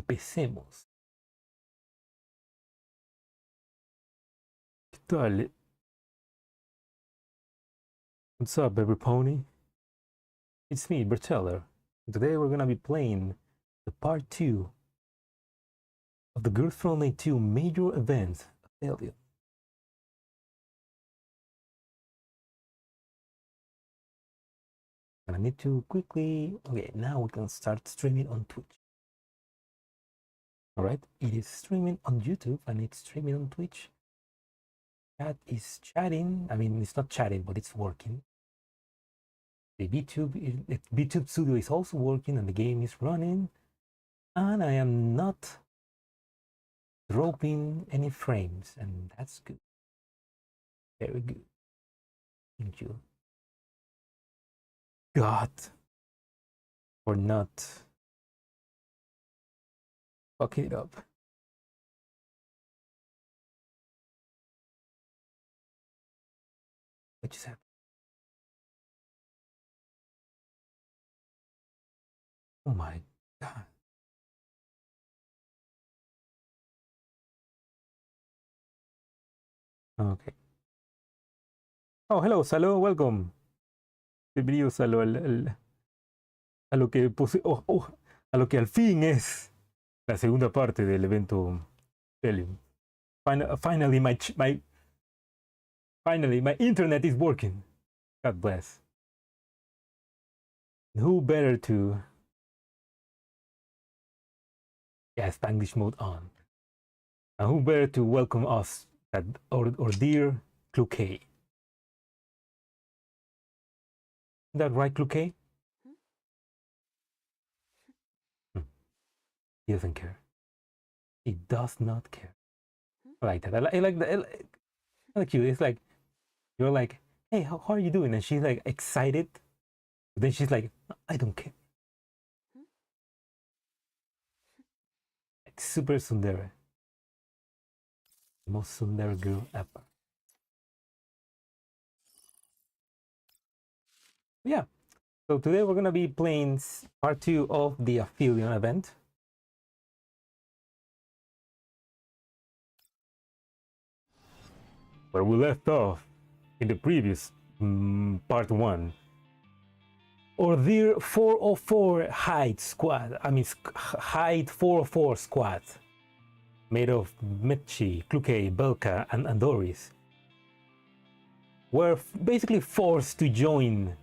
empecemos. ¿Qué tal? What's up, baby pony? It's me, Berteller. Today we're gonna be playing the part 2 of the GIRLS FRONTLINE 2 major event, Aphelion. I need to quickly... Okay, now we can start streaming on Twitch. Alright, it is streaming on YouTube and it's streaming on Twitch. Chat is chatting. I mean, it's not chatting, but it's working. The VTube Studio is also working and the game is running. And I am not dropping any frames, and that's good. Very good. Thank you, God, for not fucking it up. What just happened? Oh my God. Okay. Oh, hello, Salo, welcome. Bienvenido, Salo, a lo que a lo que al fin es la segunda parte del evento Aphelion. Finally, my internet is working. God bless. Who better to... Yeah, Spanglish mode on. And who better to welcome us than our dear Cloquet? Is that right, Cloquet? He doesn't care. He does not care. I like that. I like that. I like you. It's like you're like, hey, how are you doing? And she's like excited. But then she's like, I don't care. Like super tsundere. The most tsundere girl ever. Yeah. So today we're gonna be playing part 2 of the Aphelion event. Where we left off in the previous part 1. Or their 404 Hyde squad. I mean, Hyde 404 squad. Made of Mechi, Cloquet, Belka, and Andoris. Were basically forced to join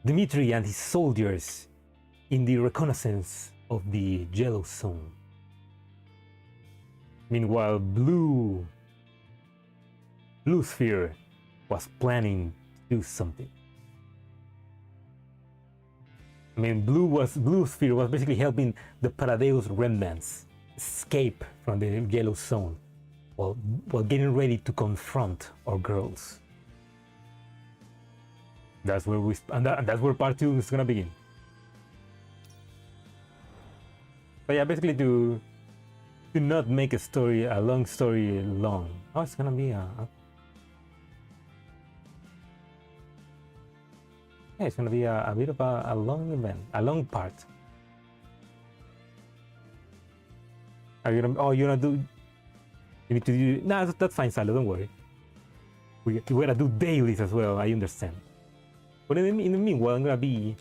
Dimitri and his soldiers in the reconnaissance of the Yellow Zone. Meanwhile, Blue Sphere was planning to do something. I mean, Blue Sphere was basically helping the Paradeus remnants escape from the Yellow Zone while getting ready to confront our girls. That's where that's where part 2 is gonna begin. But yeah, basically to not make a long story long. Oh, it's gonna be yeah, it's gonna be a bit of a long event, a long part. Are you gonna? Oh, you're gonna do? You need to do? Nah, that's fine, Salo. Don't worry. We're gonna do dailies as well. I understand. But in the meanwhile, I'm gonna be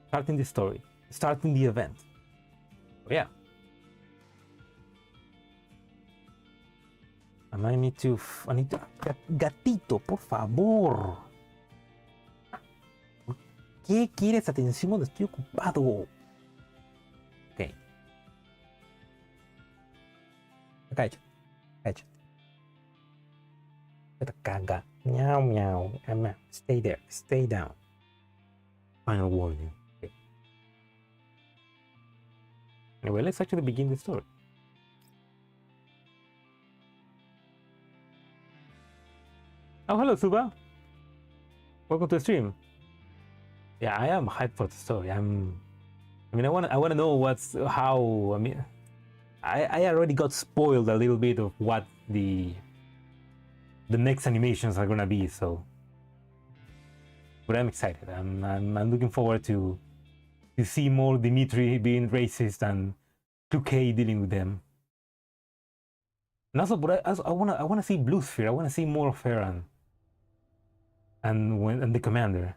starting the story, starting the event. So yeah. And I need to. Gatito, por favor. ¿Por qué quieres atención cuando estoy ocupado? Ok. Cállate. Caga. Meow meow. Emma, stay there. Stay down. Final warning. Okay. Anyway, let's actually begin the story. Oh, hello, Suba. Welcome to the stream. Yeah, I am hyped for the story. I want to know how. I mean, I already got spoiled a little bit of what the next animations are gonna be, so. But I'm excited. I'm looking forward to see more Dimitri being racist and 2K dealing with them. And also, but I wanna see Blue Sphere. I wanna see more of her and the commander.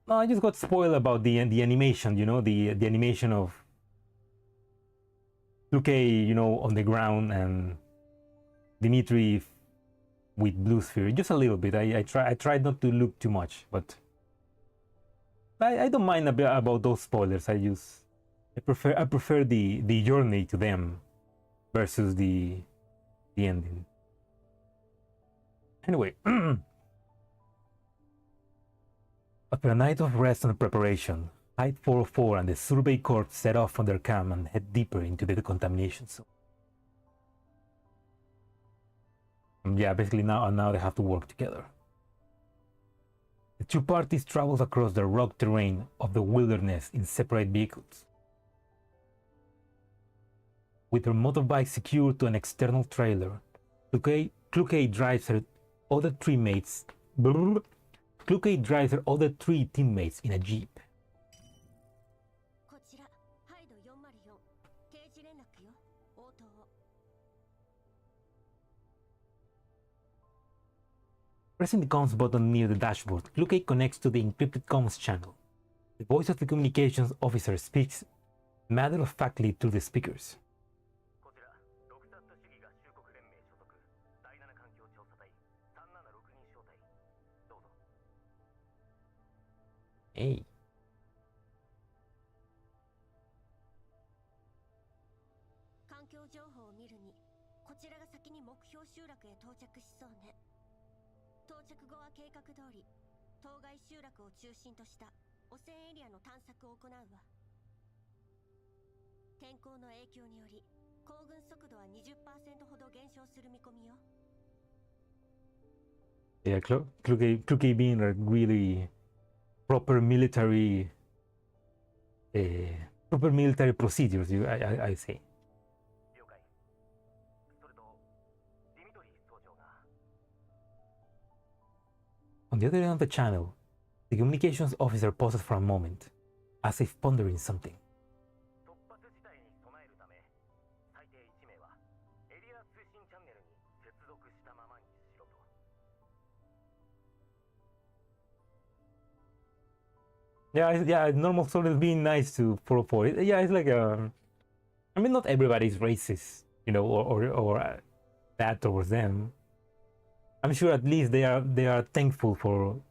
No, I just got spoiled about the animation. You know, the animation of 2K, you know, on the ground and Dimitri with Blue Sphere, just a little bit. I tried not to look too much, but I don't mind about those spoilers. I prefer the journey to them versus the ending. Anyway, after a night of rest and preparation, Type 404 and the Survey Corps set off from their camp and head deeper into the contamination zone. Yeah, basically now they have to work together. The two parties traveled across the rock terrain of the wilderness in separate vehicles. With her motorbike secured to an external trailer, Kluke drives her other three teammates in a jeep. Pressing the comms button near the dashboard, Kluke connects to the encrypted comms channel. The voice of the communications officer speaks matter-of-factly through the speakers. Hey. 環境情報を見るに、こちらが先に目標集落へ到着しそうね。到着後は計画通り、当該集落を中心とした汚染エリアの探索を行うわ。天候の影響により、行軍速度は 20% ほど減少する見込みよ。Yeah, Kluke being a really proper military procedures, I say. On the other end of the channel, the communications officer pauses for a moment, as if pondering something. Yeah, normal sort of being nice to 404. Yeah, it's like I mean, not everybody's racist, you know, or bad towards them. I'm sure at least they are thankful for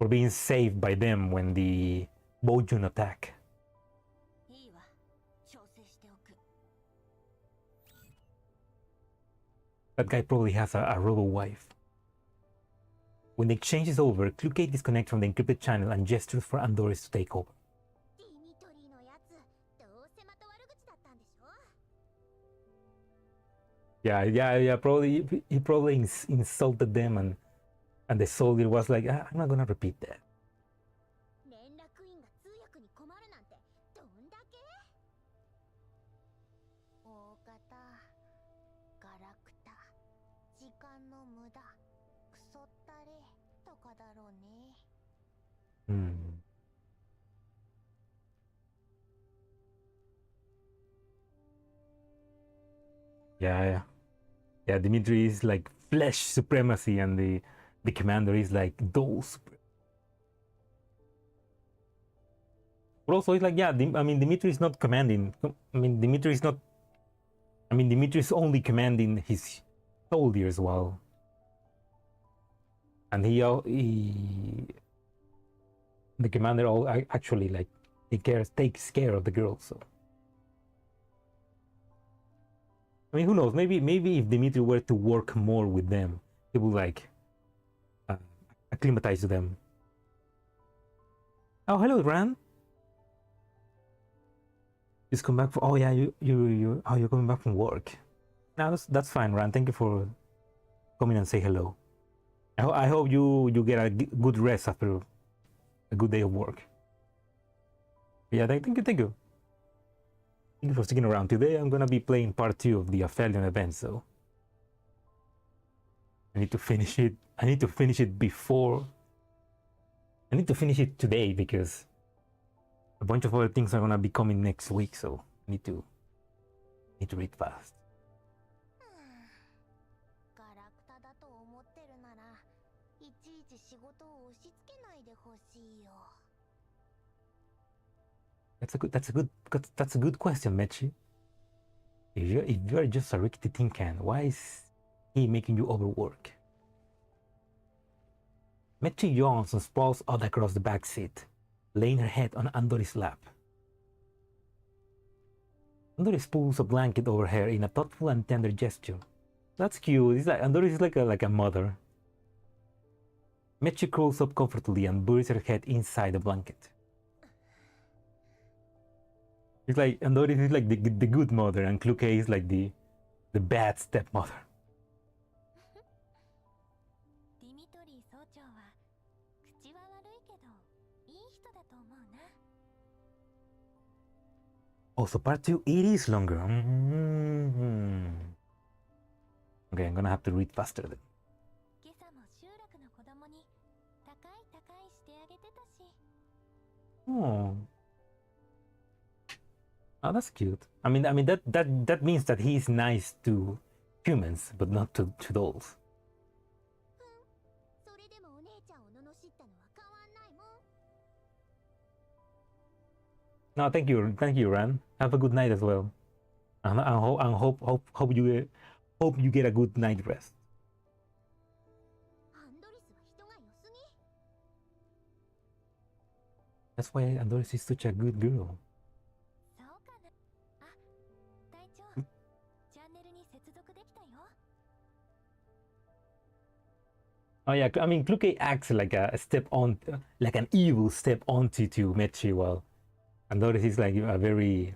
being saved by them when the Bojun attack. That guy probably has a robo wife. When the exchange is over, Kluke disconnects from the encrypted channel and gestures for Andoris to take over. Yeah. Probably he probably insulted them, and the soldier was like, I'm not gonna repeat that. Yeah, Dimitri is like flesh supremacy, and the commander is like those supremacy. But also it's like, yeah, I mean, Dimitri is not commanding. Dimitri is only commanding his soldiers, while and the commander actually like takes care of the girls. So I mean, who knows? Maybe if Dimitri were to work more with them, he would like acclimatize to them. Oh, hello, Ran. Just come back for. Oh yeah, you're coming back from work. Now that's fine, Ran. Thank you for coming and say hello. I hope you get a good rest after a good day of work. Yeah, thank you. Thank you for sticking around. Today I'm gonna be playing part 2 of the Aphelion event, so I need to finish it. I need to finish it before I need to finish it today because a bunch of other things are gonna be coming next week, so I need to read fast. ガラクタだと思ってるならいちいち仕事を押し付けないでほしいよ。 That's a good question, Mechi. If you're just a rickety tin can, why is he making you overwork? Mechi yawns and sprawls out across the back seat, laying her head on Andori's lap. Andori pulls a blanket over her in a thoughtful and tender gesture. That's cute. It's like Andori is like a mother. Mechi curls up comfortably and buries her head inside the blanket. It's like Andori is like the good mother, and Kluke is like the bad stepmother. Also, part 2, it is longer. Okay, I'm gonna have to read faster then. Oh. Oh, that's cute. I mean that means that he is nice to humans, but not to dolls. No, thank you, Ran. Have a good night as well. And hope you get a good night rest. That's why Andoris is such a good girl. Oh yeah, I mean Kluke acts like a step on, like an evil step onto to Mechi, while Andoris is like a very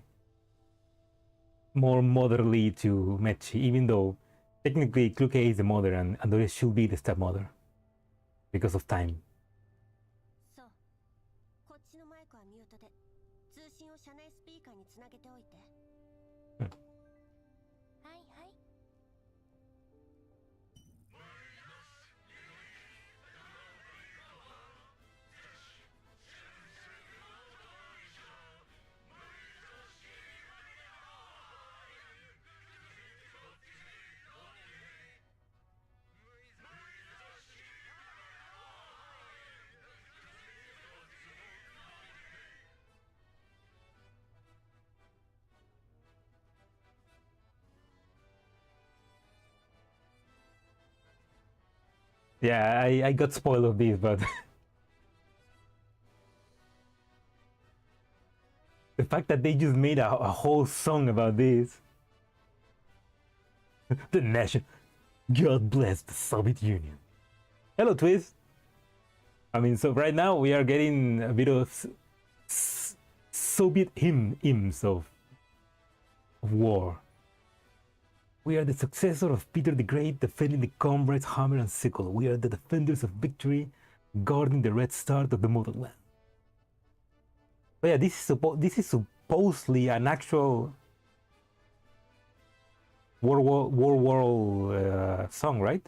more motherly to Mechi, even though technically Kluke is the mother and Andoris should be the stepmother because of time. Yeah, I got spoiled of this, but the fact that they just made a whole song about this. The nation. God bless the Soviet Union. Hello, Twist. I mean, so right now we are getting a bit of Soviet hymns of war. We are the successor of Peter the Great, defending the comrades hammer and sickle. We are the defenders of victory, guarding the red star of the motherland. But yeah, this is supposedly an actual war song, right?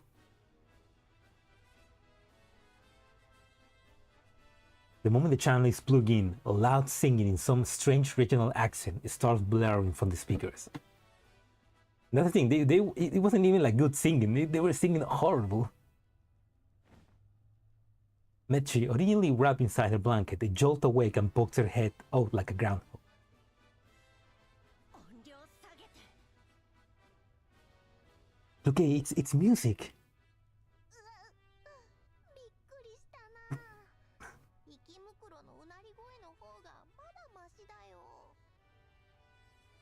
The moment the channel is plugged in, a loud singing in some strange regional accent starts blaring from the speakers. That's the thing, it wasn't even like good singing, they were singing horrible. Mechi, originally wrapped inside her blanket, they jolt awake and pokes her head out like a groundhog. Okay, it's music.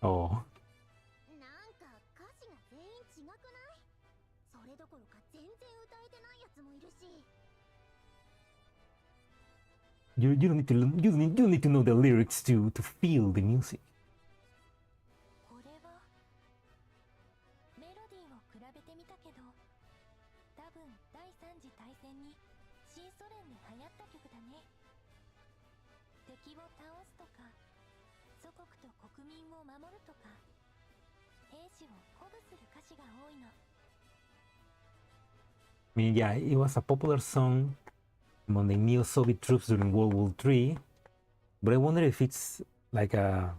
Oh. You don't need to know the lyrics to feel the music. I mean, yeah, it was a popular song among the Neo-Soviet troops during World War III. But I wonder if it's like a.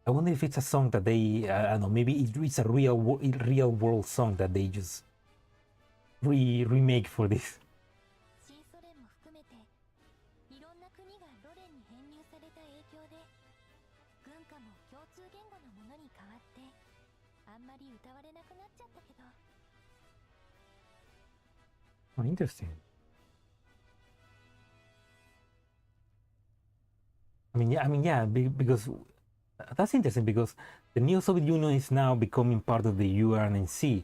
I wonder if it's a song that they. I don't know. Maybe it's a real world song that they just remake for this. Oh, interesting. Yeah, because that's interesting because the Neo-Soviet Union is now becoming part of the UNSC.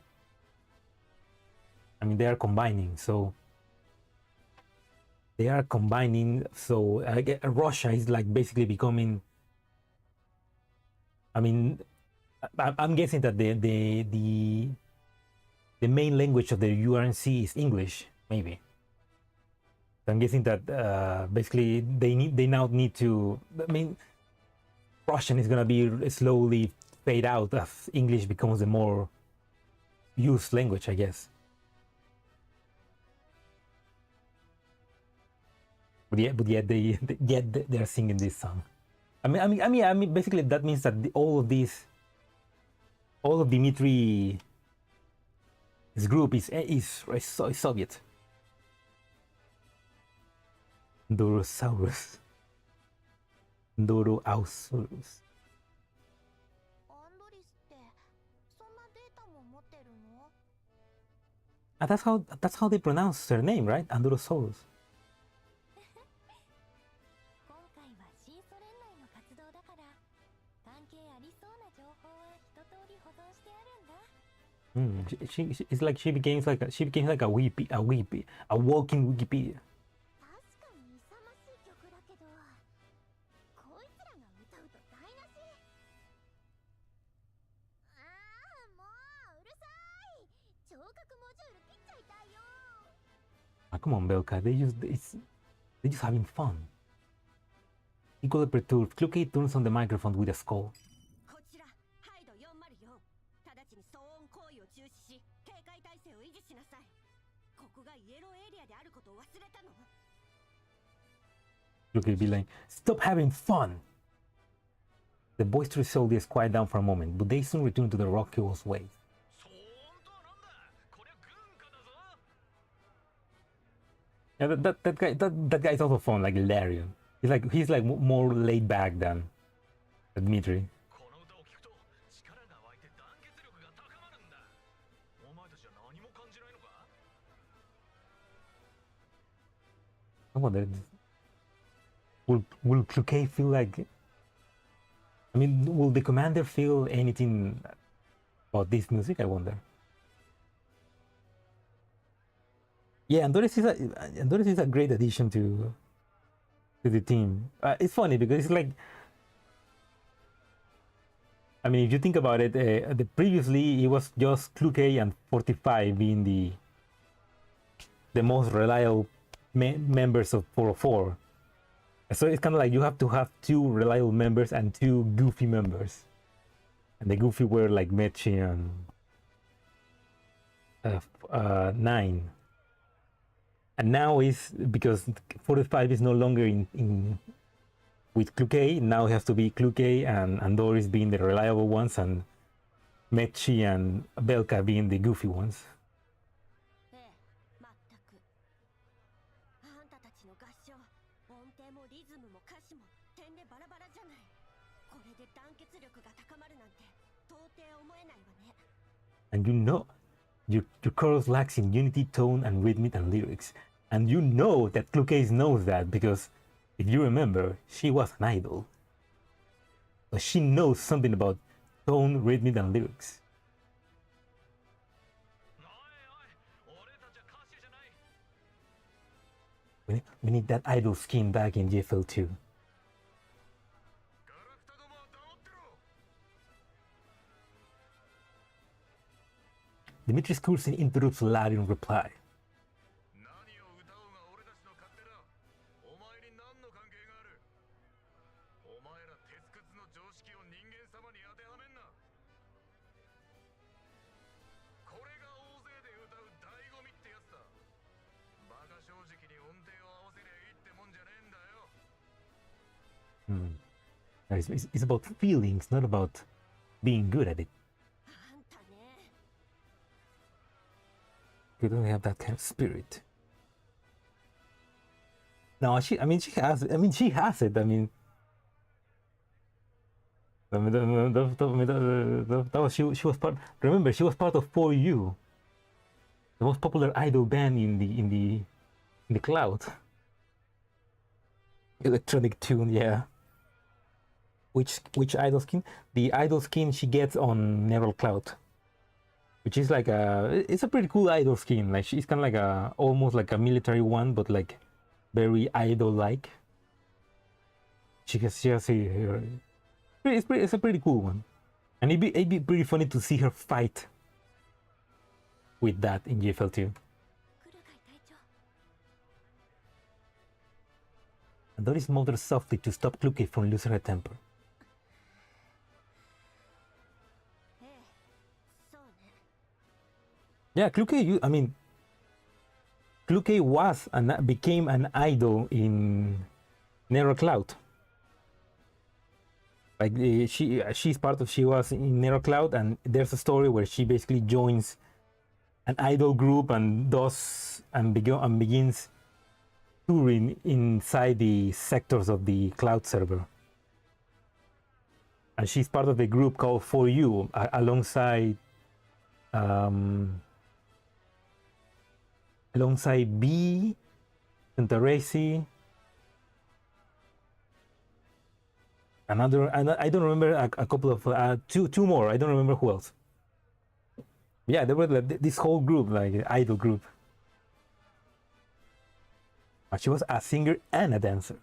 I mean, they are combining, so Russia is like basically becoming. I mean, I'm guessing that the main language of the UNSC is English, maybe. I'm guessing that basically they now need to. I mean, Russian is gonna be slowly fade out as English becomes the more used language, I guess. But yet they're singing this song. I mean, basically that means that all of Dmitri's group is Soviet. Dorosaurus. That's how they pronounce her name, right? Andorosaurus. It's like she became like a walking Wikipedia. Oh, come on, Belka. They're just having fun. Equally perturbed, Clukey turns on the microphone with a skull. Clukey be like, stop having fun! The boisterous soldiers quiet down for a moment, but they soon return to the raucous ways. Yeah, that guy is also fun, like Larian. He's like more laid back than Dmitri. I wonder, will Clukey feel like? I mean, will the commander feel anything about this music? I wonder. Yeah, Andores is a great addition to the team. It's funny because it's like, I mean, if you think about it, previously it was just Clukey and 45 being the most reliable members of 404. So it's kind of like you have to have 2 reliable members and 2 goofy members, and the goofy were like Mechi and 9. And now is because 45 is no longer in with Clukey. Now it has to be Clukey and Doris being the reliable ones, and Mechi and Belka being the goofy ones. And you know, your chorus lacks in unity, tone, and rhythm and lyrics. And you know that Clukey knows that because, if you remember, she was an idol. So she knows something about tone, rhythm, and lyrics. We need that idol skin back in GFL2. Dimitri's cursing interrupts Larian reply. It's about feelings, not about being good at it. あんたね。 You don't have that kind of spirit. No, she has it. She was part. Remember, she was part of 4U, the most popular idol band in the cloud. Electronic tune, yeah. Which idol skin? The idol skin she gets on Neural Cloud, which is like it's a pretty cool idol skin. Like she's kind of like almost like a military one, but like very idol-like. She has it's a pretty cool one, and it'd be pretty funny to see her fight with that in GFL2. And Doris mouthed softly to stop Kluke from losing her temper. Yeah, Kluke, Kluke was and became an idol in Nero Cloud. Like she was in Nero Cloud, and there's a story where she basically joins an idol group and begins touring inside the sectors of the cloud server. And she's part of a group called 4U alongside B, Santaresi, another, and I don't remember a couple of two more. I don't remember who else. Yeah, there was this whole group, like idol group. But she was a singer and a dancer.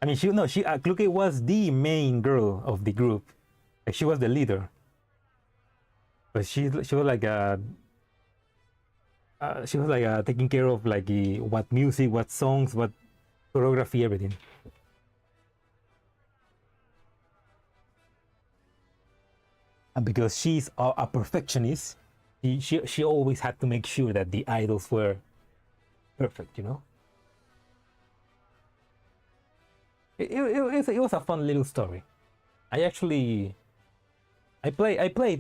I mean, Kluke was the main girl of the group. Like, she was the leader. But she was like taking care of like what music, what songs, what choreography, everything. And because she's a perfectionist, she always had to make sure that the idols were perfect, you know. It was a fun little story. I played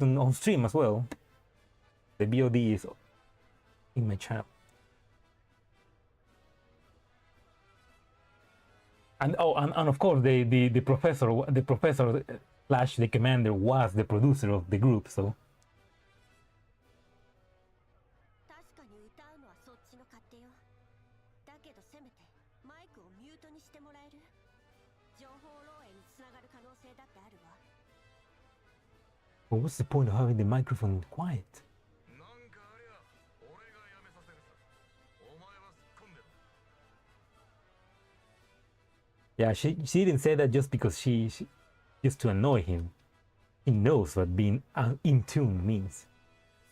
on stream as well. The VOD is in my channel. And of course the professor slash the commander was the producer of the group, so. 確かに歌うのはそっちの勝手よ。だけどせめてマイクをミュートにしてもらえる？情報漏洩につながる可能性だってあるわ。 But what's the point of having the microphone quiet? Yeah, she didn't say that just because she just to annoy him. He knows what being in tune means.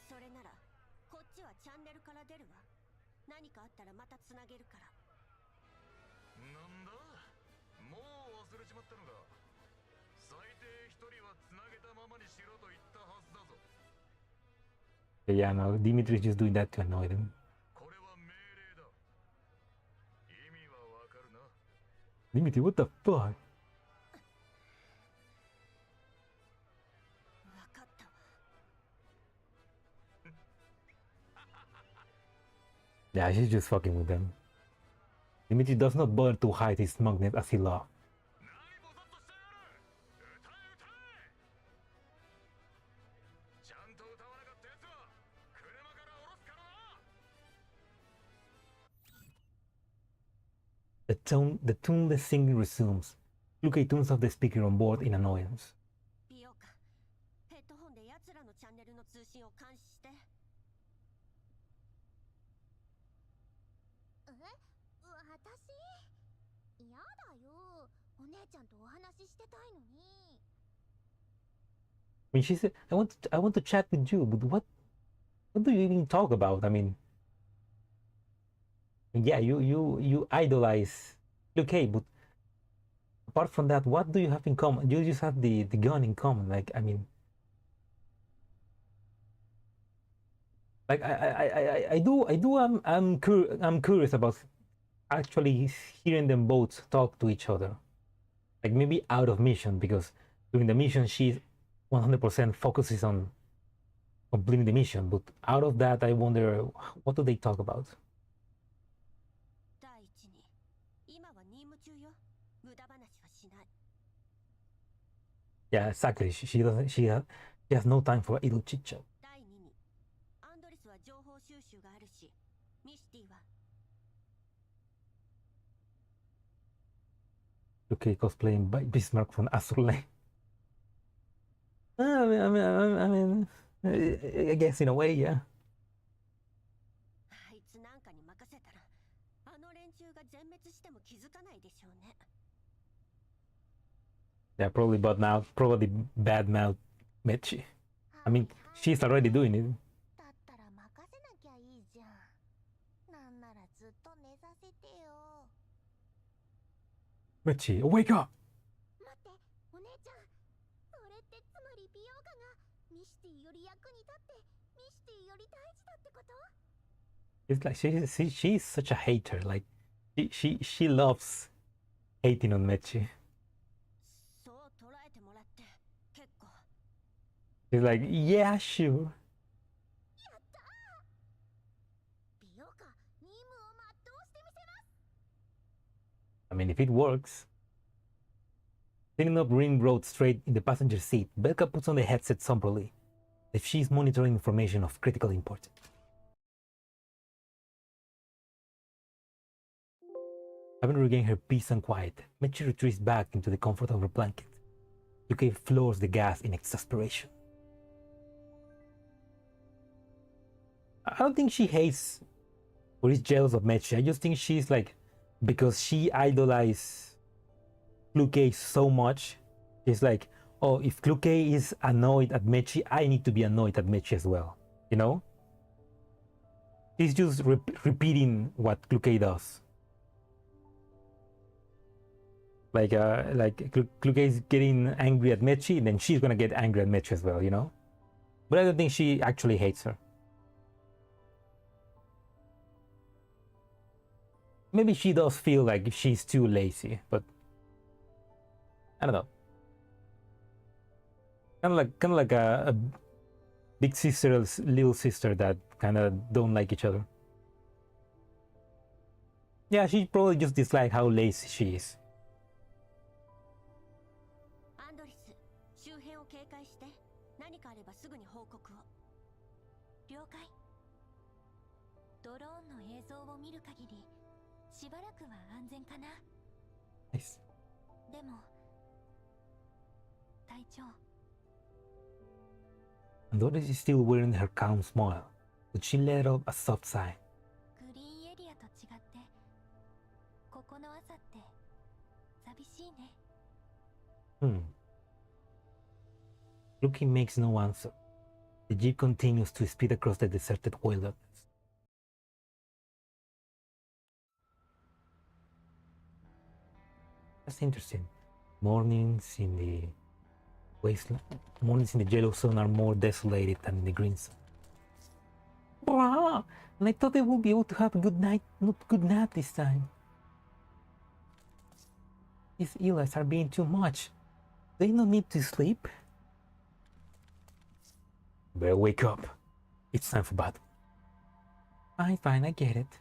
それならこっちはチャンネルから出るわ。何かあったらまたつなげるから。なんだ？もう忘れちまったのか。最低一人はつなげたままにしろと言ったはずだぞ。 Yeah, no, Dimitri is just doing that to annoy them. これは命令だ。意味はわかるな。 Dimitri, what the fuck? Yeah, she's just fucking with them. Dimitri does not bother to hide his smugness as he laughs. The tuneless singing resumes. Luke tunes off the speaker on board in annoyance. 美容家、ヘッドホンで奴らのチャンネルの通信を監視して。私？やだよ。お姉ちゃんとお話ししてたいのに。I mean, she said, I want to chat with you, but what do you even talk about? I mean, yeah, you idolize Luke, but apart from that, what do you have in common? You just have the gun in common. Like, I mean, like I'm curious about actually hearing them both talk to each other. like maybe out of mission, because during the mission she 100% focuses on completing the mission, but out of that I wonder what do they talk about. Yeah, exactly. She doesn't. She has no time for idle chit chat. Okay, cosplaying by Bismarck from Azurlane. I guess in a way, yeah. Yeah, probably, but now probably bad mouth Mechi. I mean, she's already doing it. Mechi, wake up! It's like she's such a hater. Like she loves hating on Mechi. She's like, yeah, sure. I mean, if it works. Sitting up Ring Road straight in the passenger seat, Belka puts on the headset somberly, if she's monitoring information of critical importance. Having regained her peace and quiet, Mechi retreats back into the comfort of her blanket. Yuki floors the gas in exasperation. I don't think she hates or is jealous of Mechi. I just think she's like, because she idolizes Kluke so much, it's like, oh, if Kluke is annoyed at Mechi, I need to be annoyed at Mechi as well, you know? He's just repeating what Kluke does. Like Kluke is getting angry at Mechi, and then she's gonna get angry at Mechi as well, you know? But I don't think she actually hates her. Maybe she does feel like she's too lazy, but I don't know. Kind of like a big sister, little sister that kind of don't like each other. Yeah, she probably just dislikes how lazy she is. Nice. Andores is still wearing her calm smile, but she let out a soft sigh. Lucky makes no answer. The jeep continues to speed across the deserted wilderness. That's interesting. Mornings in the wasteland, mornings in the yellow sun are more desolated than in the green sun. Wow! And I thought they would be able to have a good night, not good nap this time. These Elites are being too much. They don't need to sleep. Better wake up. It's time for battle. Fine, I get it.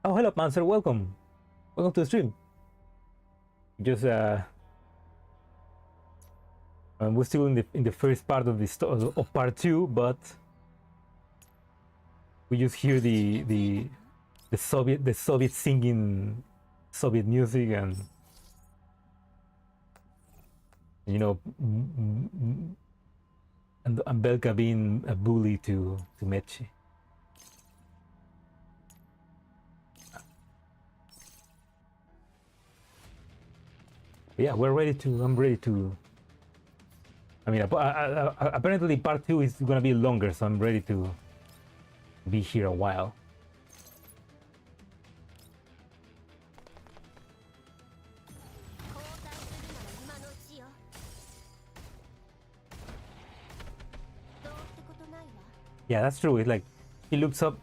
Oh, hello, Panzer. Welcome to the stream. Just we're still in the first part of this of part 2, but we just hear the Soviet singing Soviet music, and you know, and Belka being a bully to Mechi. Yeah, we're ready to. I'm ready to. I mean, apparently part 2 is gonna be longer, so I'm ready to be here a while. Yeah, that's true. It's like she looks up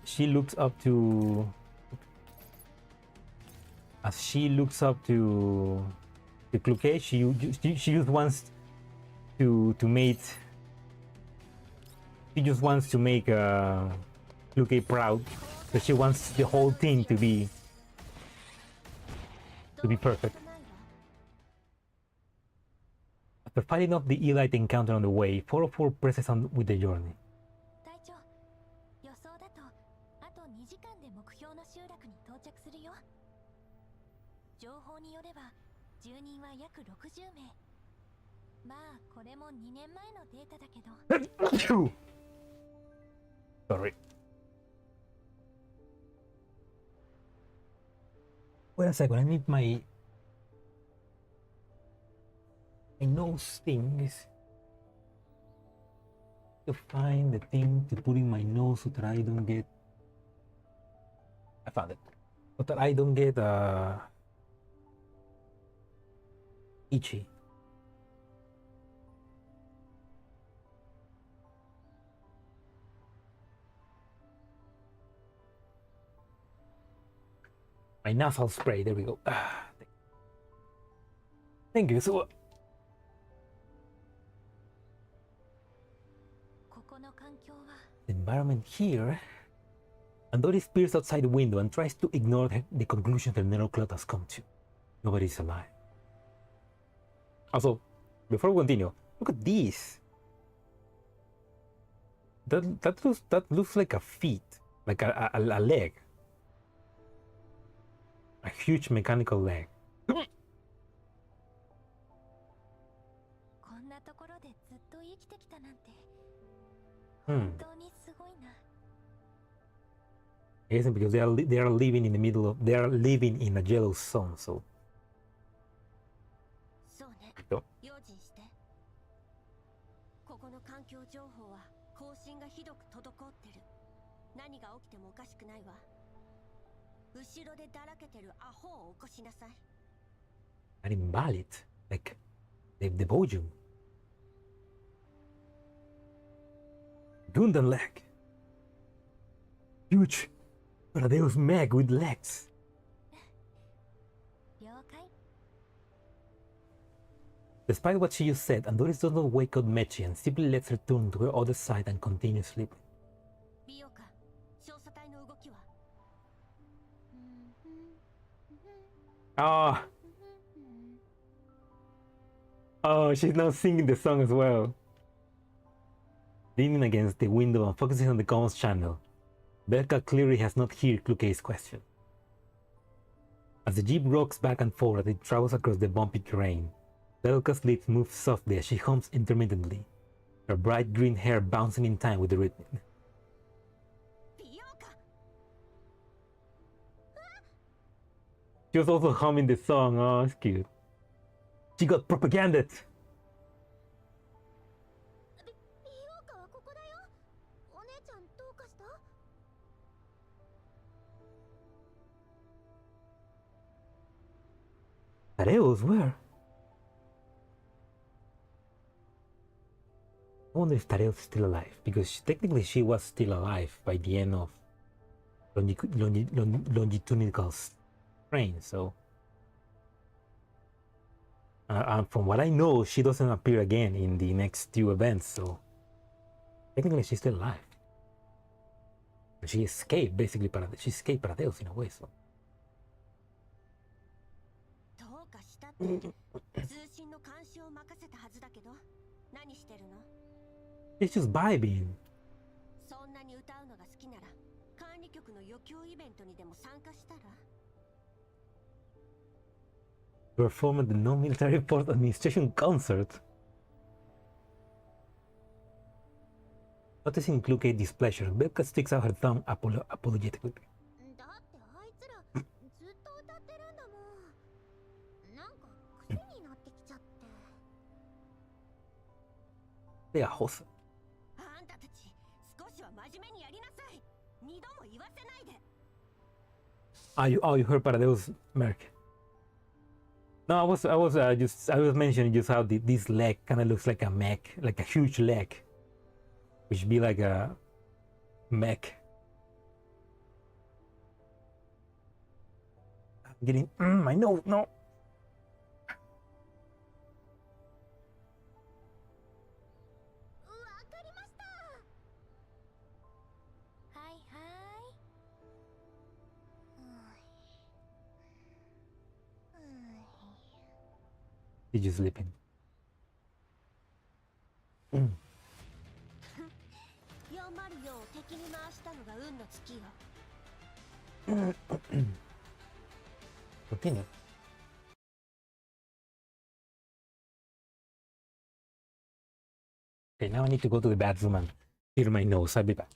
to as she looks up to Kluke, she just wants to mate. She just wants to make Kluke proud, so she wants the whole thing to be perfect. After fighting off the Elite encounter on the way, 404 presses on with the journey. Sorry. Wait a second, I need my nose things to find the thing to put in my nose so that I don't get. I found it. So that I don't get itchy. My nasal spray, there we go. Thank you. So the environment here, Andori peers outside the window and tries to ignore the conclusion the Nero Cloud has come to. Nobody's alive. Also, before we continue, look at this. That looks like a feet, like a leg. A huge mechanical leg. I guess because they are living in the middle of, they are living in a yellow zone, so. An invalid, like the Bojum. Gundan leg. Huge Paradeus meg with legs. Despite what she just said, Andoris does not wake up Mechi and simply lets her turn to her other side and continue sleeping. Ah. Oh, she's now singing the song as well. Leaning against the window and focusing on the comms channel, Belka clearly has not heard Kluke's question. As the jeep rocks back and forth as it travels across the bumpy terrain, Belka's lips move softly as she hums intermittently, her bright green hair bouncing in time with the rhythm. She was also humming the song. Oh, it's cute. She got propaganded. Tareos, where? I wonder if Tareos is still alive, because technically she was still alive by the end of longitudinal train, so from what I know, she doesn't appear again in the next two events, so technically she's still alive. She escaped, basically, she escaped Paradeus in a way, so. She's just vibing. Perform at the non-military port administration concert. Noticing Kluke's displeasure, Belka sticks out her thumb apologetically. Pegajosa. You heard Paradeus, Merc. No, I was mentioning just how this leg kind of looks like a mech, like a huge leg, which be like a mech. getting my nose. No. かりました。はいはい。Did you sleeping? 404を敵に回したのが運の尽きよ。Continue. Okay, now I need to go to the bathroom and clear my nose. I'll be back.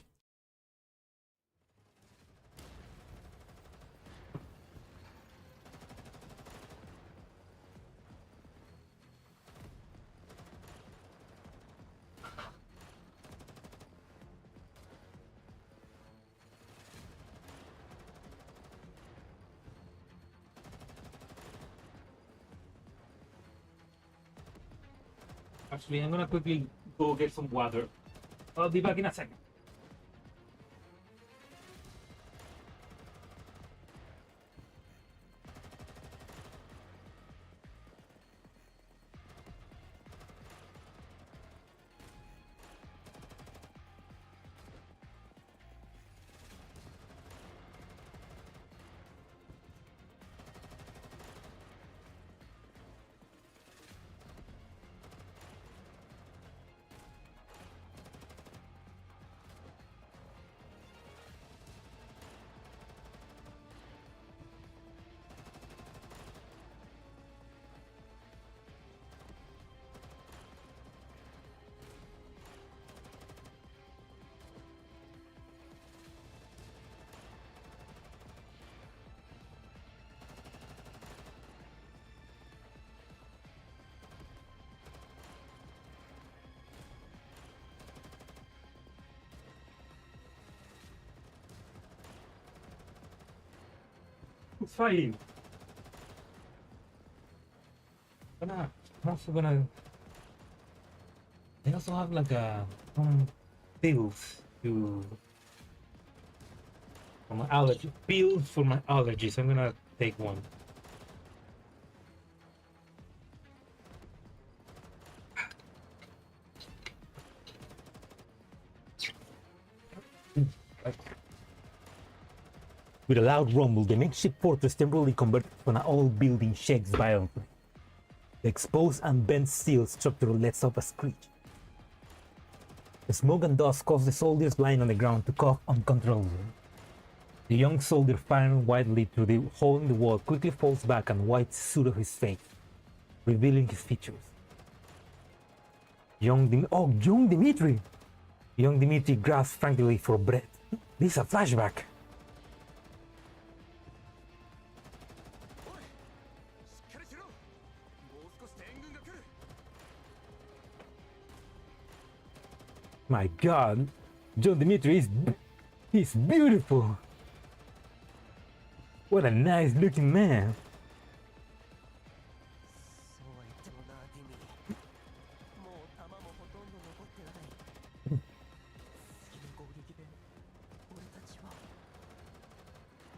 Actually, I'm gonna quickly go get some water. I'll be back in a second. It's fine. I'm also gonna. They also have like some pills for my allergy. Pills for my allergies. I'm gonna take one. With a loud rumble, the makeshift fortress temporarily converted to an old building shakes violently. The exposed and bent steel structure lets out a screech. The smoke and dust cause the soldiers lying on the ground to cough uncontrollably. The young soldier firing wildly through the hole in the wall quickly falls back and wipes the suit of his face, revealing his features. Young Dimitri! Young Dimitri grasps frantically for breath. This is a flashback. My God, John Dimitri he's beautiful. What a nice looking man.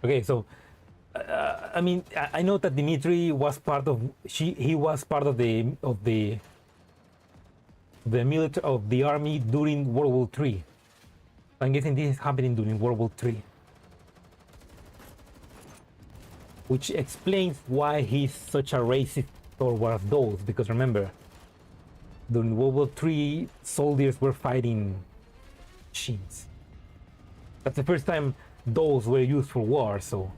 Okay, so I mean, I know that Dimitri was part of he was part of the military of the army during World War III. I'm guessing this is happening during World War III, which explains why he's such a racist towards those. Because remember, during World War III, soldiers were fighting machines. That's the first time those were used for war, so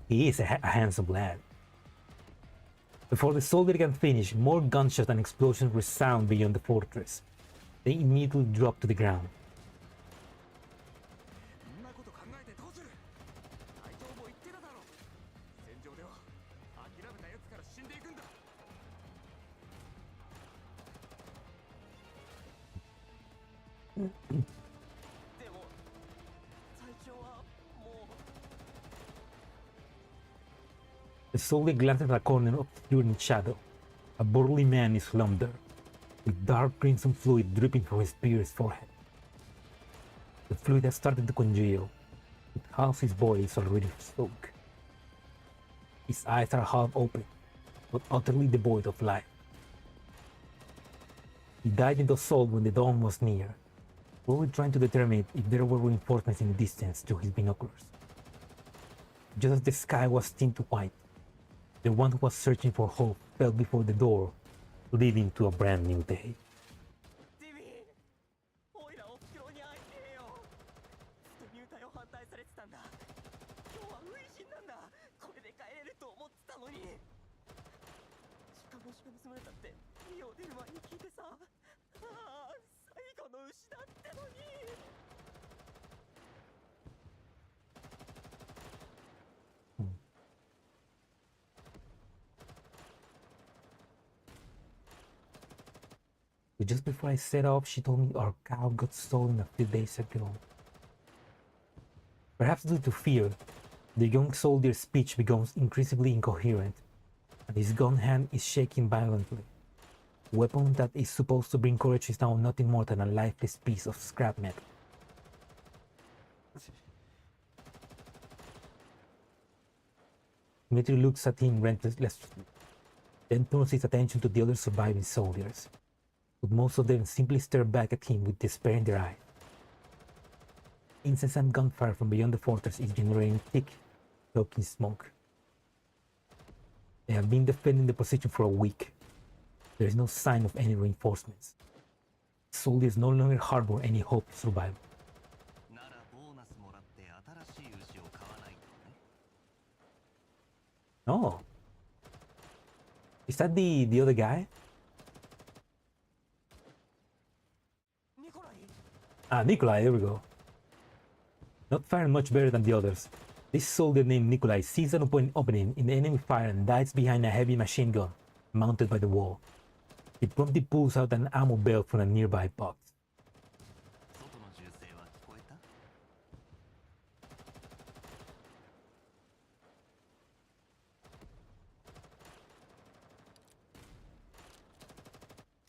he is a handsome lad. Before the soldier can finish, more gunshots and explosions resound beyond the fortress. They immediately drop to the ground. The soldier glances at a corner obscured in shadow. A burly man is slumped there, with dark crimson fluid dripping from his pierced forehead. The fluid has started to congeal. Half his body is already smoke. His eyes are half open, but utterly devoid of life. He died in the assault when the dawn was near, probably trying to determine if there were reinforcements in the distance through his binoculars. Just as the sky was tinted white, the one who was searching for hope fell before the door, leading to a brand new day. Just before I set off, she told me our cow got stolen a few days ago. Perhaps due to fear, the young soldier's speech becomes increasingly incoherent, and his gun hand is shaking violently. A weapon that is supposed to bring courage is now nothing more than a lifeless piece of scrap metal. Dmitri looks at him relentlessly, then turns his attention to the other surviving soldiers. But most of them simply stare back at him with despair in their eyes. Incessant gunfire from beyond the fortress is generating thick, choking smoke. They have been defending the position for a week. There is no sign of any reinforcements. Soldiers no longer harbor any hope of survival. Oh. Is that the other guy? Ah, Nikolai, there we go. Not faring much better than the others. This soldier named Nikolai sees an opening in the enemy fire and dives behind a heavy machine gun mounted by the wall. He promptly pulls out an ammo belt from a nearby box.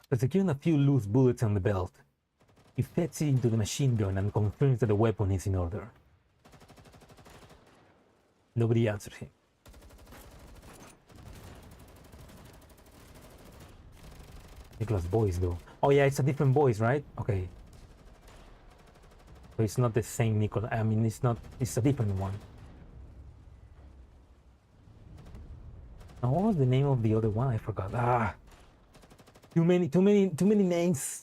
After securing a few loose bullets on the belt, he fits it into the machine gun and confirms that the weapon is in order. Nobody answers him. Nicholas' voice though. Oh yeah, it's a different voice, right? Okay. So it's not the same Nicholas. I mean, it's a different one. Now, what was the name of the other one? I forgot. Ah, too many names.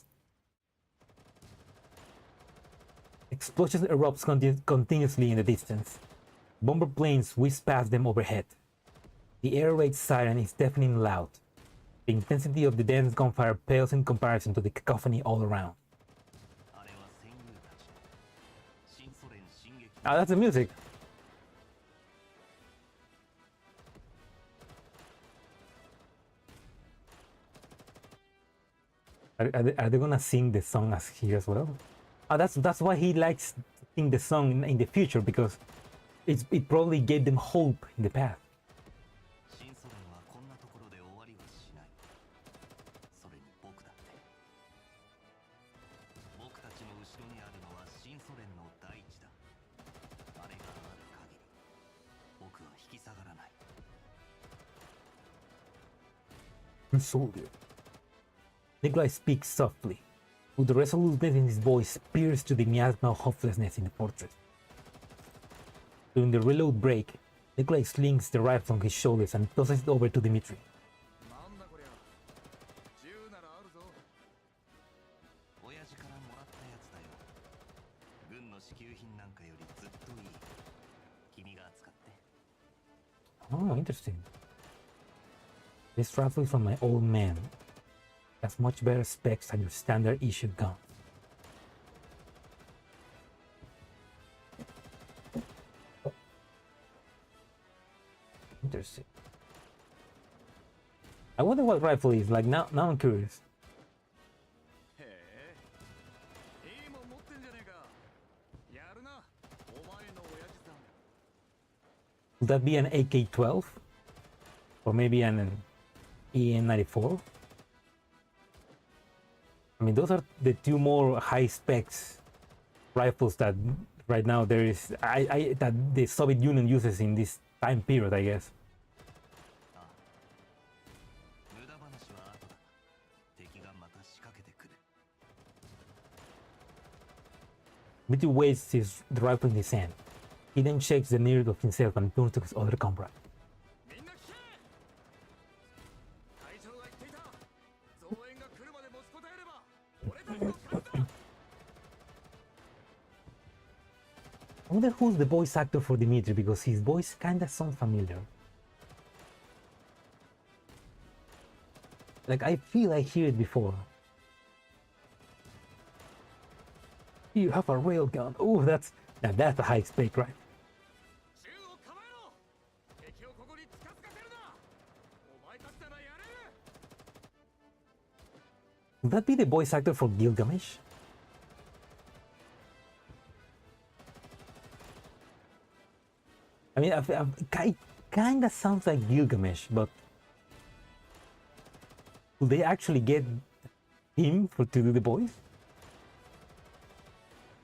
Explosions erupts continuously in the distance. Bomber planes whiz past them overhead. The air raid siren is deafening loud. The intensity of the dense gunfire pales in comparison to the cacophony all around. Ah, that's the music. Are they gonna sing the song as here as well? Oh, that's why he likes to sing the song in the future, because it probably gave them hope in the past. Soldier. Nikolai speaks softly, with the resoluteness in his voice pierced to the miasma of hopelessness in the fortress. During the reload break, Nikolai slings the rifle on his shoulders and tosses it over to Dmitri. Oh, interesting. This rifle is from my old man. It has much better specs than your standard issue gun. Interesting. I wonder what rifle is like. Now I'm curious. Would that be an AK-12? Or maybe an EN-94? I mean, those are the two more high specs rifles that right now there is that the Soviet Union uses in this time period, I guess. Mitty waves his rifle in his hand. He then shakes the needle of himself and turns to his other comrade. I wonder who's the voice actor for Dimitri, because his voice kinda sounds familiar. Like, I feel I hear it before. You have a railgun. Oh, that's a high spec, right? Would that be the voice actor for Gilgamesh? I mean, it kinda sounds like Gilgamesh, but will they actually get him to do the voice?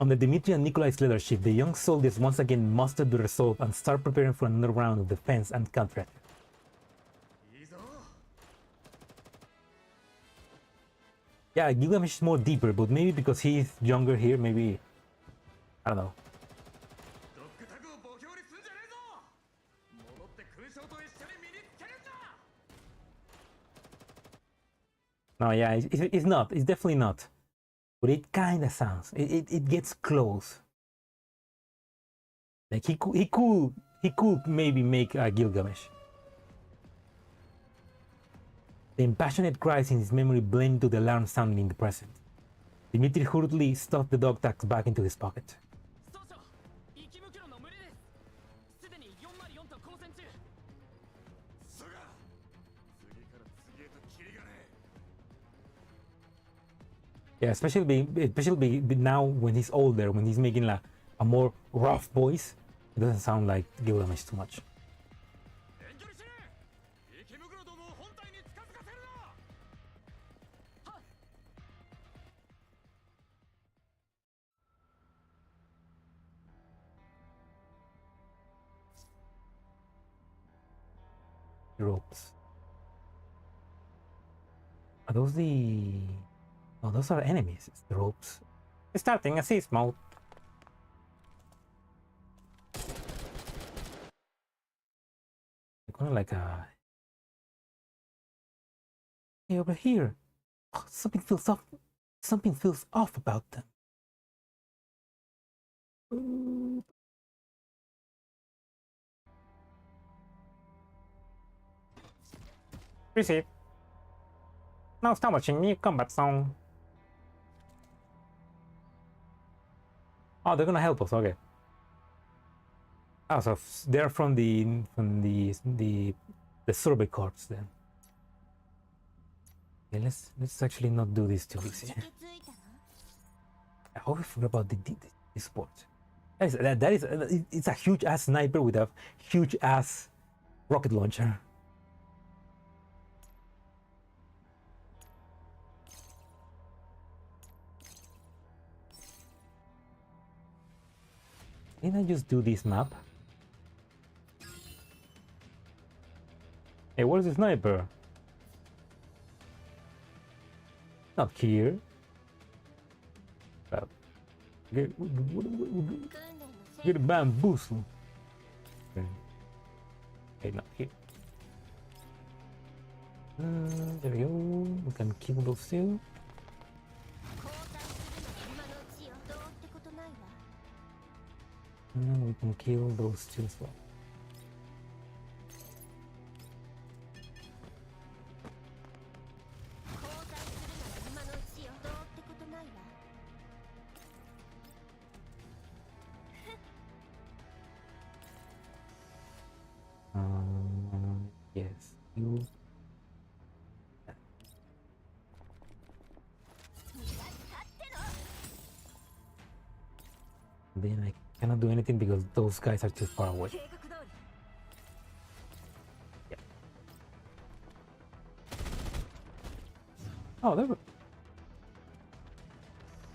On the Dmitry and Nikolai's leadership, the young soldiers once again mustered their resolve and start preparing for another round of defense and counterattack. Yeah, Gilgamesh is more deeper, but maybe because he's younger here, maybe, I don't know. No, yeah, it's not. It's definitely not. But it kind of sounds. It gets close. Like he could maybe make a Gilgamesh. The impassioned cries in his memory blend into the alarm sounding in the present. Dimitri hurriedly stuffed the dog tags back into his pocket. Yeah, especially now when he's older, when he's making like a more rough voice, it doesn't sound like Gilgamesh too much. Ropes. Are those the... Oh, those are enemies. It's the ropes. Starting assist mode. Kind of like a... Hey, over here. Oh, something feels off. Something feels off about them. Receive. Now start watching new combat song. Oh, they're gonna help us. Okay. Oh, so they're from the survey corps then. Okay, let's actually not do this too easy. I always forget about the sport. It's a huge ass sniper with a huge ass rocket launcher. Didn't I just do this map? Hey, where's the sniper? Not here. Get a bamboozle. Okay, not here. There we go. We can kill those two. And we can kill those two as well. Yes, you. Then I cannot do anything because those guys are too far away. Yeah. Oh, there were...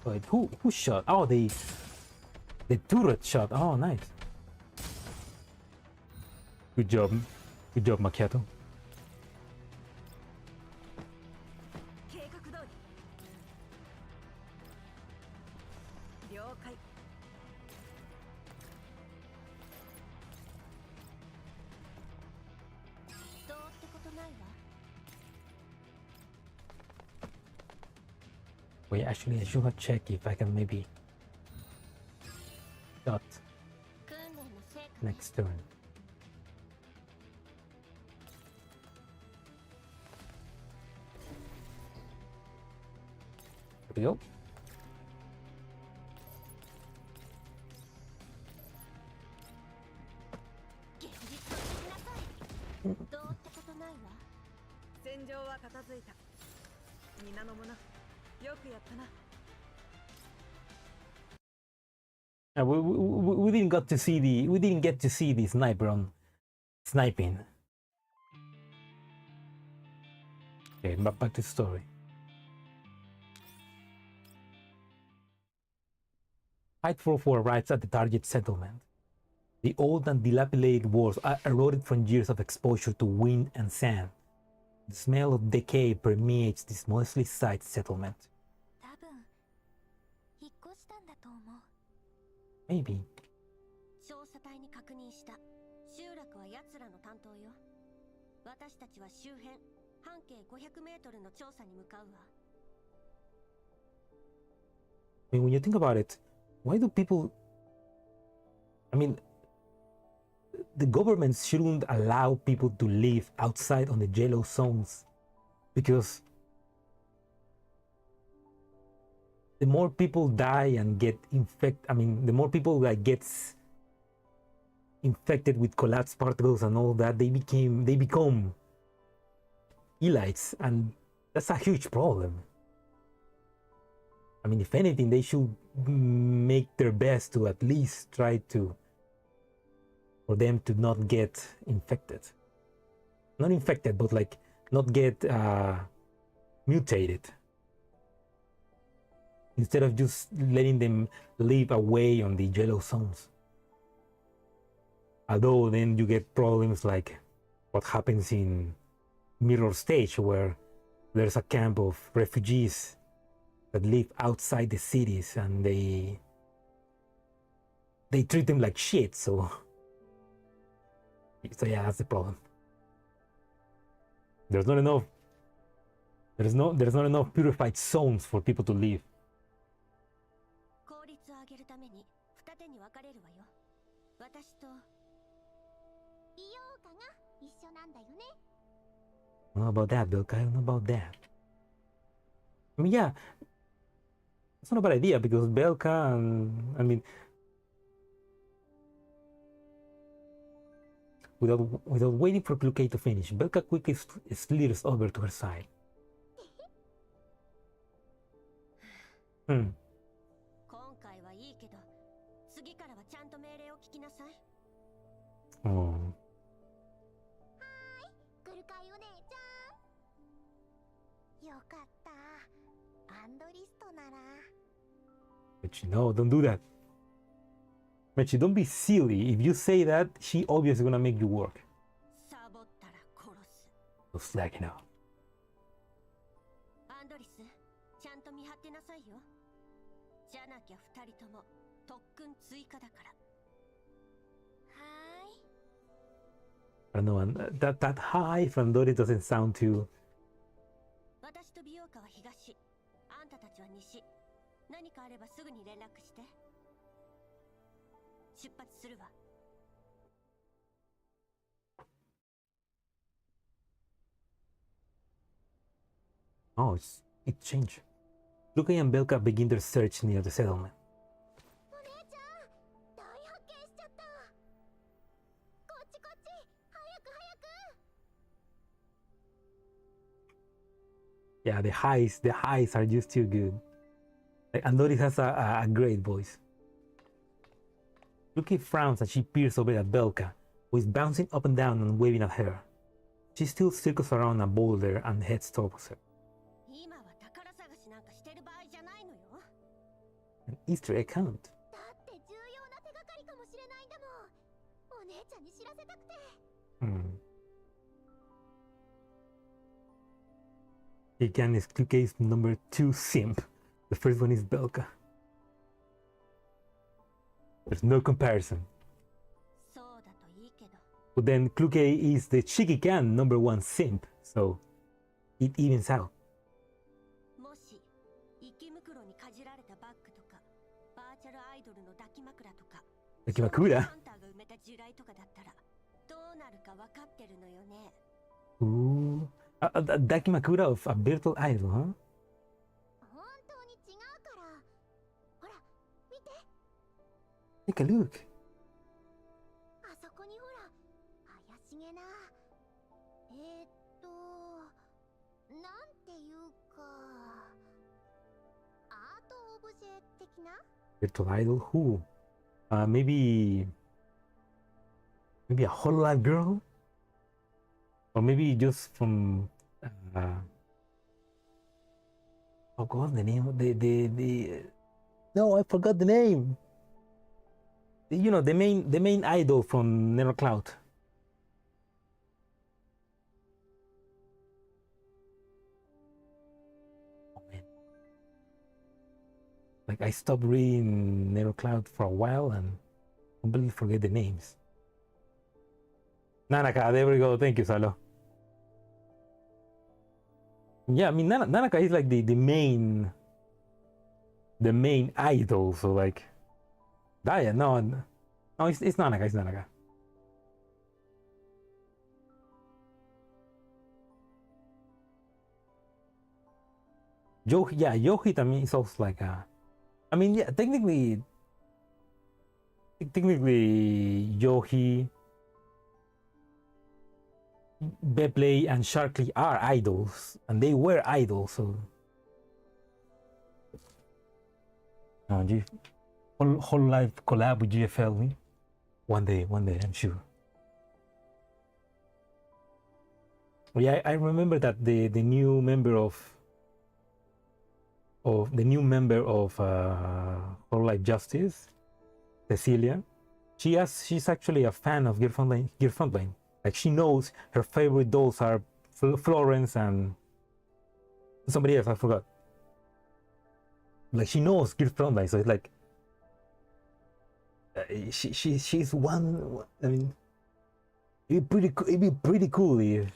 Wait, who shot? Oh, they The turret shot. Oh, nice. Good job. Good job, Macchiato. 計画通り。了解。どうってことないわ。 Wait, actually, I should check if I can maybe dot 訓練の成果ね。 next turn. There we go. 現実を知りなさい。どうってことないわ。戦場は片付いた。皆の者、よくやったな。 We didn't get to see the sniper on sniping. Okay, back to the story. Fight 4 arrives at the target settlement. The old and dilapidated walls are eroded from years of exposure to wind and sand. The smell of decay permeates this mostly sized settlement. 多分引っ越したんだと思う。 Maybe. 調査隊に確認した。集落は奴らの担当よ。私たちは周辺半径500メートルの調査に向かうわ。 I mean, when you think about it, why do people... I mean, the government shouldn't allow people to live outside on the yellow zones, because the more people die and get infected, I mean, the more people that gets infected with collapsed particles and all that, they become elites, and that's a huge problem. I mean, if anything, they should make their best to at least try to, for them to not get infected. Not infected, but like not get mutated. Instead of just letting them live away on the yellow zones. Although then you get problems like what happens in Mirror Stage, where there's a camp of refugees that live outside the cities and they treat them like shit, so yeah, that's the problem. There's not enough purified zones for people to live. 効率を上げるために二手に分かれるわよ。私と美容家が一緒なんだよね。 I don't know about that, Bill. I don't know about that. I mean, yeah, it's not a bad idea, because Belka and, I mean, without waiting for Kluke to finish, Belka quickly slithers over to her side. 今回はいいけど、次からはちゃんと命令を聞きなさい。 Oh. グルカイお姉ちゃん。よかった。アンドリストなら。 Mechi, no, don't do that. Mechi, don't be silly. If you say that, she obviously gonna make you work. サボったら殺す。 So slacking out. アンドリス、ちゃんと見張ってなさいよ。じゃなきゃ二人とも特訓追加だから。はーい。 I don't know, and that high from Dory doesn't sound too. 私と美容家は東、あんたたちは西。何かあればすぐに連絡して。出発するわ。 Oh, it changed. Luca and Belka begin their search near the settlement. お姉ちゃん、大発見しちゃった。こっちこっち、早く早く。 Yeah, the highs are just too good. Like, Andori has a great voice. Luki frowns as she peers over at Belka, who is bouncing up and down and waving at her. She still circles around a boulder and heads towards her. 今は宝探しなんかしてる場合じゃないのよ。 An Easter egg hunt. だって重要 Again, is Clue Case number 2 simp. The first one is Belka. There's no comparison. But then Clue Case is the Shikikan number 1 simp, so it evens out. Dakimakura? Ooh. Dakimakura of a virtual idol, huh? Take a look. Virtual idol? Who? Maybe a hololive girl? Or maybe just from oh god, the name of the no, I forgot the name. You know, the main idol from Nero Cloud. Oh man. Like I stopped reading Nero Cloud for a while and completely forget the names. Nanaka, there we go. Thank you, Salo. Yeah, I mean Nanaka is like the main idol, so like Daya, no, it's Nanaka, it's Nanaka. Yohi, yeah, Yohi to me is also like I mean, yeah, technically Yohi, Beplay and Sharkly are idols, and they were idols, so whole life collab with GFL one day I'm sure. Yeah, I remember that the new member of Whole Life Justice, Cecilia, she's actually a fan of GIRLS Frontline. Like she knows her favorite dolls are Florence and somebody else, I forgot. Like she knows GIRLS Frontline, so it's like she's one. I mean, it'd be pretty cool if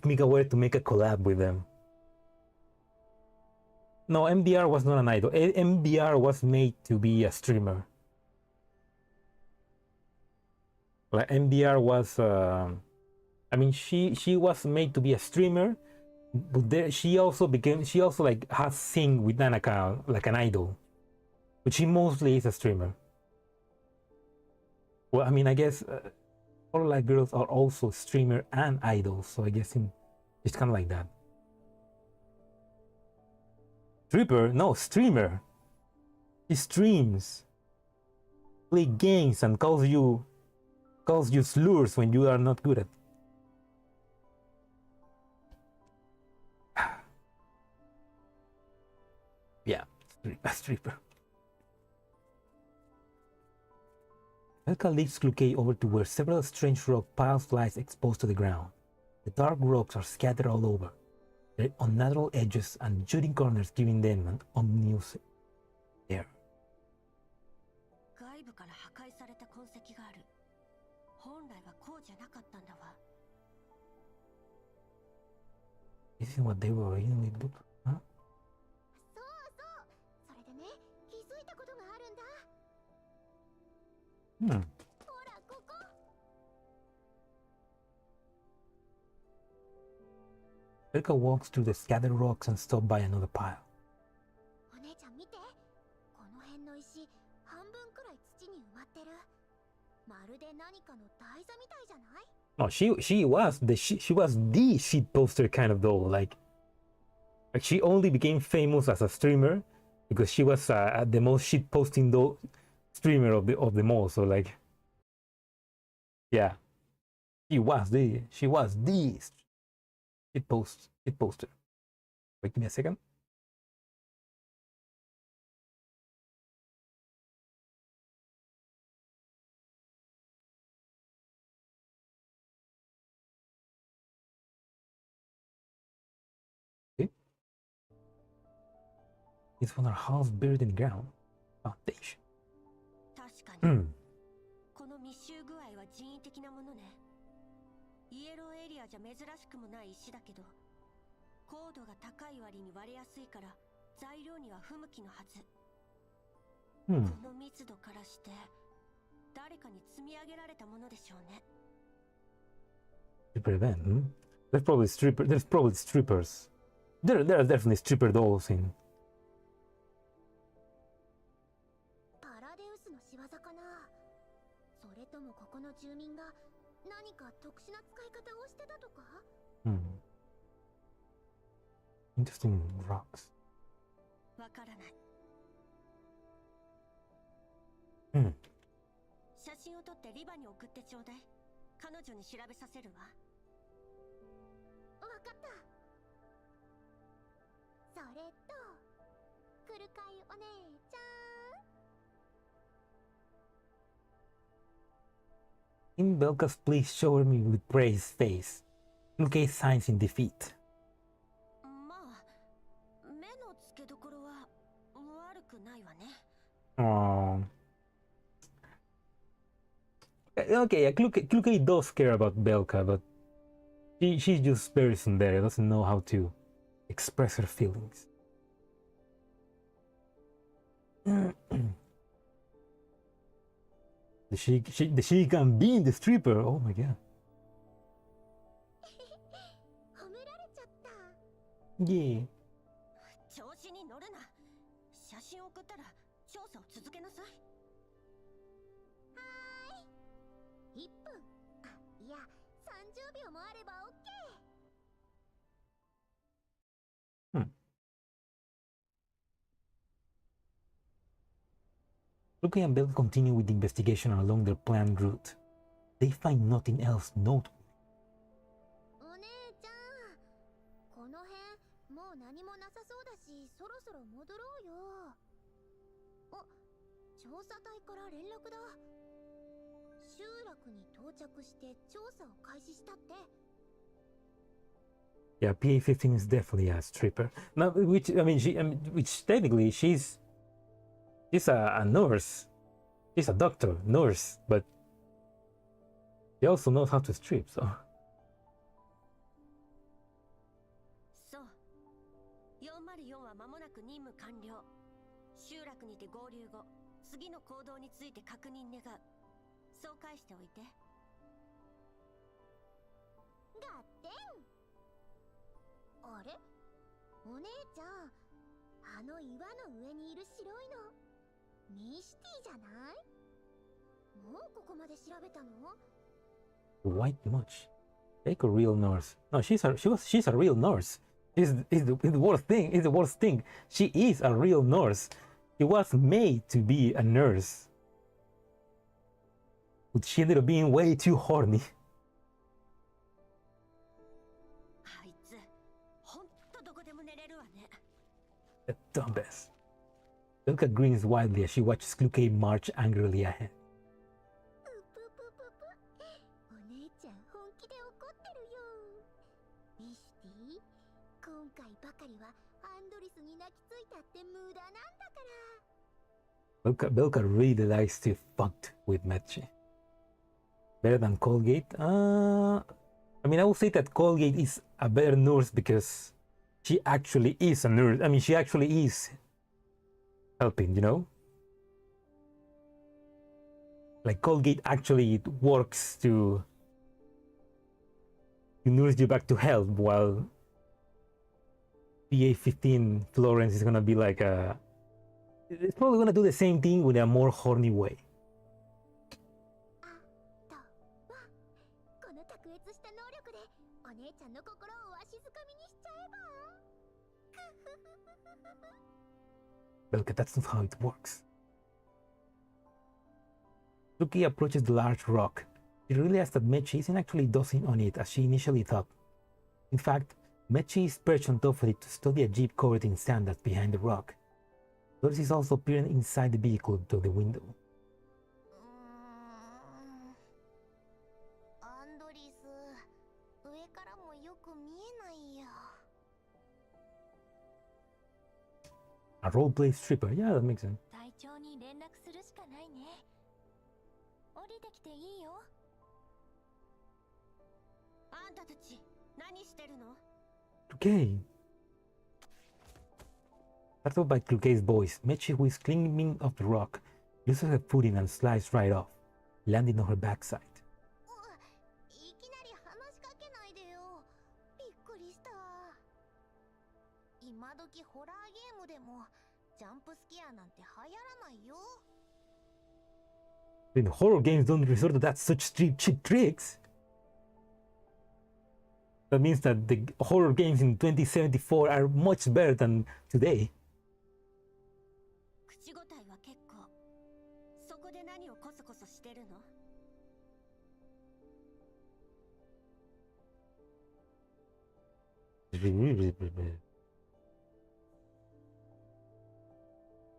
Mika were to make a collab with them. No, MDR was not an idol. MDR was made to be a streamer. Like MDR was, I mean, she was made to be a streamer, but there, she also like has sing with Nanaka like an idol, but she mostly is a streamer. Well, I mean, I guess all like girls are also streamer and idols, so I guess it's kind of like that. Stripper? No, streamer. He streams, play games, and calls you slurs when you are not good at. Yeah, a stripper. Elka leads Clue over to where several strange rock piles lies exposed to the ground. The dark rocks are scattered all over, their unnatural edges and jutting corners giving them an ominous air. This is what they were originally built, huh? Hmm. Elka walks through the scattered rocks and stops by another pile. No, she was the shit poster kind of doll. Like she only became famous as a streamer because she was the most shit posting doll streamer of them all. So like, yeah, she was the shit poster. Wait, give me a second. It's one of our house buried in the ground. Foundation. 確かに、うん。この密集具合は人為的なものね。イエローエリアじゃ珍しくもない石だけど、高度が高い割に割れやすいから材料には不向きのはず。この密度からして誰かに積み上げられたものでしょうね。Stripper event. There's probably strippers. There are definitely stripper dolls in. パラデウスの仕業かな。それともここの住民が何か特殊な使い方をしてたとか。Interesting rocks. わからない。写真を撮ってリバに送ってちょうだい。彼女に調べさせるわ。わかった。それと来るかいお姉ちゃん。In Belka's please show me with praise face. Look at signs in defeat. まあ、目の付けどころは悪くないわね。Okay, yeah, Kluke does care about Belka, but she's just very tsundere, doesn't know how to express her feelings. She can be the stripper. Oh my god. Yeah. 調子に乗るな。写真送ったら調査を続けなさい。はーい。1分。いや、30秒もあれば OK。Luke and Belka continue with the investigation along their planned route. They find nothing else noteworthy. お姉ちゃん、この辺もう何もなさそうだし、そろそろ戻ろうよ。あ、調査隊から連絡だ。集落に到着して調査を開始したって。Yeah, PA-15 is definitely a stripper. Now, which technically she's a nurse. She's a doctor, nurse, but she also knows how to strip, so. そう。404は間もなく任務完了。集落にて合流後、次の行動について確認願う。そう返しておいて。ガッテン。あれ？お姉ちゃん、あの岩の上にいる白いの、ミシティじゃない？もうここまで調べたの？ White much. Take a real nurse. No, she's a real nurse. Is the worst thing. Is the worst thing. She is a real nurse. She was made to be a nurse. But she ended up being way too horny. あいつ、ほんとどこでも寝れるわね。The dumbass. Belka grins wildly as she watches Kluke march angrily ahead. お姉ちゃん本気で怒ってるよ。ミシティ、今回ばかりはアンドリスに泣きついたって無駄なんだから。Belka really likes to fuck with Mechi. Better than Colgate? I mean, I would say that Colgate is a better nurse because she actually is a nurse. I mean, she actually is helping, you know? Like, Colgate actually works to nurse you back to health, while PA-15 Florence is gonna be like it's probably gonna do the same thing with a more horny way. この卓越した能力でお姉ちゃんの心をわしづかみにしちゃえば。Belka, that's not how it works. Suki approaches the large rock. She realizes that Mechi isn't actually dozing on it as she initially thought. In fact, Mechi is perched on top of it to study a jeep covered in sand that's behind the rock. Doris is also peering inside the vehicle through the window. アンドリス、上からもよく見えないや。A roleplay stripper. Yeah, that makes sense. 隊長に連絡するしかないね。降りてきていいよ。あんたたち何してるの？ Okay. Startled by Kluge's voice, Mechi, who is clinging of the rock, uses her footing and slides right off, landing on her backside. いきなり話しかけないでよ。びっくりした。今時ホラーゲームでもジャンプスケアなんて流行らないよ。When horror games don't resort to that such cheap tricks. That means that the horror games in 2074 are much better than today. 口答えは結構。そこで何をコソコソしてるのI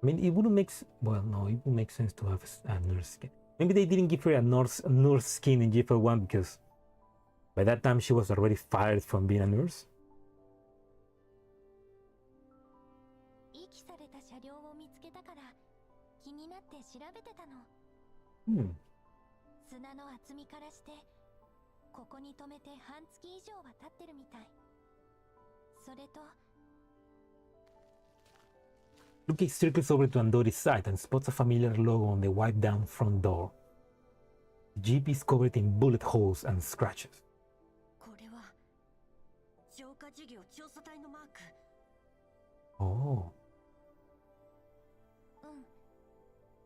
mean, it wouldn't make well, no, it would make sense to have a nurse skin. Maybe they didn't give her a nurse skin in GFL1 because by that time she was already fired from being a nurse. 遺棄された車両を見つけたから気になって調べてたの。砂の厚みからしてここに止めて半月以上は経ってるみたい。それと Luke circles over to Andori's side and spots a familiar logo on the wiped down front door. The Jeep is covered in bullet holes and scratches. これは浄化事業調査隊のマーク。Oh.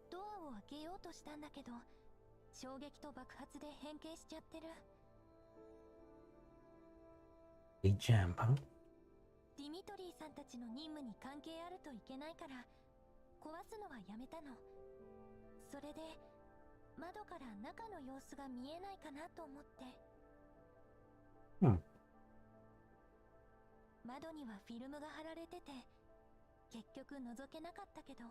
ドアを開けようとしたんだけど衝撃と爆発で変形しちゃってる。A jam, huh? ディミトリーさんたちの任務に関係あるといけないから壊すのはやめたの。それで窓から中の様子が見えないかなと思って。窓にはフィルムが貼られてて結局覗けなかったけど。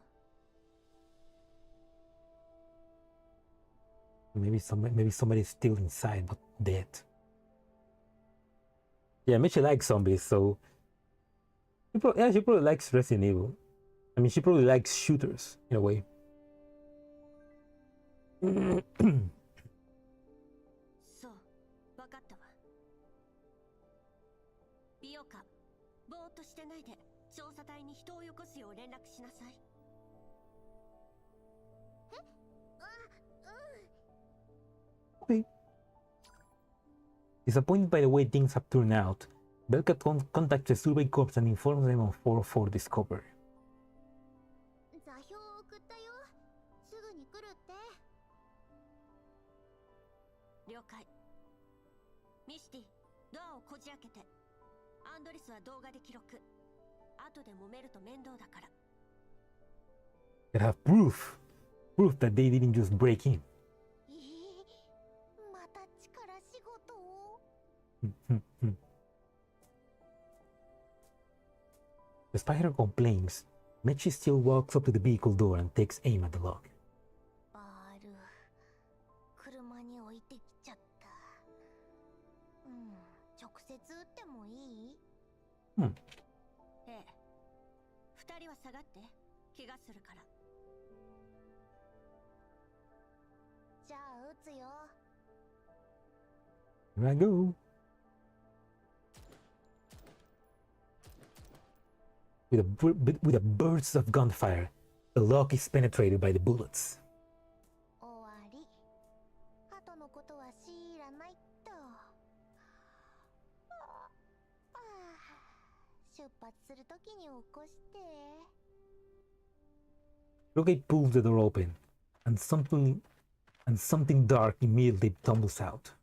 Maybe somebody's still inside but dead. Yeah, Mitchie likes zombies, so she probably likes Resident Evil. I mean, she probably likes shooters in a way. そう、わかったわ。美容家、ぼーっとしてないで調査隊に人をよこすよう連絡しなさい。Okay. Disappointed by the way things have turned out, Belka contacts the Survey Corps and informs them of 404 discovery. 座標を送ったよ。すぐに来るって。了解。ミシティ、ドアをこじ開けて。アンドリスは動画で記録。後で揉めると面倒だから。They have proof that they didn't just break in. また力仕事を。Despite her complaints, Mechi still walks up to the vehicle door and takes aim at the lock. 車に置いてきちゃった。直接撃ってもいい？ええ。二人は下がって、怪我するから。じゃあ撃つよ。Here I go. With a burst of gunfire, the lock is penetrated by the bullets. 終わり。後のことは知らないと。出発するときに起こして。Rogate pulls the door open, and something dark immediately tumbles out.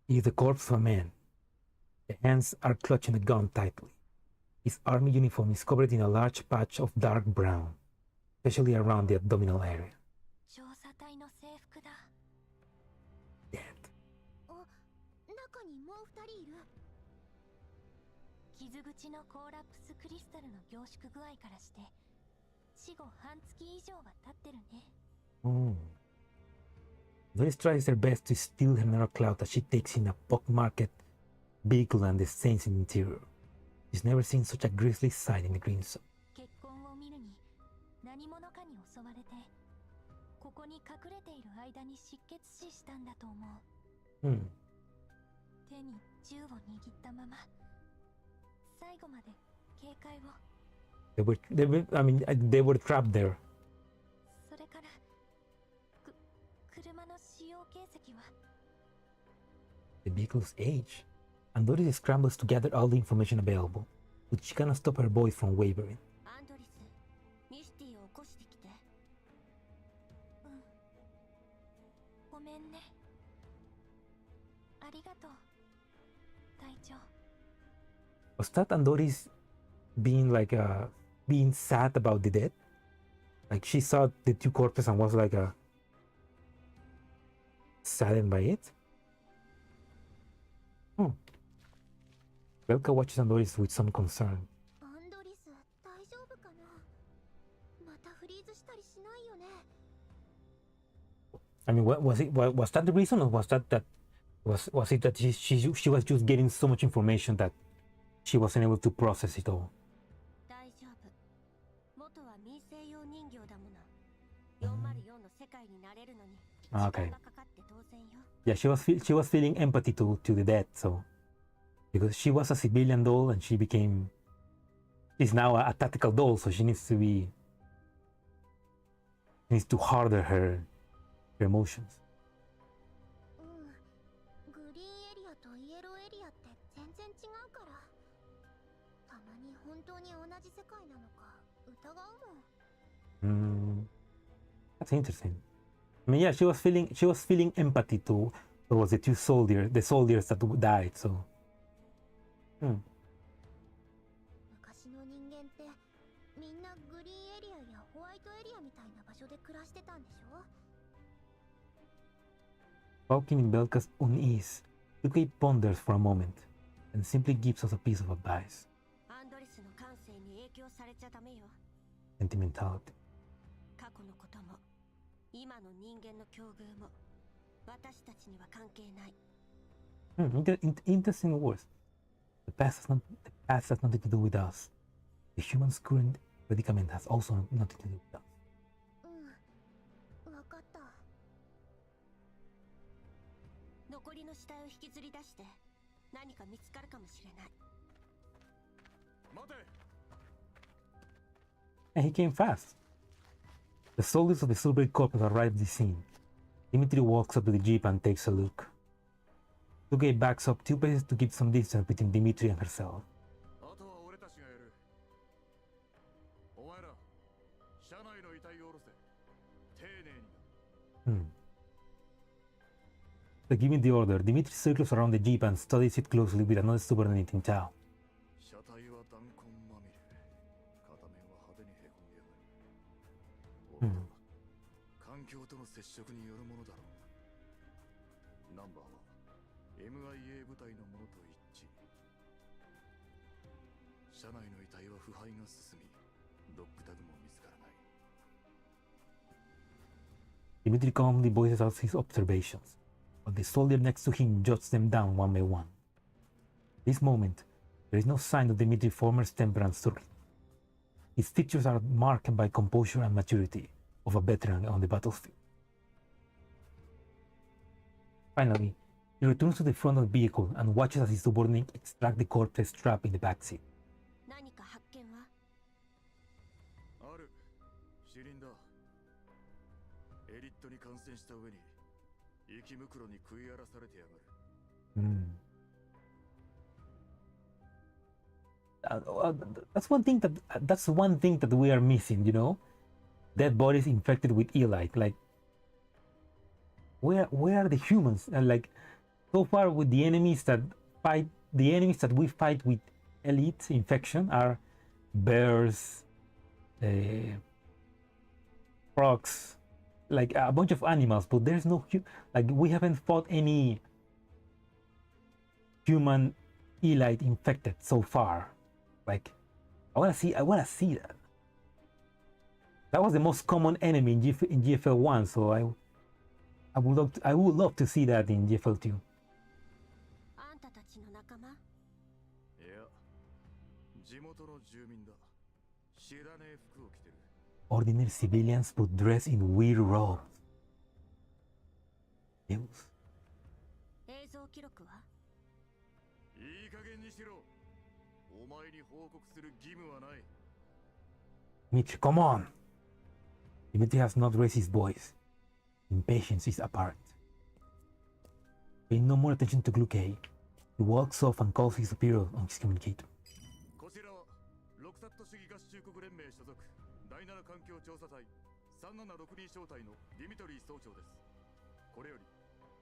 It is the corpse of a man. The hands are clutching the gun tightly. His army uniform is covered in a large patch of dark brown, especially around the abdominal area. 調査隊の制服だ。Dead. 中にもう二人いる。傷口のコーラプスクリスタルの凝縮具合からして死後半月以上は経ってるね。Doris tries her best to steal her narrow cloud as she takes in a pockmarked vehicle and the stains in the interior. She's never seen such a grisly sight in the green zone. 結婚を見るに何者かに襲われてここに隠れている間に失血死したんだと思う。Hmm. 手に銃を握ったまま最後まで警戒を。They were trapped there. それから車の使用形跡は The vehicle's age. And Doris scrambles to gather all the information available, but she cannot stop her voice from wavering. アンドリス、ミスティを起こしてきて。ごめんね。ありがとう、隊長。 Was that Andoris being sad about the death? Like she saw the two corpses and was saddened by it? Belka watches Andoris with some concern. アンドリス、大丈夫かな。またフリーズしたりしないよね。I mean, was that the reason, or was it that she was just getting so much information that she wasn't able to process it all? 大丈夫。元は民生用人形だもの。404の世界になれるのに時間がかかって当然よ。Yeah, she was feeling empathy to the dead, so because she was a civilian doll and she's now a tactical doll, so she needs to harder her emotions. グリーンエリアとイエローエリアって全然違うから、たまに本当に同じ世界なのか疑うもん。That's interesting. I mean, yeah, she was feeling empathy towards the soldiers that died. So, 昔の人間ってみんなグリーンエリアやホワイトエリアみたいな場所で暮らしてたんでしょ。walking in Belka's unease, Yuki ponders for a moment and simply gives us a piece of advice. アンドリスの感性に影響されちゃダメよ。 Sentimentality. 過去のことも今の人間の境遇も私たちには関係ない。Interesting words. The past has nothing to do with us. The human's current predicament has also nothing to do with us. わかった。残りの死体を引きずり出して何か見つかるかもしれない。待て。 And he came fast. The soldiers of the Silver Corps arrived at the scene. Dimitri walks up to the jeep and takes a look. Suge backs up 2 paces to keep some distance between Dimitri and herself. あとは俺たちがやる。お前ら、車内の遺体を下ろせ。丁寧に。After giving the order, Dimitri circles around the jeep and studies it closely with another subordinate in tow. 車体は弾痕まみれ。片面は派手にへこんでやがる。環境との接触によるものだろう。ナンバーは MIA 部隊のものと一致。車内の遺体は腐敗が進み、ドッグタグも見つからない。Dimitri calmly voices out his observations, while the soldier next to him jots them down one by one. At this moment, there is no sign of Dimitri's former temper and strength. His features are marked by composure and maturity of a veteran on the battlefield. Finally, he returns to the front of the vehicle and watches as his subordinate extract the corpse strap in the backseat. 何か発見は？ある。死人だ。エリットに感染した上に息袋に食い荒らされてやがる。That's one thing that we are missing, you know? Dead bodies infected with elite. Like, where are the humans? And like, so far with the enemies that we fight with elite infection are bears, frogs, like a bunch of animals, but there's no we haven't fought any human elite infected so far. Like, I wanna see that. That was the most common enemy in GFL 1, so I would love to see that in GFL 2. あんたたちの仲間？いや、元の住民だ。知らねえ服を着てる。 Ordinary civilians but dress in weird robes. Deus. 映像記録は？いい加減にしろ。お前に報告する義務はない。 Dimitri, come on. Dimitri has not raised his voice. Impatience is apparent. Pay no more attention to Glucay. He walks off and calls his superior on his communicator. こちらはロクサット主義合衆国連盟所属第7環境調査隊3762小隊のディミトリー総長です。これより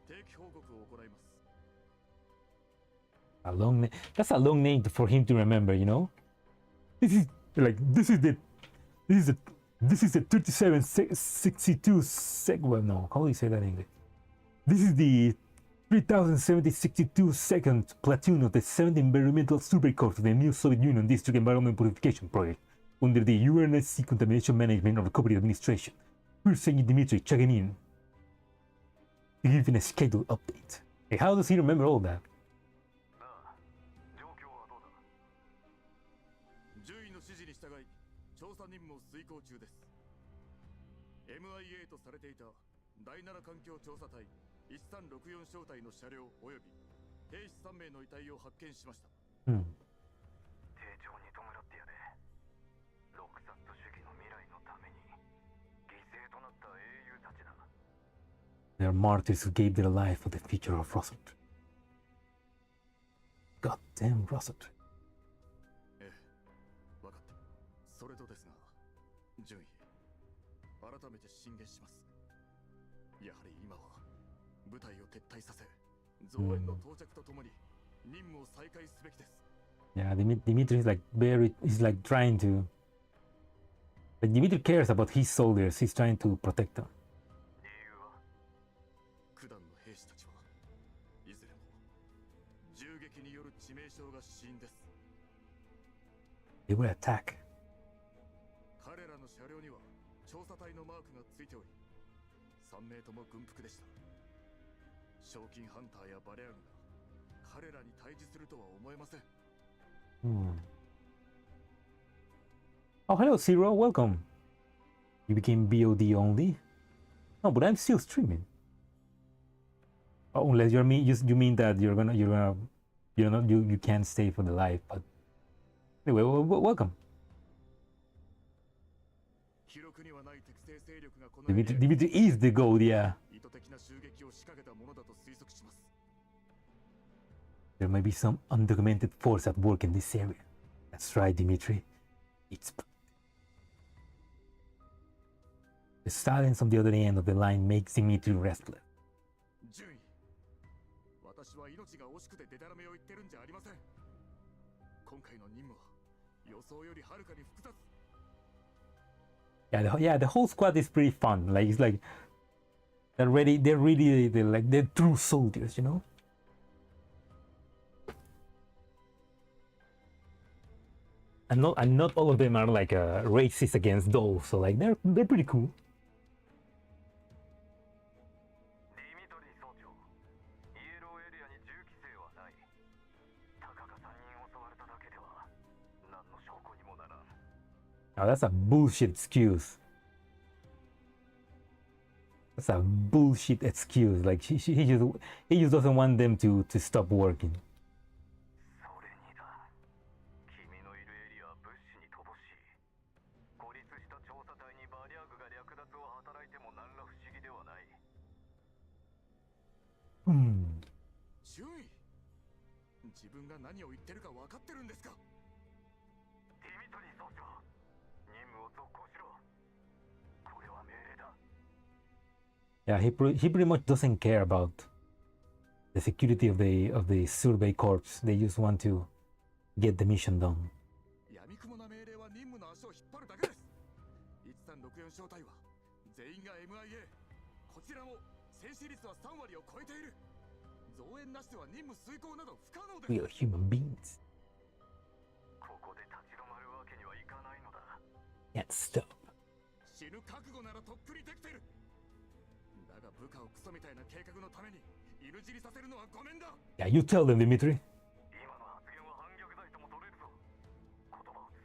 定期報告を行います。 A long name. That's a long name for him to remember, you know? This is like this is the 3762 well, no, how do you say that in English? This is the 3062nd platoon of the 7th Environmental Survey Corps of the new Soviet Union District Environment Purification Project under the UNSC Contamination Management and Recovery Administration. We're sending Dmitry checking in to give him a scheduled update. Hey, how does he remember all that? 獣医の指示に従い調査任務を遂行中です。 MIA とされていた第7環境調査隊1364小隊の車両および兵士3名の遺体を発見しました。Hmm. 丁重に弔ってやれ。ロクサット主義の未来のために犠牲となった英雄たちだ。 They're martyrs who gave their life for the future of Rossett. Goddamn Rossett. ええ、分かって。それとですが、順位改めて進言します。やはり今は部隊を撤退させ、増援の到着とともに任務を再開すべきです。 Yeah, Dimitri is like he's like trying to. But Dimitri cares about his soldiers. He's trying to protect them. 理由は？九段の兵士たちはいずれも銃撃による致命傷が死因です。 They were attacked. 彼らの車両には調査隊のマークがついており、3名とも軍服でした。賞金ハンターやバレアグが彼らに対峙するとは思えません。 Hmm. Oh, hello, Zero. Welcome. You became BOD only? No, but I'm still streaming. Oh, unless you mean that you can't stay for the live. But anyway, welcome. Dimitri is the gold, yeah. There may be some undocumented force at work in this area. That's right, Dimitri. It's the silence on the other end of the line makes Dimitri restless. 私は命が惜しくてデタラメを言ってるんじゃありません。今回の任務は予想よりはるかに複雑。Yeah, the whole squad is pretty fun. Like it's like they're true soldiers, you know. And not all of them are like racist against those. So like they're pretty cool. ディミトリー総長、イエローエリアに銃規制はない。たかが3人襲われただけでは何の証拠にもならん。 Oh, that's a bullshit excuse. That's a bullshit excuse. Like he just doesn't want them to stop working. それにだ。君のいるエリアは物資に乏しい。孤立した調査隊にバリアグが略奪を働いても何ら不思議ではない。注意。自分が何を言ってるか分かってるんですか？ディミトリー総長、任務を続行しろ。これは命令だ。 Yeah, he pretty much doesn't care about the security of the survey corps. They just want to get the mission done. 闇雲な命令は任務の足を引っ張るだけです。1364小隊は全員が MIA。こちらも戦死率は3割を超えている。増援なしでは任務遂行など不可能です。 We are human beings. ここで立ち止まるわけにはいかないのだ。 Can't stop. 死ぬ覚悟ならとっくにできてる。だが部下をクソみたいな計画のために犬死にさせるのはごめんだ。 Yeah, you tell them, Dimitri. 今の発言は反逆罪とも取れるぞ。言葉を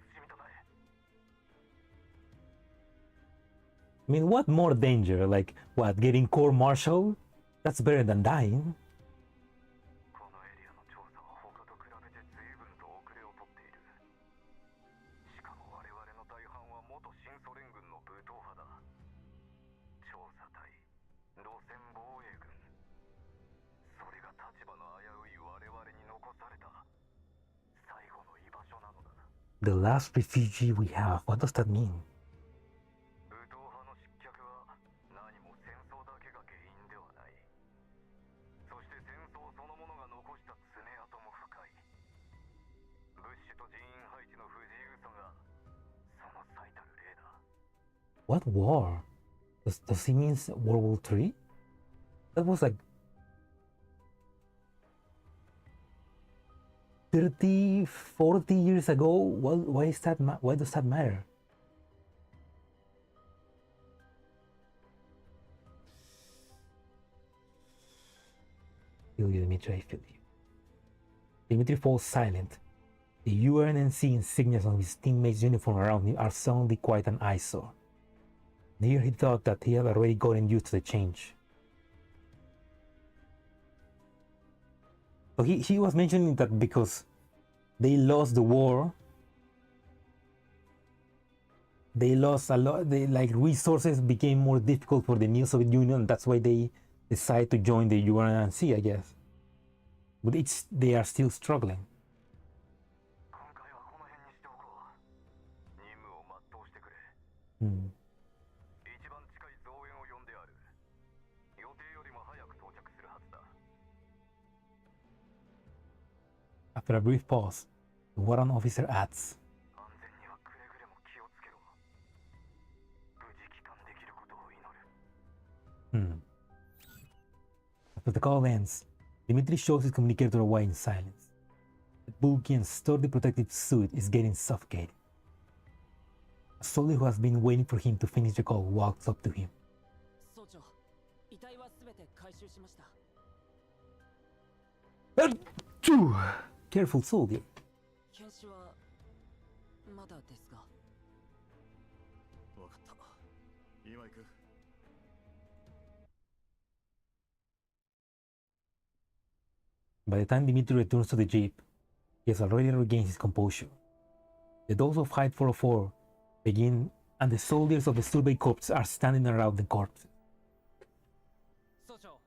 I mean, what more danger? Like, what, getting court-martialed? That's better than dying. このエリアの調査は他と比べて随分と遅れをとっている。しかも我々の大半は元新ソ連軍の武闘派だ。調査隊、路線防衛軍。それが立場の危うい我々に残された最後の居場所なのだ。The last refugee we have. What does that mean? 武闘派の失脚は何も戦争だけが原因ではない。そして戦争そのものが残した爪痕も深い。物資と人員配置の不自由さがその最たる例だ。What war? Does he mean World War III? That was like 30, 40 years ago. Why is that? Why does that matter? Feel you, Dimitri. I feel you. Dimitri falls silent. The UNNC insignias on his teammates' uniform around him are suddenly quite an eyesore. Here he thought that he had already gotten used to the change. So he was mentioning that because they lost the war, they lost a lot. Like resources became more difficult for the new Soviet Union. That's why they decided to join the UNNC, I guess. But they are still struggling. 今回はこの辺にしておこう。任務を全うしてくれ。Hmm. 一番近い増援を呼んである。予定よりも早く到着するはずだ。After a brief pause, the warrant officer adds, 安全にはくれぐれも気をつけろ。無事帰還できることを祈る。After the call ends, Dmitry shows his communicator away in silence. The bulky and sturdy protective suit is getting suffocated. A soldier who has been waiting for him to finish the call walks up to him. 総長、遺体はすべて回収しました。 Careful, soldier. 検視はまだですが。わかった。今行く。By the time Dmitry returns to the jeep, he has already regained his composure. The doors of Hide 404 begin, and the soldiers of the Survey Corps are standing around the corpse. 総長、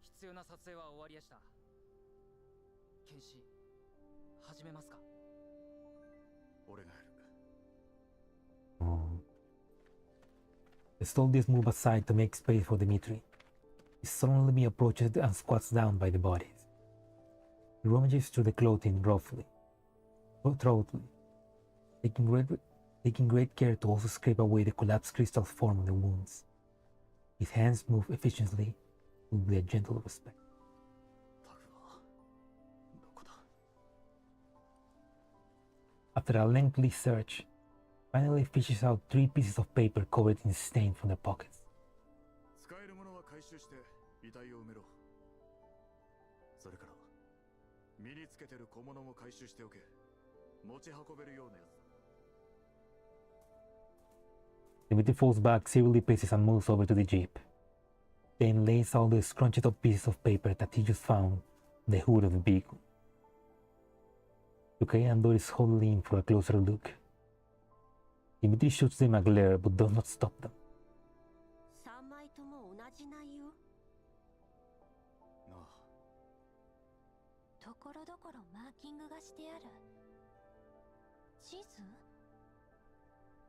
必要な撮影は終わりやした。検視、始めますか。俺がやる。The soldiers move aside to make space for Dmitry. He solemnly approaches and squats down by the bodies. He rummages through the clothing roughly, thoroughly, taking great care to also scrape away the collapsed crystals formed on the wounds. His hands move efficiently with a gentle respect. タグはどこだ。 After a lengthy search, finally fishes out 3 pieces of paper covered in stain from their pockets. 使えるものは回収して遺体を埋めろ。それから身につけてる小物も回収しておけ。持ち運べるようなやつだ。 Dmitry falls back several paces and moves over to the jeep. Then lays all the scrunched up pieces of paper that he just found on the hood of the vehicle. Yukai and Doris hold in for a closer look. Dmitry shoots them a glare but does not stop them. 3枚とも同じ内容。なあ。ところどころマーキングがしてある。地図？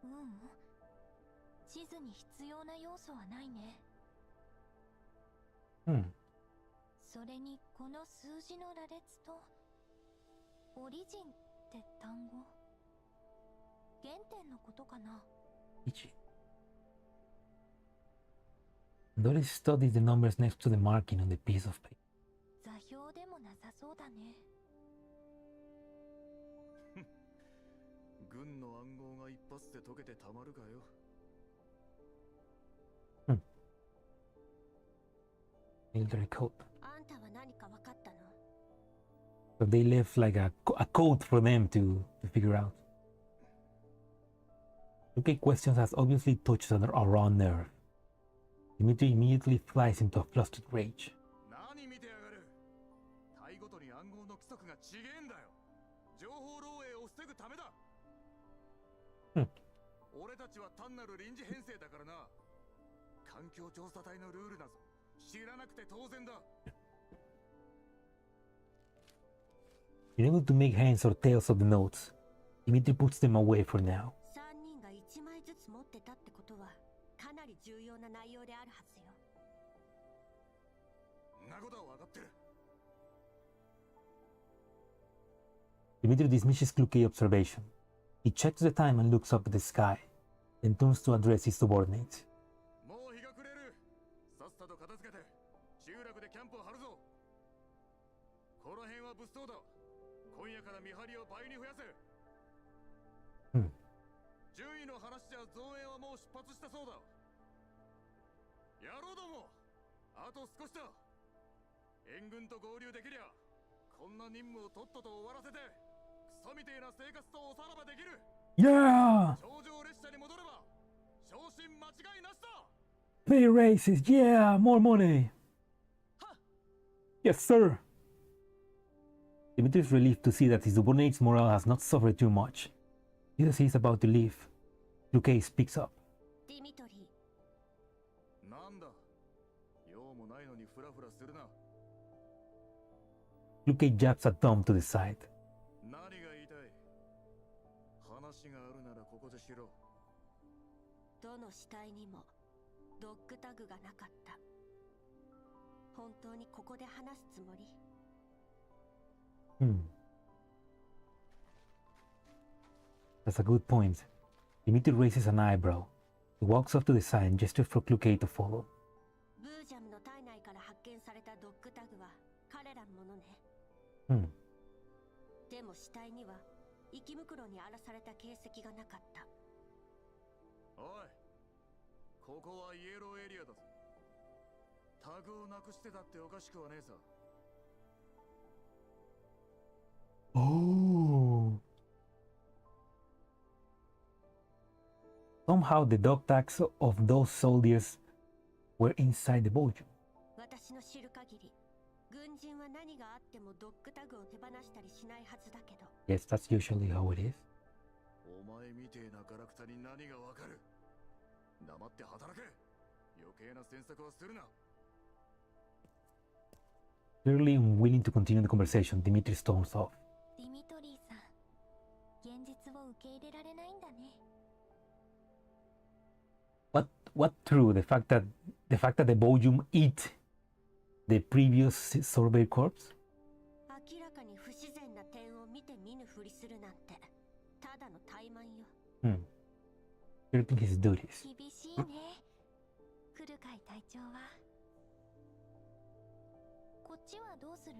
ううん。地図に必要な要素はないね。それにこの数字の羅列とオリジンって単語、原点のことかな。1. Doris studies the numbers next to the marking on the piece of paper. 座標でもなさそうだね。軍の暗号が一発で解けてたまるかよ。Military code. あんたは何か分かったの？ So they left like a code for them to figure out. Luke questions has obviously touched a raw nerve. Dimitri immediately flies into a flustered rage. 何見てやがる。体ごとに暗号の規則が違えんだよ。情報漏洩を防ぐためだ。俺たちは単なる臨時編成だからな。環境調査隊のルールなぞ知らなくて当然だ。Unable to make heads or tails of the notes, Dimitri puts them away for now. 3人が1枚ずつ持ってたってことはかなり重要な内容であるはずよ。んなことは分かってる。Dimitri dismisses Kluke's observation. He checks the time and looks up at the sky, then turns to address his subordinates. もう日が暮れる。さっさと片付けて集落でキャンプを張るぞ。この辺は物騒だ。今夜から見張りを倍に増やせ。順位の話じゃ増援はもう出発したそうだ。野郎ども、あと少しだ。援軍と合流できりゃこんな任務をとっとと終わらせてクソみてえな生活とおさらばできる。 Yeah! 頂上列車に戻れば昇進間違いなしだ。 Pay raises, yeah! More money! Yes, sir! Dimitri is relieved to see that his subordinate's morale has not suffered too much. Just as he is about to leave, Luke speaks up. ディミトリー、なんだ、用もないのにフラフラするな。 Luke jabs a thumb to the side. 何が言いたい。話があるならここでしろ。どの死体にもドッグタグがなかった。本当にここで話すつもり？ That's a good point. Dimitri raises an eyebrow. He walks up to the side and gestures for Kluke to follow. ブージャムの体内から発見されたドッグタグは彼らのものね。でも死体には生き袋に荒らされた形跡がなかった。おい、ここはイエローエリアだぞ。タグをなくしてたっておかしくはねえさ。 Oh. Somehow the dog tags of those soldiers were inside the Belgium. 私の知る限り、軍人は何があってもドッグタグを手放したりしないはずだけど。Yes, that's usually how it is. お前みてえなガラクタに何がわかる。黙って働け。余計な詮索はするな。 Clearly unwilling to continue the conversation, Dimitri storms off. ディミトリーさん、現実を受け入れられないんだね。What true? The fact that the Belgium eat the previous survey corpse? 明らかに不自然な点を見て見ぬふりするなんて、ただの怠慢よ。Shirking his duties. 厳しいね、クルカイ隊長は。こっちはどうする？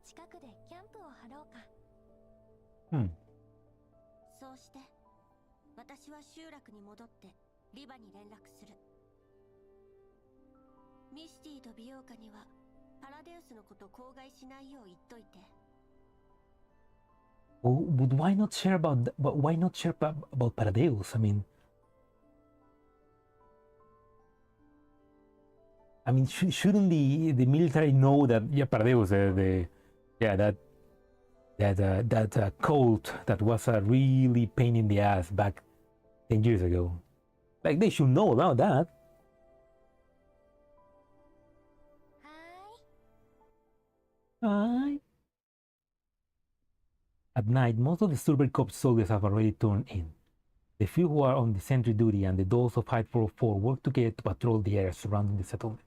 近くでキャンプを張ろうか。そうして、私は集落に戻ってリバに連絡する。ミスティと美容家にはパラデウスのこと口外しないよう言っといて。Oh, but why not share about about Paradeus? I mean, shouldn't the military know that Paradeus, that cult that was a really pain in the ass back 10 years ago? Like they should know about that. はーい。 Hi. At night, most of the Silver Corps soldiers have already turned in. The few who are on the sentry duty and those of Height 404 work together to patrol the area surrounding the settlement.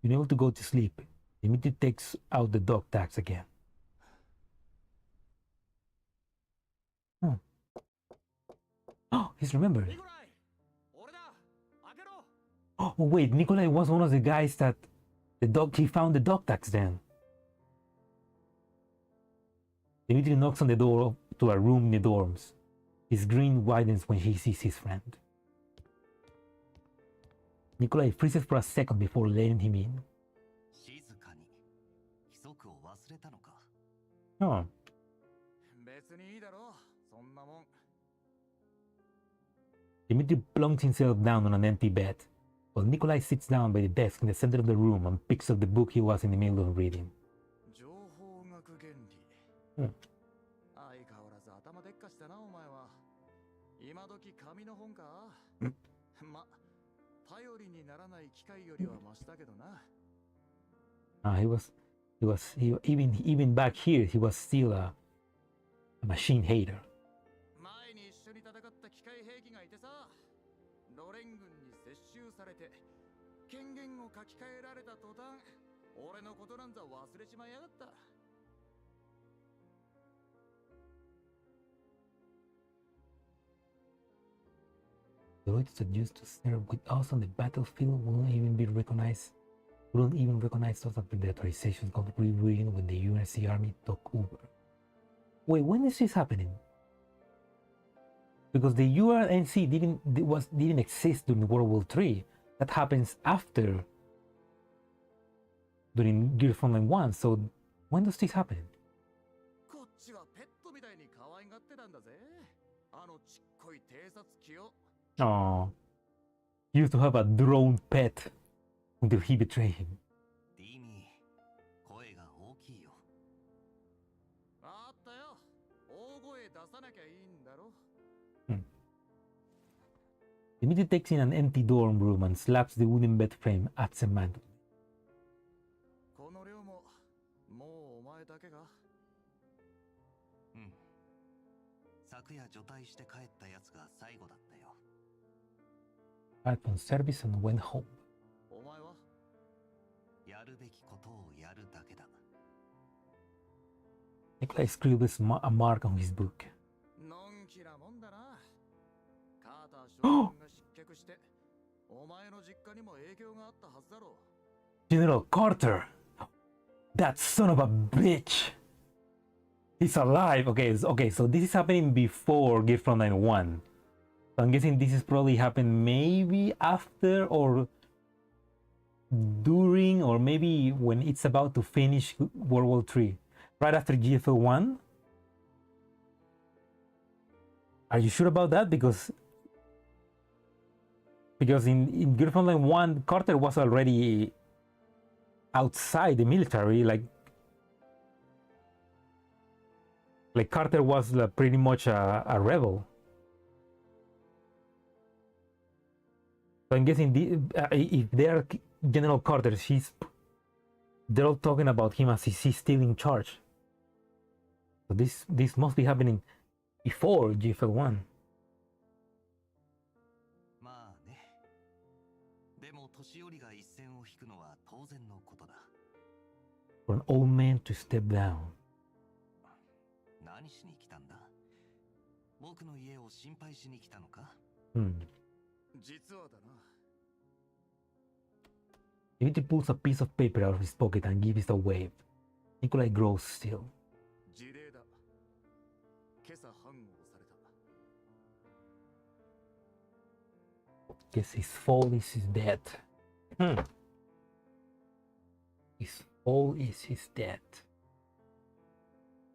Unable to go to sleep, Dimitri takes out the dog tags again. Oh, he's remembered. Oh, wait, Nikolai was one of the guys that he found the dog tags then. Dimitri knocks on the door to a room in the dorms. His grin widens when he sees his friend. Nikolai freezes for a second before letting him in. Oh. Dimitri plunks himself down on an empty bed, while Nikolai sits down by the desk in the center of the room and picks up the book he was in the middle of reading. 情報学原理。うん相変わらず頭でっかしたな、お前は。今時紙の本かま、頼りにならない機械よりはマシだけどな。Even back here, he was still a machine hater. 前に一緒に戦った機械兵器がいてさ、ロレン軍に接収されて、権限を書き換えられた途端、俺のことなんざ忘れちまいやがった。Droids that used to serve with us on the battlefield wouldn't even recognize us after the authorization got rewritten when the UNSC army took over. Wait, when is this happening? Because the UNSC didn't exist during World War III. That happens after, during GIRLS FRONTLINE 1. So when does this happen? こっちはペットみたいに可愛がってたんだぜ。あのちっこい偵察機を。Oh, he used to have a drone pet until he betrayed him. ディミー、声が大きいよ。あったよ。大声出さなきゃいいんだろ。Dimitri takes in an empty dorm room and slaps the wooden bed frame absentmindedly. この量も、もうお前だけが。うん。昨夜除隊して帰ったやつが最後だったよ。Arrived on service and went home. お前はやるべきことをやるだけだ。Nikolai scribbled a mark on his book. のんきなもんだな。カーター将軍が失脚して、お前の実家にも影響があったはずだろう。 General Carter! That son of a bitch! He's alive! Okay, so this is happening before GIRLS FRONTLINE 1. So I'm guessing this is probably happened maybe after or during or maybe when it's about to finish World War III. Right after GFL 1? Are you sure about that? Because in GIRLS FRONTLINE 1, Carter was already outside the military, like Carter was pretty much a rebel. So I'm guessing if they are General Carter, they're all talking about him as he's still in charge. So this must be happening before GFL 1. まあね。でも年寄りが一線を引くのは当然のことだ。For an old man to step down. 何しに来たんだ？僕の家を心配しに来たのか？実はだな。Dimitri pulls a piece of paper out of his pocket and gives it a wave. Nikolai grows still. 辞令だ。今朝反応された。Guess his fault is his death. His fault is his death.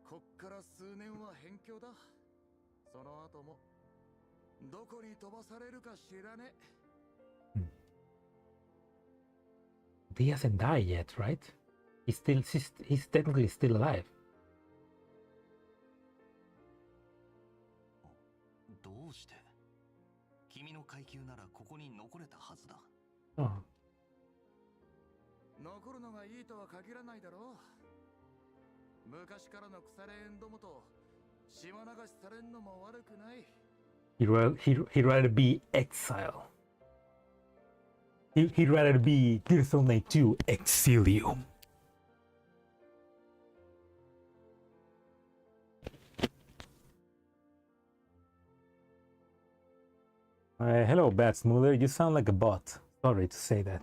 こっから数年は辺境だ。その後もどこに飛ばされるか知らねえ。He hasn't died yet, right? He's technically still alive. どうして？君の階級ならここに残れたはずだ。Oh. 残るのがいいとは限らないだろう。昔からの腐れ縁どもと島流しされんのも悪くない。He'd rather be exile. He'd rather be GIRLS FRONTLINE 2 EXILIUM. Hello, Bad Smoother. You sound like a bot. Sorry to say that.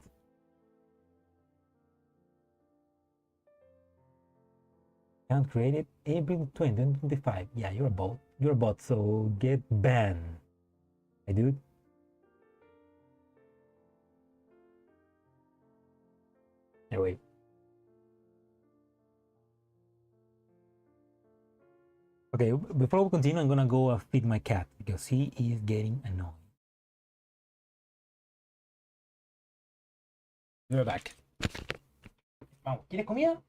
Account created April 2025. Yeah, you're a bot. You're a bot, so get banned. Hey, dude. Anyway. Okay, before we continue, I'm gonna go feed my cat because he is getting annoyed. We're back. Vamos, ¿quieres comida?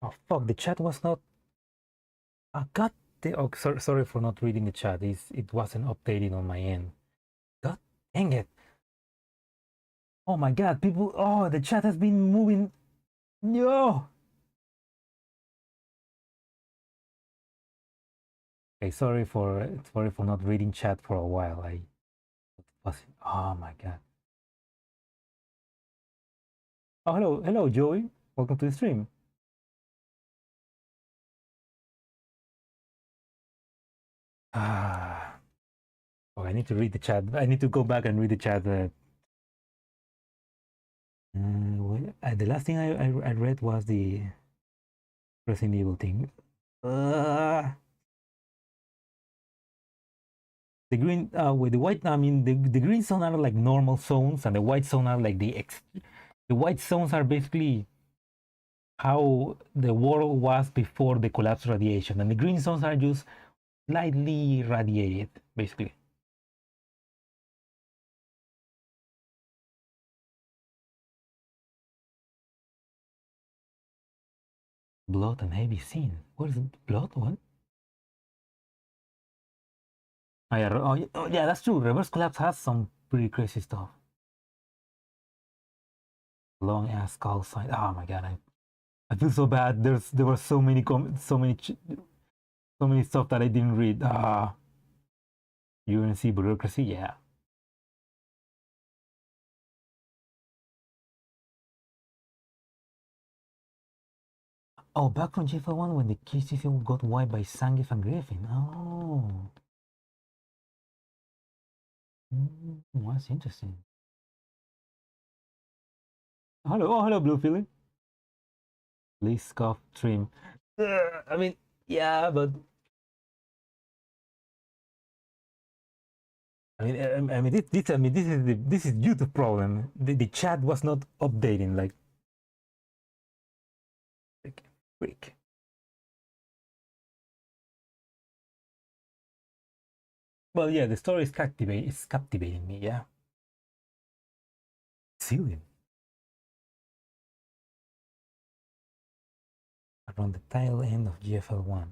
Oh fuck, the chat was not. I got the. Oh, sorry for not reading the chat. It wasn't updated on my end. God dang it. Oh my god, people. Oh, the chat has been moving. No. Okay, sorry for not reading chat for a while. I was. Oh my god. Oh, hello, Joey. Welcome to the stream. Ah. Oh, I need to read the chat. I need to go back and read the chat. The last thing I read was the Resident Evil thing. The green with the white. I mean, the green zones are like normal zones, and the white zones are like the white zones are basically how the world was before the collapse radiation, and the green zones are just slightly radiated, basically. Blood and heavy scene. What is it? Blood? What? Oh yeah, that's true. Reverse collapse has some pretty crazy stuff. Long ass call sign. Oh my god, I feel so bad. There were so many so many stuff that I didn't read. UNC bureaucracy, yeah. Oh, back from GF1 when the KCC got wiped by Sangif and Griffin. Oh. That's interesting. Hello, Blue Philly. Please scuff trim. I mean, yeah, but This is YouTube problem. The chat was not updating like freak. Well, yeah, the story is captivating me. Yeah. EXILIUM. Around the tail end of GFL1.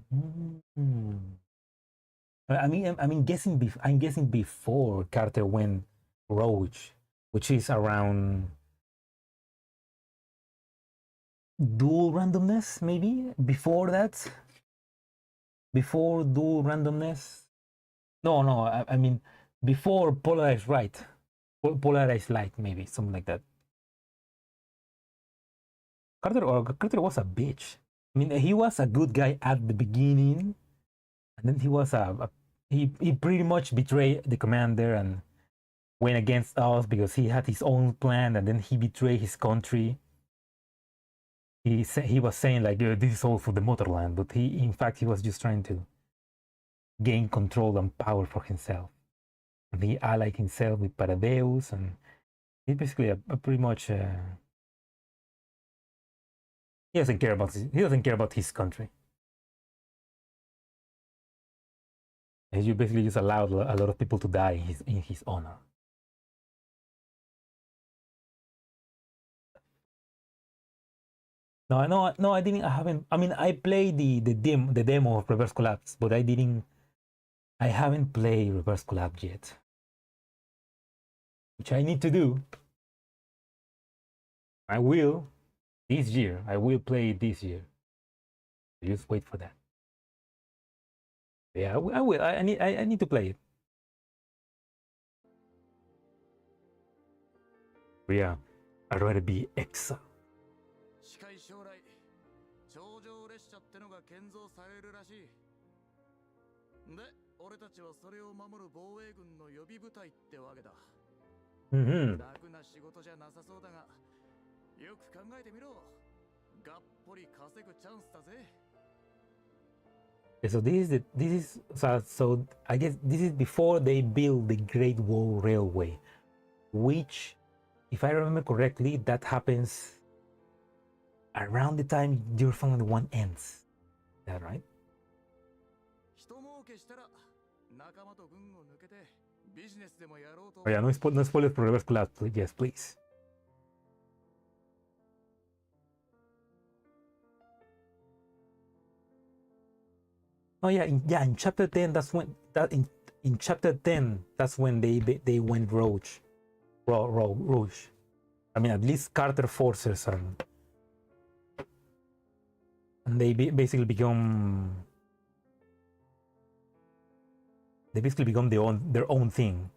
I'm guessing before Carter went Roach, which is around dual randomness, maybe before that. Before dual randomness. No, I mean before polarized right, polarized light, maybe something like that. Carter was a bitch. I mean, he was a good guy at the beginning, and then he was he pretty much betrayed the commander and went against us because he had his own plan, and then he betrayed his country. He was saying like, this is all for the motherland, but in fact he was just trying to gain control and power for himself. And he allied himself with Paradeus, and he's basically a pretty much he doesn't care about his country. You basically just allowed a lot of people to die in his honor. No, I didn't. I haven't. I mean, I played the demo of Reverse Collapse, but I haven't played Reverse Collapse yet, which I need to do. I will this year. I will play it this year. Just wait for that. Yeah, I will. I need to play it. Yeah, I'd rather be exiled. 近い将来、頂上列車ってのが建造されるらしい。で、俺たちはそれを守る防衛軍の予備部隊ってわけだ。楽な仕事じゃなさそうだが、よく考えてみろ。がっぽり稼ぐチャンスだぜ。So so I guess this is before they build the Great Wall Railway, which, if I remember correctly, that happens around the time Gears Frontline 1 ends. Is that right? Oh yeah, no spoilers for Reverse Collapse, yes, please. Oh yeah, in chapter 10, that's when in chapter 10, that's when they went rogue. I mean, at least Carter forces and they basically become their own thing.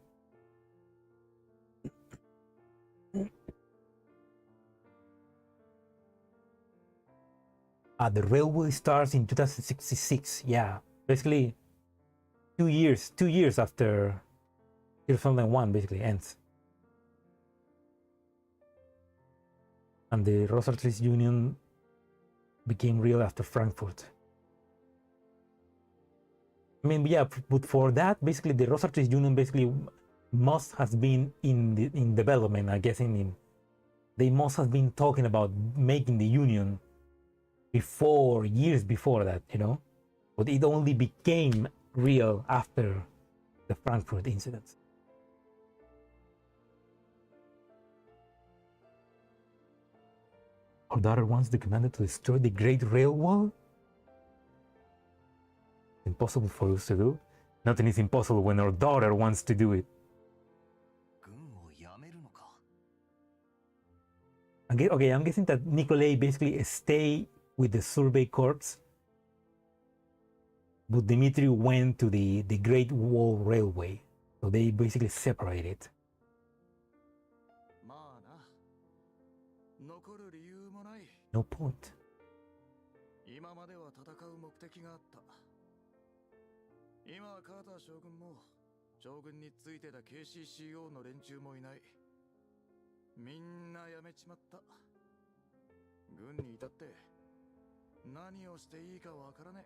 The railway starts in 2066. Yeah, basically 2 years after Gears Frontline 1 basically ends. And the Rosartris Union became real after Frankfurt. I mean, yeah, but for that, basically the Rosartris Union basically must have been in development. I'm guessing they must have been talking about making the Union years before that, you know, but it only became real after the Frankfurt incident. Our daughter wants the commander to destroy the Great Rail Wall? Impossible for us to do. Nothing is impossible when our daughter wants to do it. Okay, I'm guessing that Nikolai basically stay with the Survey Corps, but Dmitri went to the Great Wall Railway, so they basically separated. No point. 今までは戦う目的があった。今はカーター将軍も将軍についてた KCCO の連中もいない。みんな辞めちまった。軍にいたって何をしていいかわからね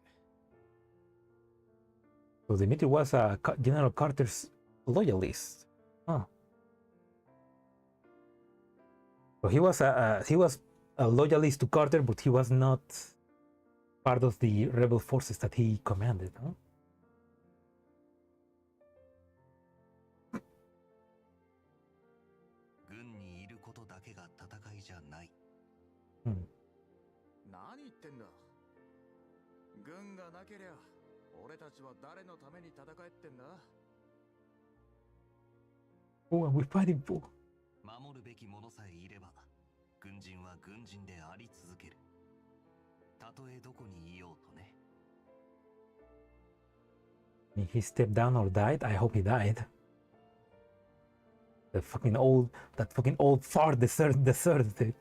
え。 So Dmitri was General Carter's Loyalist. Oh. So he was a loyalist to Carter, but he was not part of the rebel forces that he commanded, huh? Hmm. 何言ってんだ。軍がなけりゃ俺たちは誰のために戦えってんだ。 Who are we fighting for? 守るべきものさえいれば、軍人は軍人であり続ける。たとえどこにいようとね。He stepped down or died? I hope he died. That fucking old fart deserted.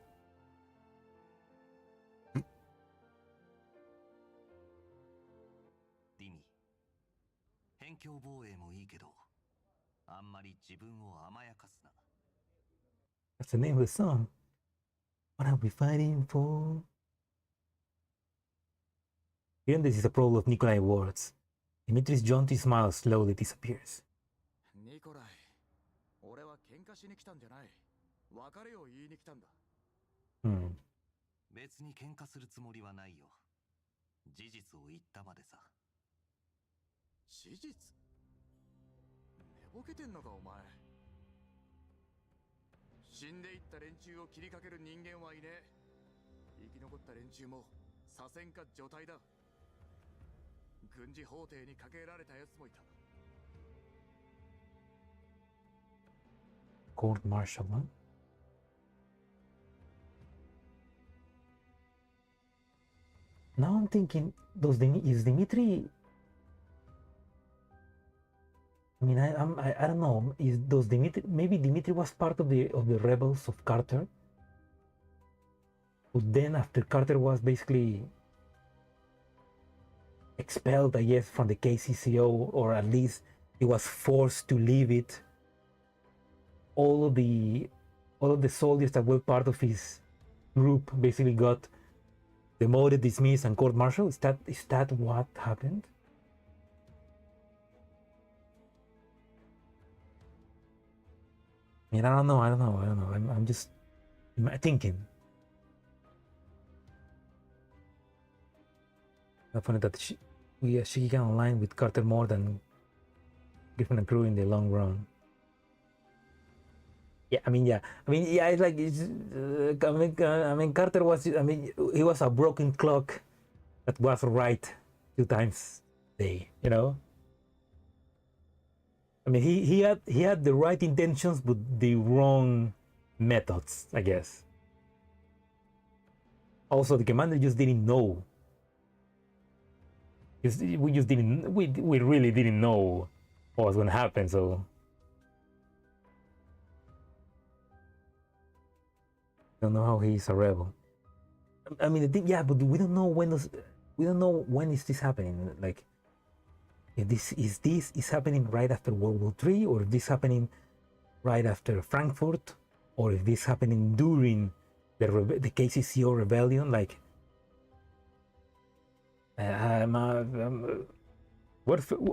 ディミ、辺境防衛もいいけど、あんまり自分を甘やかすな。That's the name of the song. What are we fighting for? Even this is a problem of Nikolai's words. Dimitri's jaunty smile slowly disappears. ニコライ、俺は喧嘩しに来たんじゃない。別れを言いに来たんだ。別に喧嘩するつもりはないよ。事実を言ったまでさ。事実？寝ぼけてんのかお前。死んでいった連中を切りかける人間はいねえ。生き残った連中も左遷か除隊だ。軍事法廷にかけられたやつもいた。Court martial, huh? Now I'm thinking, is Dimitri? I mean, I don't know. Does Dimitri? Maybe Dimitri was part of the rebels of Carter. But then, after Carter was basically expelled, I guess, from the KCCO, or at least he was forced to leave it. All of the soldiers that were part of his group basically got demoted, dismissed, and court-martial. Is that what happened? I mean, I don't know. I'm just thinking. I find that she can align with Carter more than Griffin and crew in the long run. Yeah, I mean, it's like Carter was. He was a broken clock that was right 2 times a day. You know. I mean, he had the right intentions but the wrong methods, I guess. Also, the commander just didn't know. We really didn't know what was going to happen. So. Don't know how he's a rebel. I mean, but we don't know when is this happening. Like, if this is happening right after World War III, or if this happening right after Frankfurt, or if this happening during the KCCO rebellion. Like,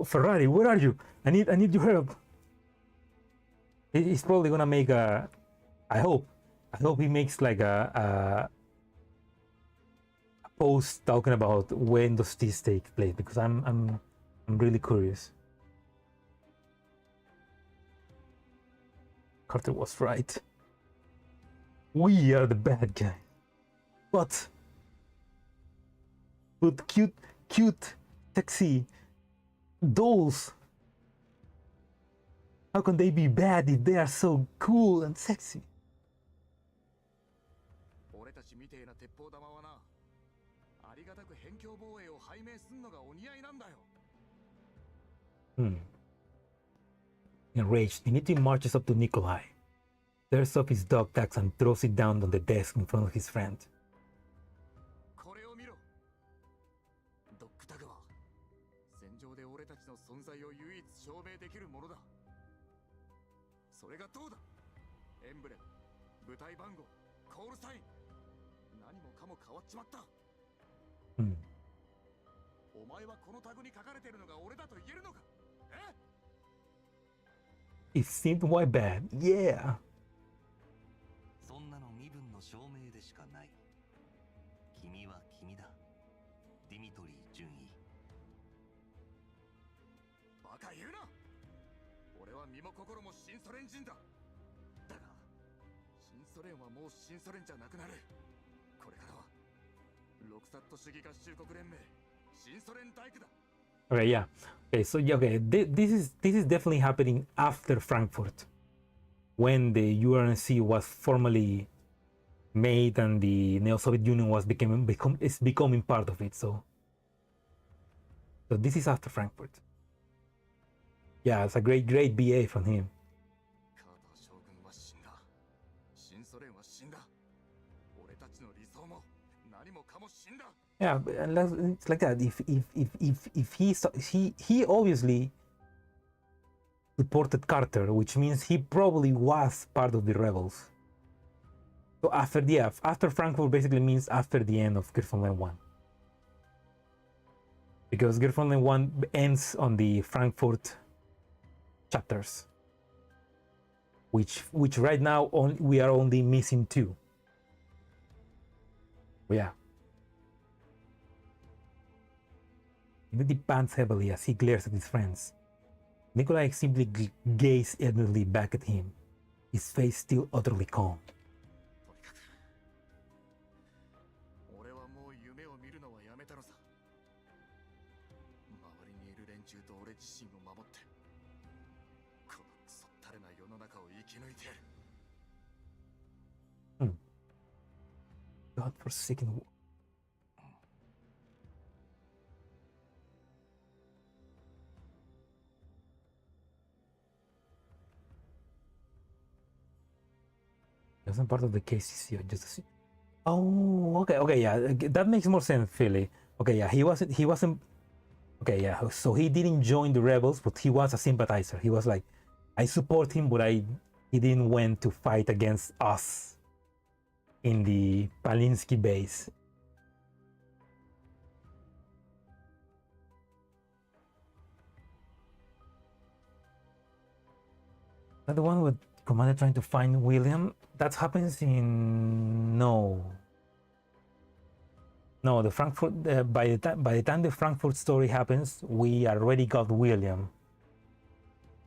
Ferrari, where are you? I need your help. He's probably gonna make a. I hope he makes like a post talking about when does this take place, because I'm really curious. Carter was right. We are the bad guy. But cute, sexy dolls. How can they be bad if they are so cool and sexy? Enraged, Dimitri marches up to Nikolai, tears off his dog tags and throws it down on the desk in front of his friend. It seemed quite bad. Yeah. そんなの身分の証明でしかない。君は君だ。ディミトリー準尉。バカ言うな。俺は身も心も新ソ連人だ。だが、新ソ連はもう新ソ連じゃなくなる。これからはロクサット主義合衆国連盟新ソ連大工だ。Okay, yeah. Okay, so yeah, okay. This is definitely happening after Frankfurt, when the URNC was formally made and the Neo-Soviet Union was becoming part of it. So this is after Frankfurt. Yeah, it's a great BA from him. カーター将軍は死んだ。新ソ連は死んだ。俺たちの理想も何もかも死んだ。 Yeah, it's like that. If he obviously supported Carter, which means he probably was part of the rebels. So after Frankfurt basically means after the end of GIRLS FRONTLINE 1, because GIRLS FRONTLINE 1 ends on the Frankfurt chapters, which right now we are only missing 2. But yeah. He pants heavily as he glares at his friends. Nikolai simply gazes earnestly back at him, his face still utterly calm. とにかく俺はもう夢を見るのはやめたのさ。周りにいる連中と俺自身を守って、このクソったれな世の中を生き抜いてやる。God-forsaken war. Wasn't part of the KCC, just oh, okay, yeah, that makes more sense, Philly. Okay, yeah, he wasn't. Okay, yeah, so he didn't join the rebels, but he was a sympathizer. He was like, I support him, but he didn't went to fight against us in the Palinsky base. That the one with Commander trying to find William? That happens in no, the Frankfurt. By the time the Frankfurt story happens, we already got William.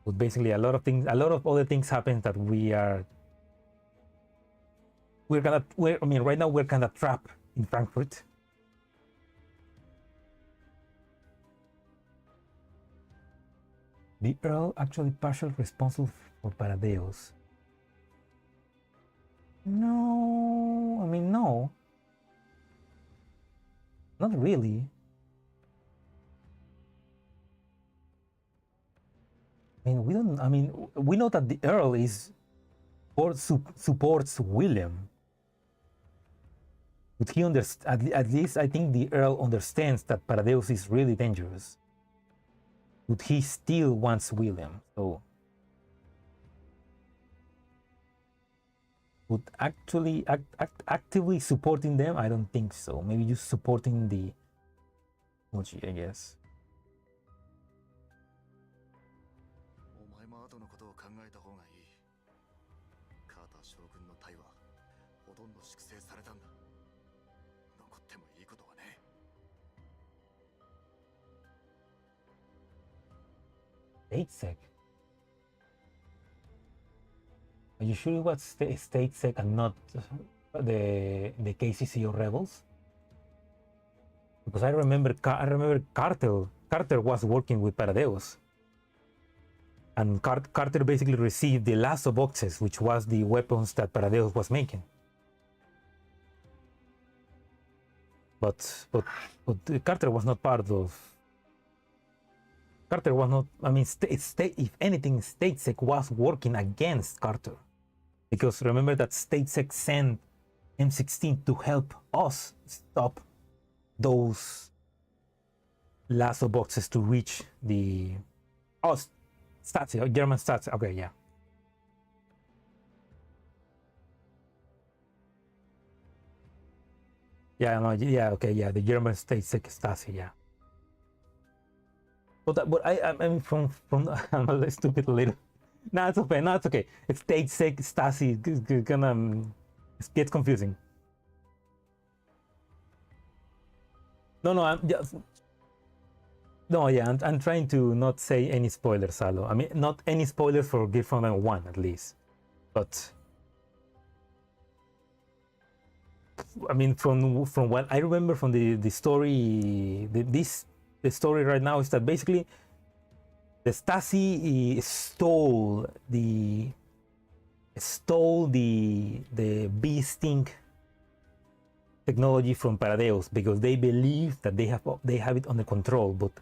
But basically, a lot of other things happen that I mean, right now we're kind of trapped in Frankfurt. The Earl actually partially responsible for Paradeus. No, I mean, no. Not really. I mean, we know that the Earl supports William. But he at least I think the Earl understands that Paradeus is really dangerous. But he still wants William, so. But actually, actively supporting them, I don't think so. Maybe just supporting the Mochi, I guess. お前も後のことを考えた方がいい。カーター将軍の隊はほとんど粛清されたんだ。残ってもいいことはね。Statesec? Are you sure it was Statesec and not the KCC or rebels? Because I remember Carter was working with Paradeus, and Carter basically received the lasso boxes, which was the weapons that Paradeus was making. But Carter was not part of. Carter was not. I mean, if anything, Statesec was working against Carter, because remember that Statesec sent M16 to help us stop those lasso boxes to reach the German stats. Okay, yeah. Yeah, no, yeah, okay, yeah, the German Statesec Stasi, yeah. But I mean, from I'm a little stupid little. No, it's okay. No, it's okay. It's stage 6 Stasi. Gonna it gets confusing. No, I'm just. No, yeah, I'm trying to not say any spoilers, Salo. I mean, not any spoilers for GIRLS Frontline 1 at least. But I mean, from what I remember from the story, the story right now is that basically the Stasi stole the bee sting technology from Paradeus because they believe that they have it under control, but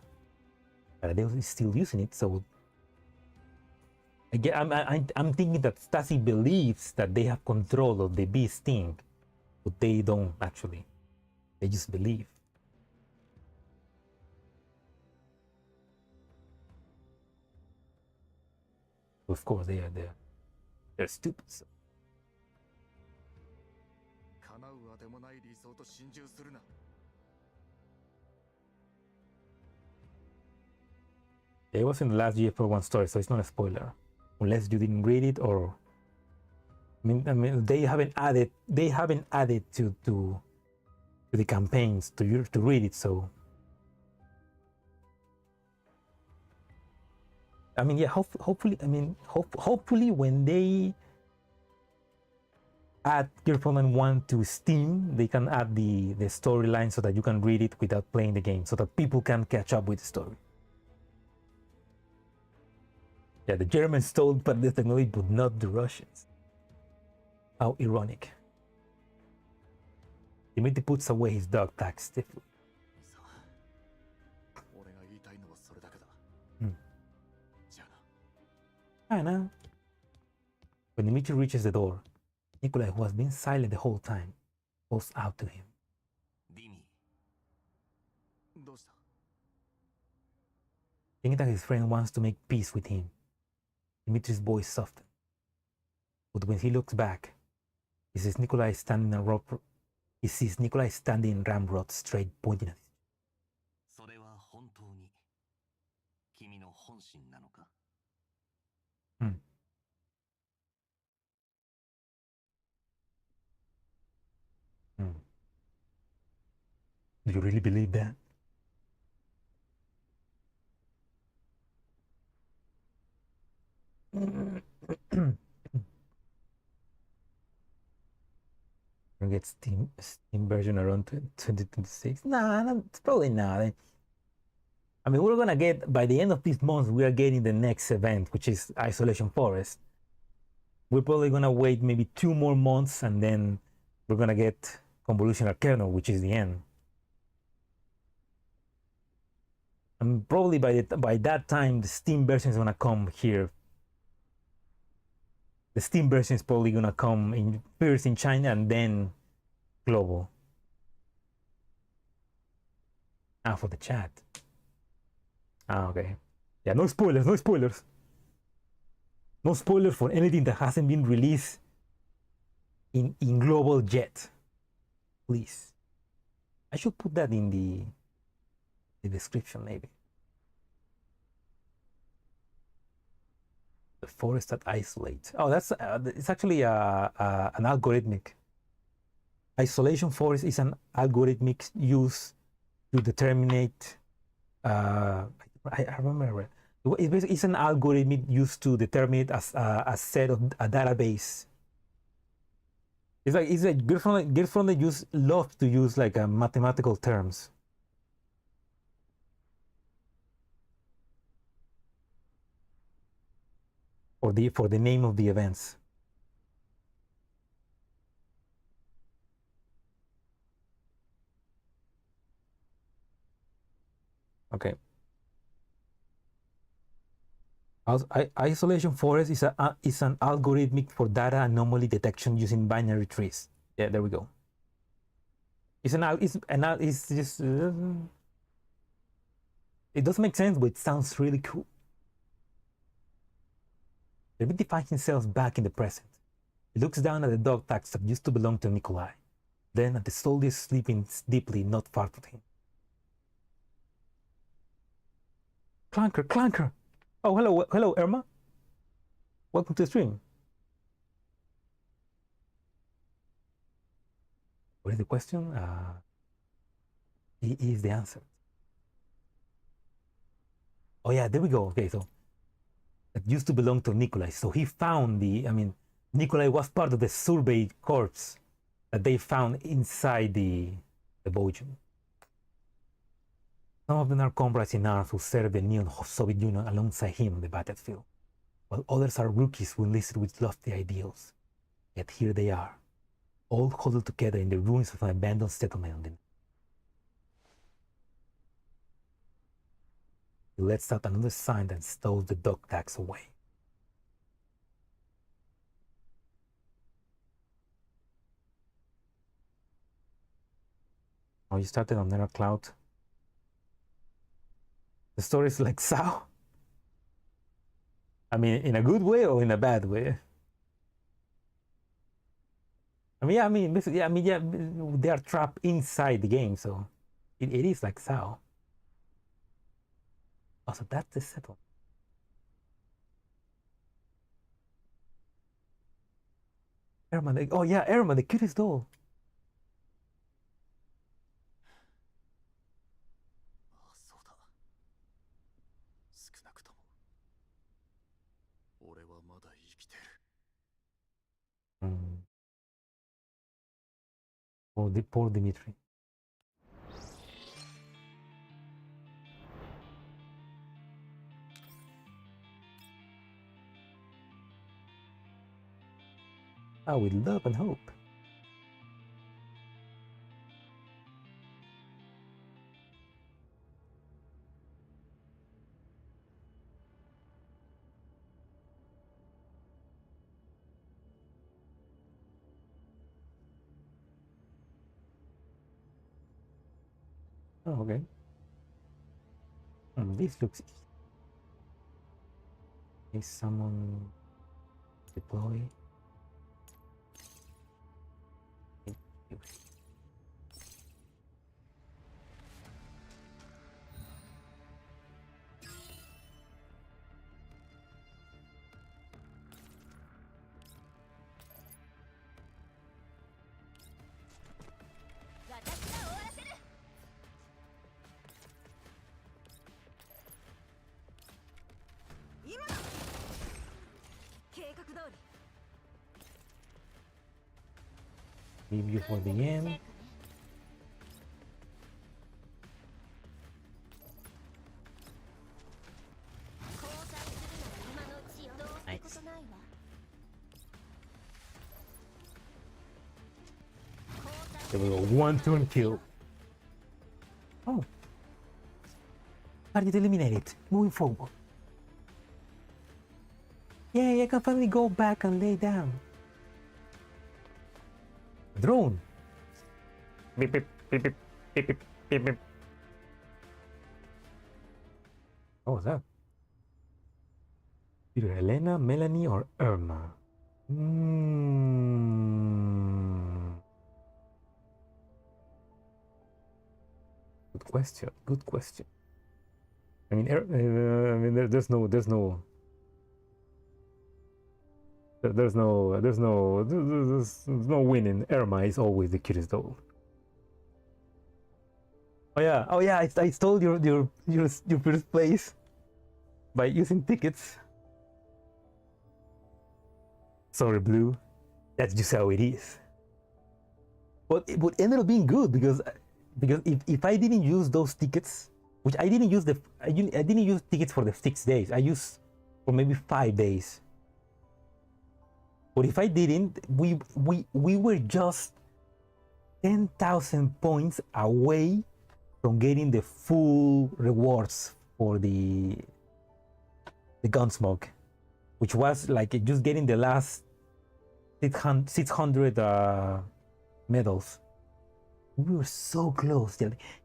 Paradeus is still using it. So again, I'm thinking that Stasi believes that they have control of the bee sting, but they don't actually. They just believe. Of course, they're stupid. So. 叶うあてもない理想と心中するな。 It was in the last GF1 story, so it's not a spoiler, unless you didn't read it or. I mean, they haven't added to the campaigns to read it, so. I mean, yeah, hopefully, I mean, hopefully when they add GIRLS Frontline 1 to Steam, they can add the storyline so that you can read it without playing the game, so that people can catch up with the story. Yeah, the Germans stole part of the technology, but not the Russians. How ironic. Dimitri puts away his dog tag stiffly. 俺が言いたいのはそれだけだ。じゃあな。Anna. When Dimitri reaches the door, Nikolai, who has been silent the whole time, calls out to him. ディミ、どうした？ Thinking that his friend wants to make peace with him, Dimitri's voice softens. But when he looks back, he sees Nikolai standing in ramrod straight pointing at him. それは本当に君の本心なのか？ Do you really believe that? Get Steam version around 2026? Nah, it's probably not. I mean, we're gonna get, by the end of this month, we are getting the next event, which is Isolation Forest. We're probably gonna wait maybe 2 more months, and then we're gonna get Convolutional Kernel, which is the end. And probably by that time, the Steam version is gonna come here. The Steam version is probably gonna come first in China and then global. For the chat. Okay. Yeah, no spoilers, no spoilers. No spoilers for anything that hasn't been released in global yet. Please. I should put that in the description maybe. The forest that isolates. Oh, that's it's actually an algorithmic. Isolation forest is an algorithmic use to determine. I remember. It's an algorithm used to determine a set of a database. It's like GIRLS Frontline love to use like mathematical terms. For the name of the events. Okay. Isolation forest is an algorithmic for data anomaly detection using binary trees. Yeah, there we go. It's just it doesn't make sense, but it sounds really cool. Dimitri finds himself back in the present. He looks down at the dog tags that used to belong to Nikolai, then at the soldiers sleeping deeply not far from him. Clanker! Oh, hello, Irma. Welcome to the stream. What is the question? He is the answer. Oh yeah, there we go. Okay, so it used to belong to Nikolai. So he found Nikolai was part of the survey corps that they found inside the Belgium. Some of them are comrades in arms who served the new Soviet Union alongside him on the battlefield, while others are rookies who enlisted with lofty ideals. Yet here they are, all huddled together in the ruins of an abandoned settlement. He lets out another sign that stows the dog tags away. Oh, you started on Nether Cloud. The story is like Sao. I mean, in a good way or in a bad way? They are trapped inside the game, so it is like Sao. Oh, so that's the settle. Herman, oh yeah, Herman, the cutest doll. Oh, the poor Dimitri. Ah, with love and hope. Oh, okay. This looks easy. Is someone deploy? Leave you for the end. Nice. There we go, 1 turn kill. Oh. Target eliminated. Moving forward. Yay, I can finally go back and lay down. Drone. Beep beep beep beep beep beep beep beep. What was that? Either Elena, Melanie, or Irma. Good question. Good question. I mean, there's no winning. Irma is always the cutest doll. Oh yeah, I stole your first place by using tickets. Sorry, Blue. That's just how it is. But it would end up being good because if I didn't use those tickets, which I didn't use I didn't use tickets for the 6 days. I used for maybe 5 days. But if I didn't, we were just 10,000 points away from getting the full rewards for the Gunsmoke, which was like just getting the last 600 medals. We were so close,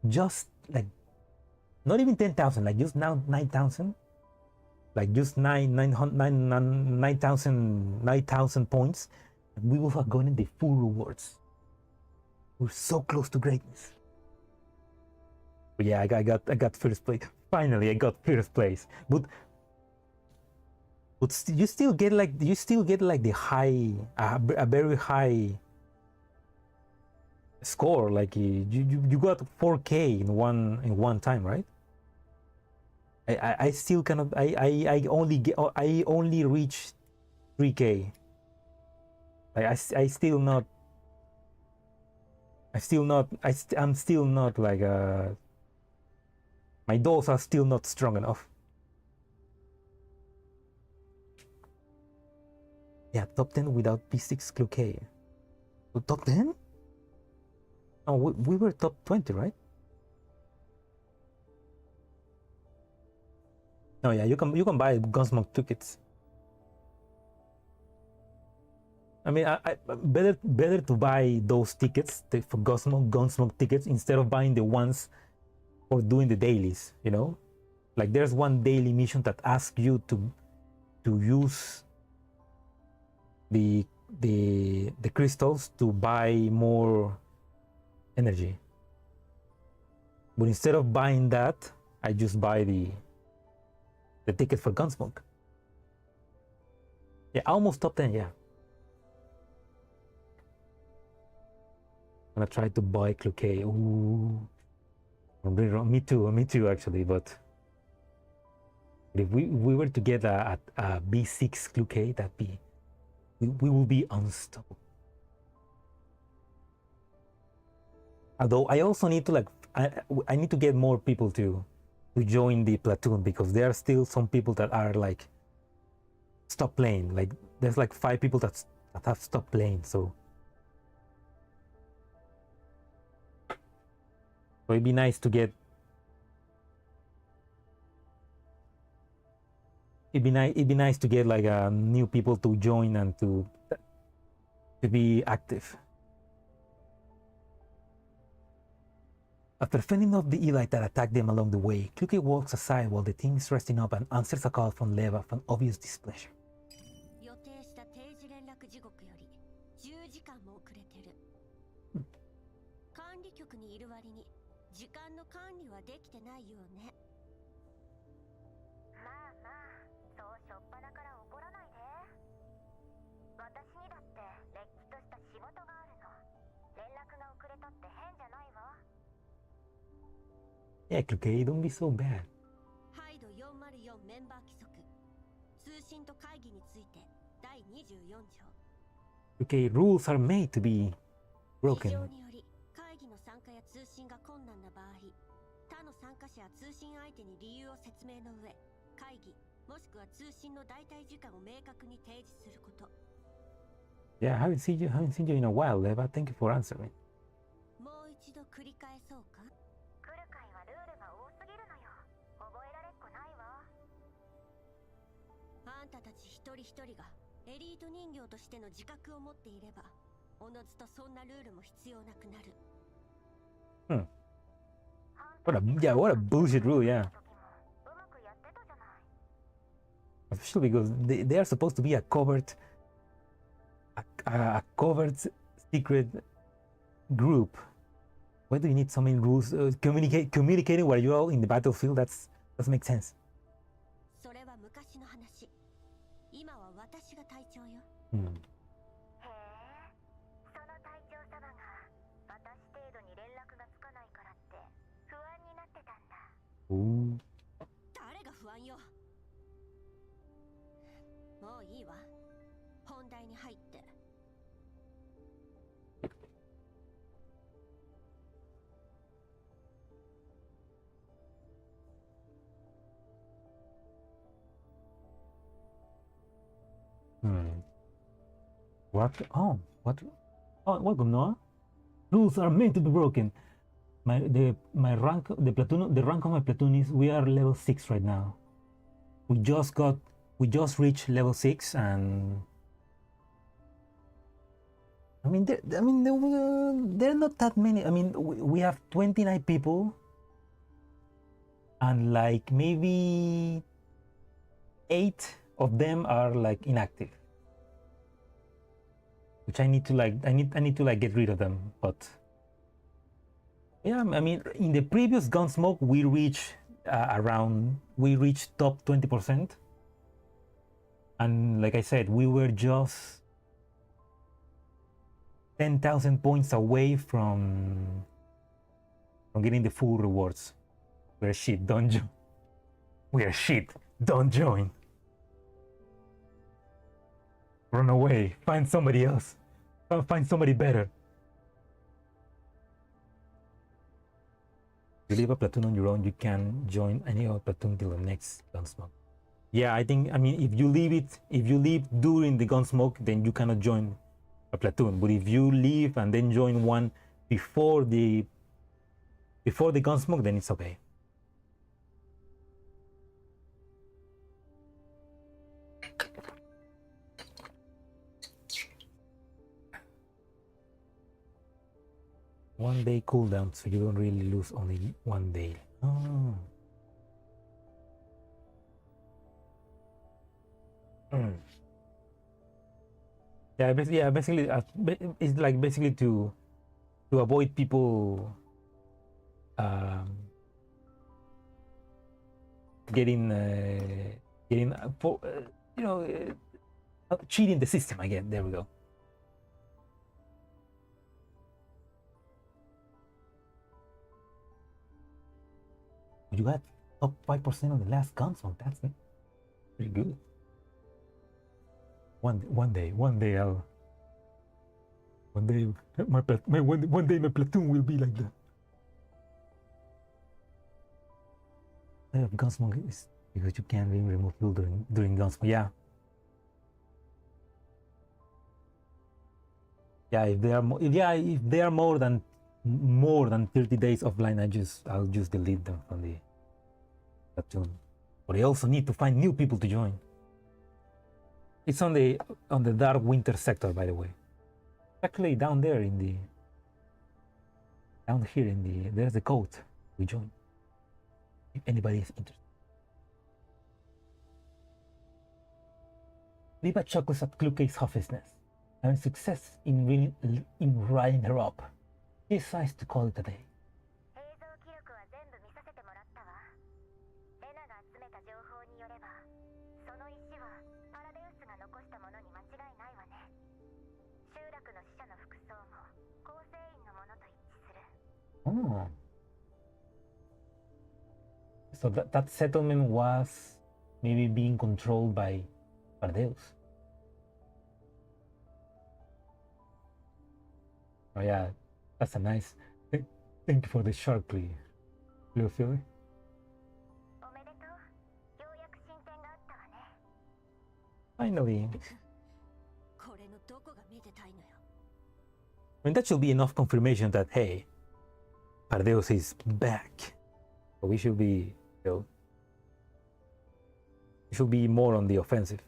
just like not even 10,000, like just now 9,000. Like just 9,000 points, and we will have gotten the full rewards. We're so close to greatness. But yeah, I got first place. Finally, I got first place. But But you still get like the high, a very high score. Like you got 4K in one time, right? I still cannot. I only reach 3K. Like I'm still not like my dolls are still not strong enough. Yeah, top 10 without P6 clue K. Top 10? Oh, we were top 20, right? Oh yeah, you can buy Gunsmoke tickets. I mean, I better to buy those tickets for Gunsmoke tickets instead of buying the ones for doing the dailies. You know, like there's one daily mission that asks you to use the crystals to buy more energy. But instead of buying that, I just buy the ticket for Gunsmoke. Yeah, almost top 10. Yeah. I'm gonna try to buy Clue K. Ooh, me too actually. But if we were to get a B6 Clue K, we will be unstoppable. Although I also need to I need to get more people to join the platoon, because there are still some people that are like stop playing. Like there's like 5 people that have stopped playing. So it'd be nice to get. It'd be nice to get like new people to join and to be active. After fending off the Elite that attacked them along the way, Kluke walks aside while the team is resting up and answers a call from Leva with an obvious displeasure. 予定した定時連絡時刻より10時間も遅れてる。管理局にいる割に時間の管理はできてないよね。まあまあ、そうしょっぱなから怒らないで。私にだってれっきとした仕事があるの。連絡が遅れたって変じゃないわ。Yeah, Kluke, don't be so bad. ハイド404メンバー規則。通信と会議について第24条。Okay, rules are made to be 事 broken. 情により会議の参加や通信が困難な場合、他の参加者や通信相手に理由を説明の上、会議もしくは通信の代替時間を明確に提示すること。Yeah, I haven't seen you in a while, Leva. Thank you for answering. もう一度繰り返そうか。来る会はルールが多すぎるのよ。覚えられっこないわ。あんたたち一人一人がエリート人形としての自覚を持っていれば、おのずとそんなルールも必要なくなる。What a bullshit rule, yeah. Especially because they are supposed to be a covert secret group. Why do you need so many rules? Communicating while you're all in the battlefield, doesn't make sense. それは昔の話。今は私が隊長よ。へえ、その隊長様が私程度に連絡がつかないからって不安になってたんだ。誰が不安よ。もういいわ。本題に入って。Welcome, Noah. Rules are meant to be broken. The rank of my platoon is we are level 6 right now. We just reached level 6, and I mean there are not that many. I mean we have 29 people, and like maybe 8 of them are like inactive, which I need to get rid of them. But yeah, I mean in the previous Gunsmoke we reached top 20%. And like I said, we were just 10,000 points away from getting the full rewards. We're shit, don't join. We're shit, don't join. Run away, find somebody else. Find somebody better. You leave a platoon on your own, you can join any other platoon till the next gunsmoke. Yeah, I mean, if you leave during the gunsmoke, then you cannot join a platoon. But if you leave and then join one before the gunsmoke, then it's okay. One day cooldown, so you don't really lose only 1 day. Oh. Yeah, basically, it's like basically to avoid people getting cheating the system again. There we go. You got top 5% on the last console. That's pretty good. One day my platoon will be like that. I have gunsmoke is because you can't really remove fuel during gunsmoke. Yeah. Yeah, if they are more than 30 days offline, I'll just delete them from the platoon. But I also need to find new people to join. It's on the dark winter sector, by the way. Actually, down here there's the code we join. If anybody is interested. Leave a chocolate at Cluecake's office nest. Having success in riding her up. She decides to call it a day. Oh. So that settlement was maybe being controlled by Pardeus. Oh yeah, that's a nice. Thank you for the shark, please. Little Philly. Finally. I mean, that should be enough confirmation that, hey, Pardeus is back. So we should be, we should be more on the offensive.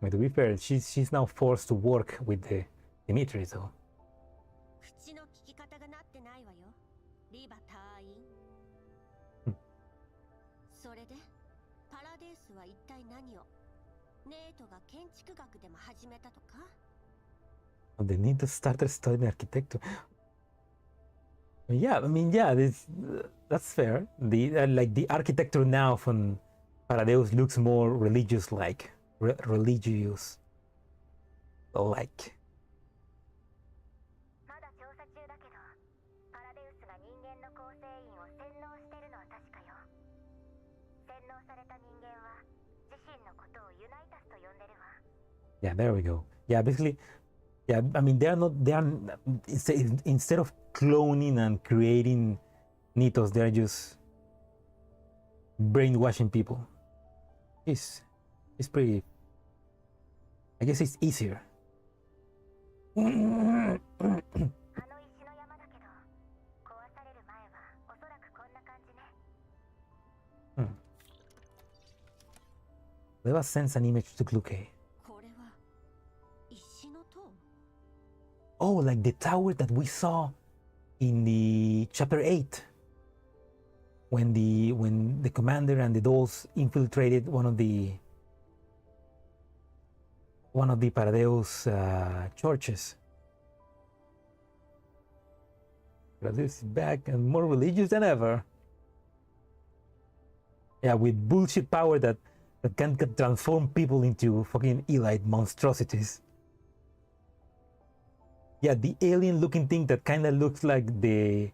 But to be fair, she's now forced to work with the Dimitri, so. They need to start studying architecture. Yeah, I mean, yeah, that's fair. Like the architecture now from Paradeus looks more religious-like. Religious like. Yeah, there we go. Yeah, basically, yeah, I mean, they are instead of cloning and creating Nitos, they're just brainwashing people. It's pretty, I guess it's easier. Let us send an image to Cluke. Oh, like the tower that we saw in the chapter 8. when the commander and the dolls infiltrated one of the Paradeo's churches. Paradeus is back and more religious than ever. Yeah, with bullshit power that can transform people into fucking elite monstrosities. Yeah, the alien looking thing that kind of looks like the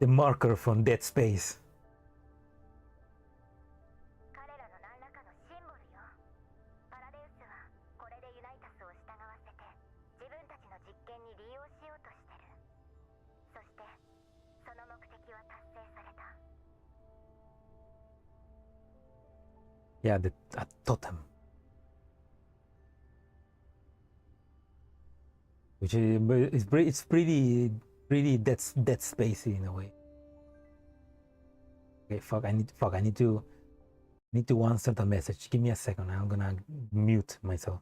marker from Dead Space. 彼らの何らかのシンボルよ。パラデウスはこれでユナイタスを従わせて自分たちの実験に利用しようとしてる。そしてその目的は達成された。Yeah, a totem. Which is it's pretty dead spacey in a way. Okay, I need to answer the message. Give me a second. I'm gonna mute myself.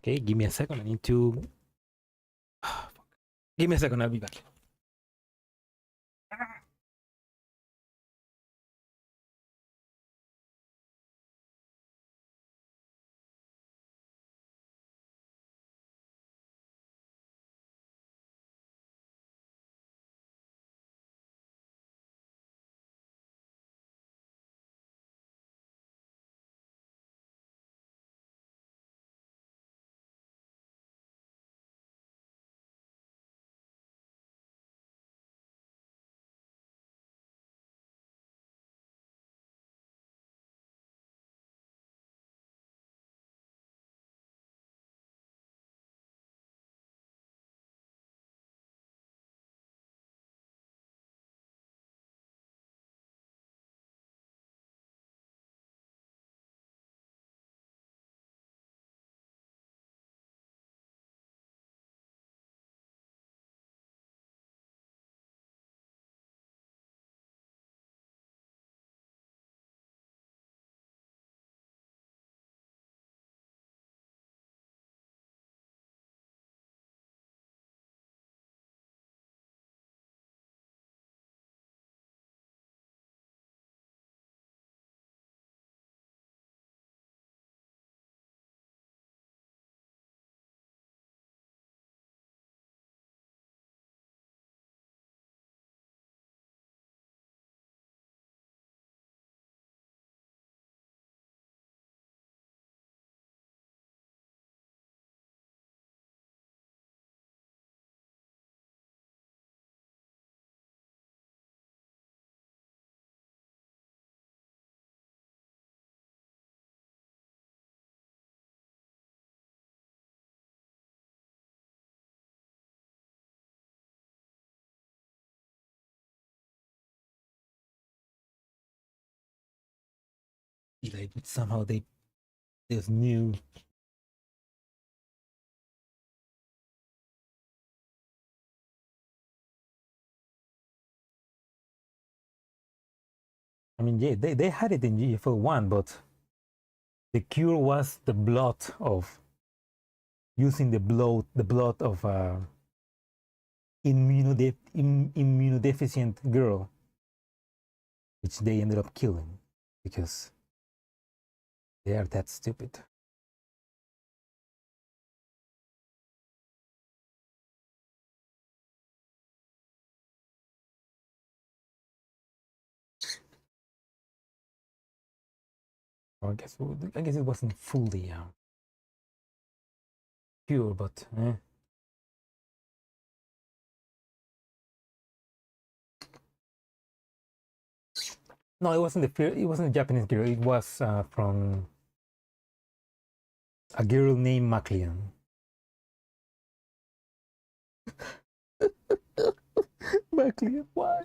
Okay, give me a second. I need to. Give me a second. I'll be back. Like somehow there's new. I mean, yeah, they had it in GFL1, but the cure was the blood of using the blood of immunodeficient girl, which they ended up killing because they are that stupid. I guess it wasn't fully pure, but no, it wasn't it wasn't a Japanese girl. It was from a girl named Maclean. MacLean, why?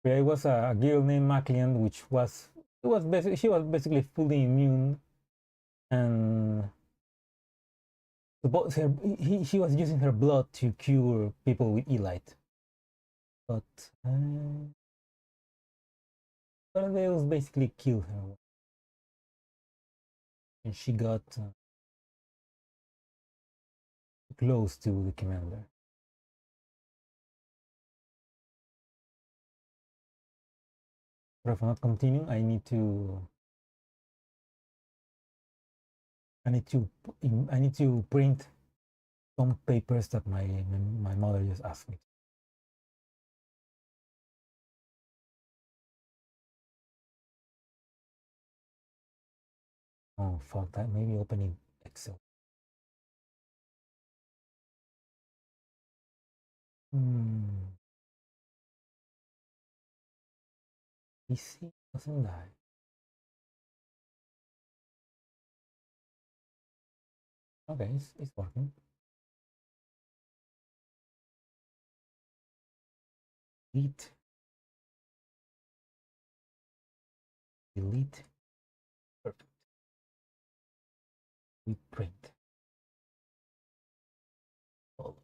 There was a girl named MacLean, which was she was basically fully immune, and she was using her blood to cure people with elite, but Thales basically killed her, and she got close to the commander. But if I'm not continuing, I need to print some papers that my mother just asked me. Oh fuck that! Maybe opening Excel. PC doesn't die. Okay, it's working. Delete. Delete. Perfect. We print. All.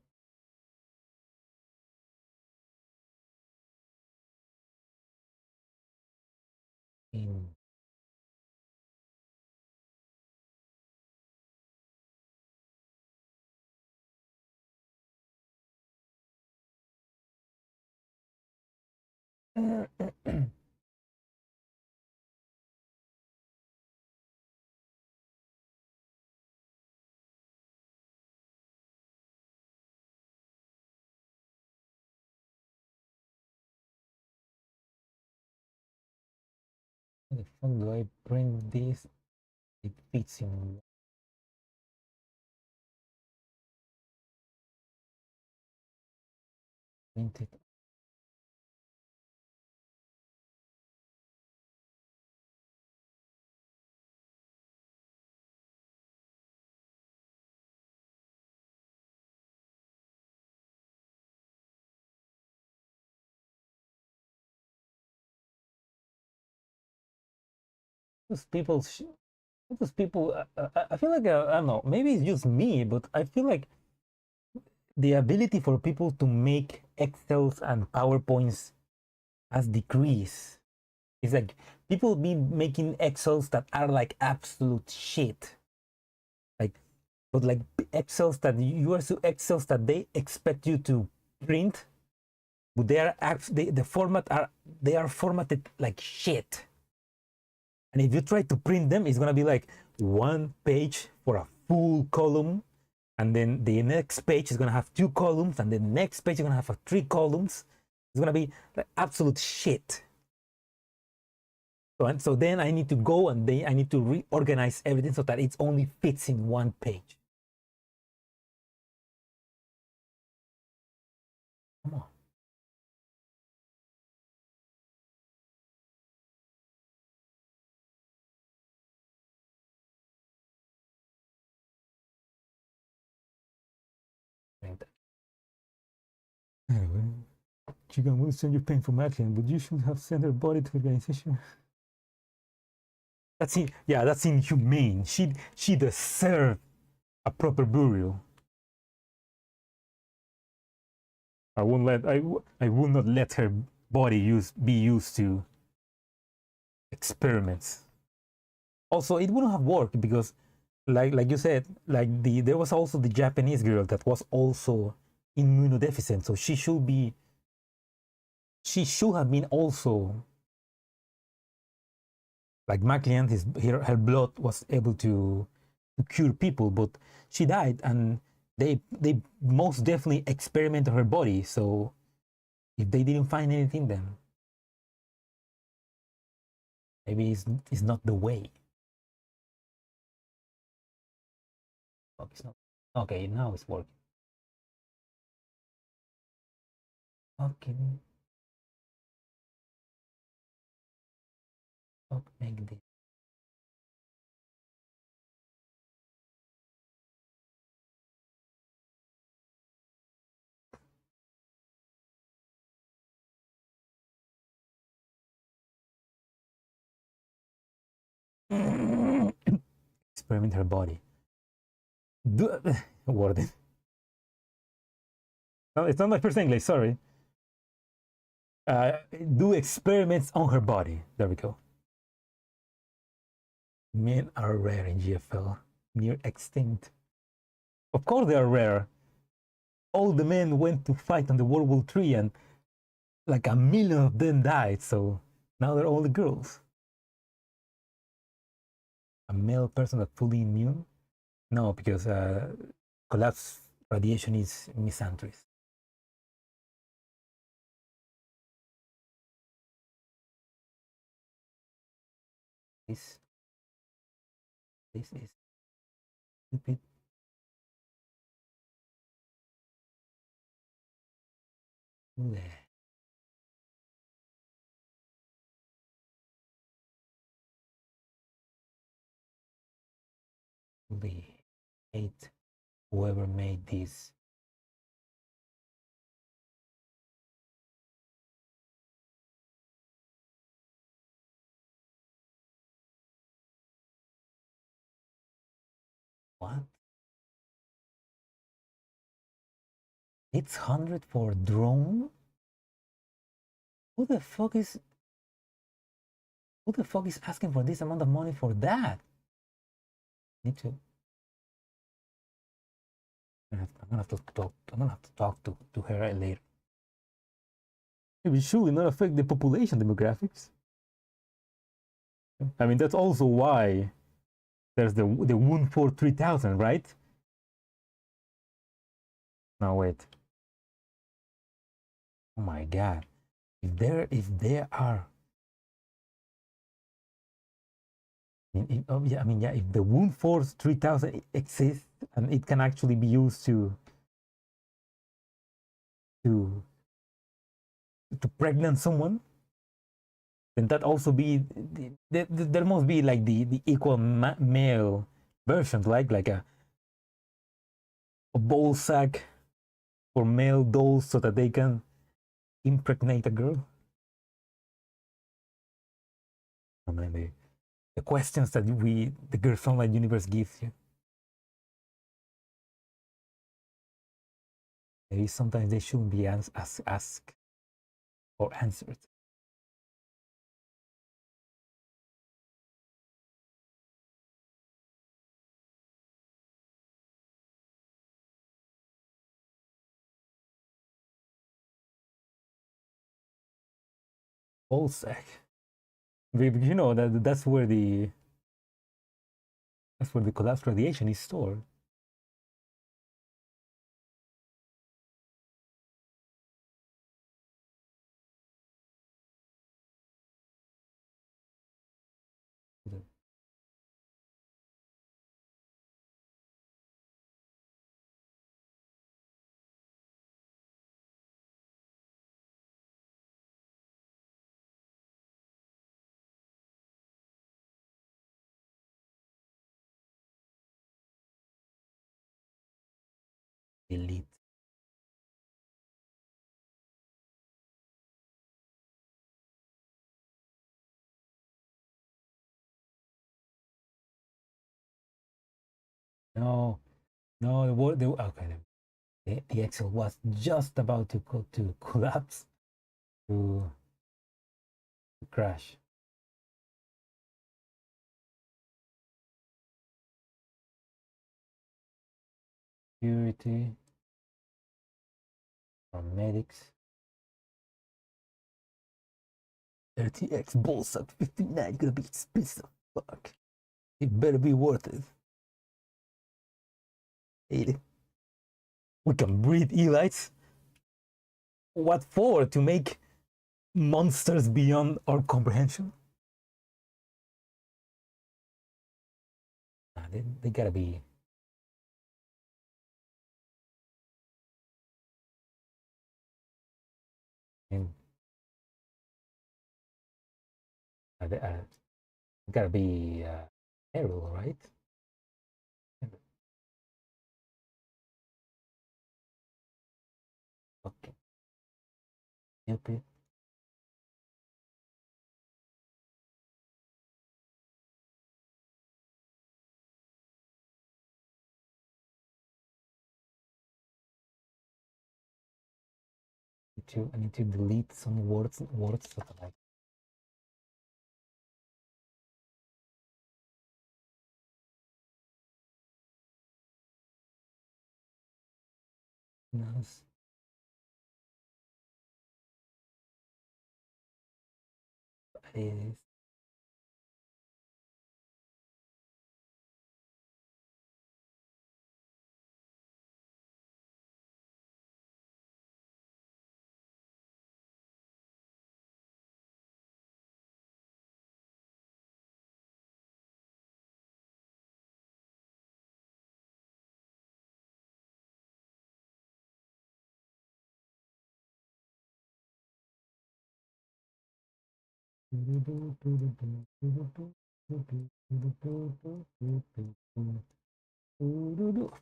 In. How the fuck do I print this? It fits in. Print it. Those people. Those people. I feel like I don't know. Maybe it's just me, but I feel like the ability for people to make Excels and PowerPoints has decreased. It's like people be making Excels that are like absolute shit. Like, but like Excels that you are so Excels that they expect you to print, but they are the format are they are formatted like shit. And if you try to print them, it's gonna be like one page for a full column, and then the next page is gonna have 2 columns, and the next page is gonna have 3 columns. It's gonna be like absolute shit. So then I need to go and I need to reorganize everything so that it only fits in one page. Come on. Anyway, Chigan will send you painful Maclean, but you should have sent her body to the organization. That's inhumane. She deserved a proper burial. I will not let her body be used to experiments. Also, it wouldn't have worked because, like you said, there was also the Japanese girl that was also immunodeficient, so she should have been also like Maclean. Her blood was able to cure people, but she died, and they most definitely experimented her body. So if they didn't find anything, then maybe it's not the way. Fuck, it's not. Okay, now it's working. Okay. Fuck, make this. Experiment her body. Warden. No, it's not my first English, sorry. Do experiments on her body. There we go. Men are rare in GFL, near extinct. Of course they are rare. All the men went to fight on the World War III and like 1 million of them died, so now they're all the girls. A male person that's fully immune? No, because collapse radiation is misandrist. This is stupid. Fully hate whoever made this. What? 600 for drone? Who the fuck is asking for this amount of money for that? Need to. I'm gonna have to talk to her later. Maybe should not affect the population demographics. I mean, that's also why there's the wound for 3000, right? No, wait. Oh my god. If there are, if the wound force 3000 exists and it can actually be used to pregnant someone, then that also be there must be like the equal male version, like a ball sack for male dolls so that they can impregnate a girl. I mean, the questions that the Girls Online universe gives you. Maybe sometimes they shouldn't be asked or answered. Ball sack. You know that's where the collapse radiation is stored. Delete. No, okay. The Excel was just about to collapse, to crash. Security from medics. 30x balls at 59 gonna be expensive. Fuck. It better be worth it. 80. We can breed elites. What for? To make monsters beyond our comprehension? Nah, they gotta be. And they gotta be terrible, right? Okay. Stupid. need to delete some words that I like. Nice. It is.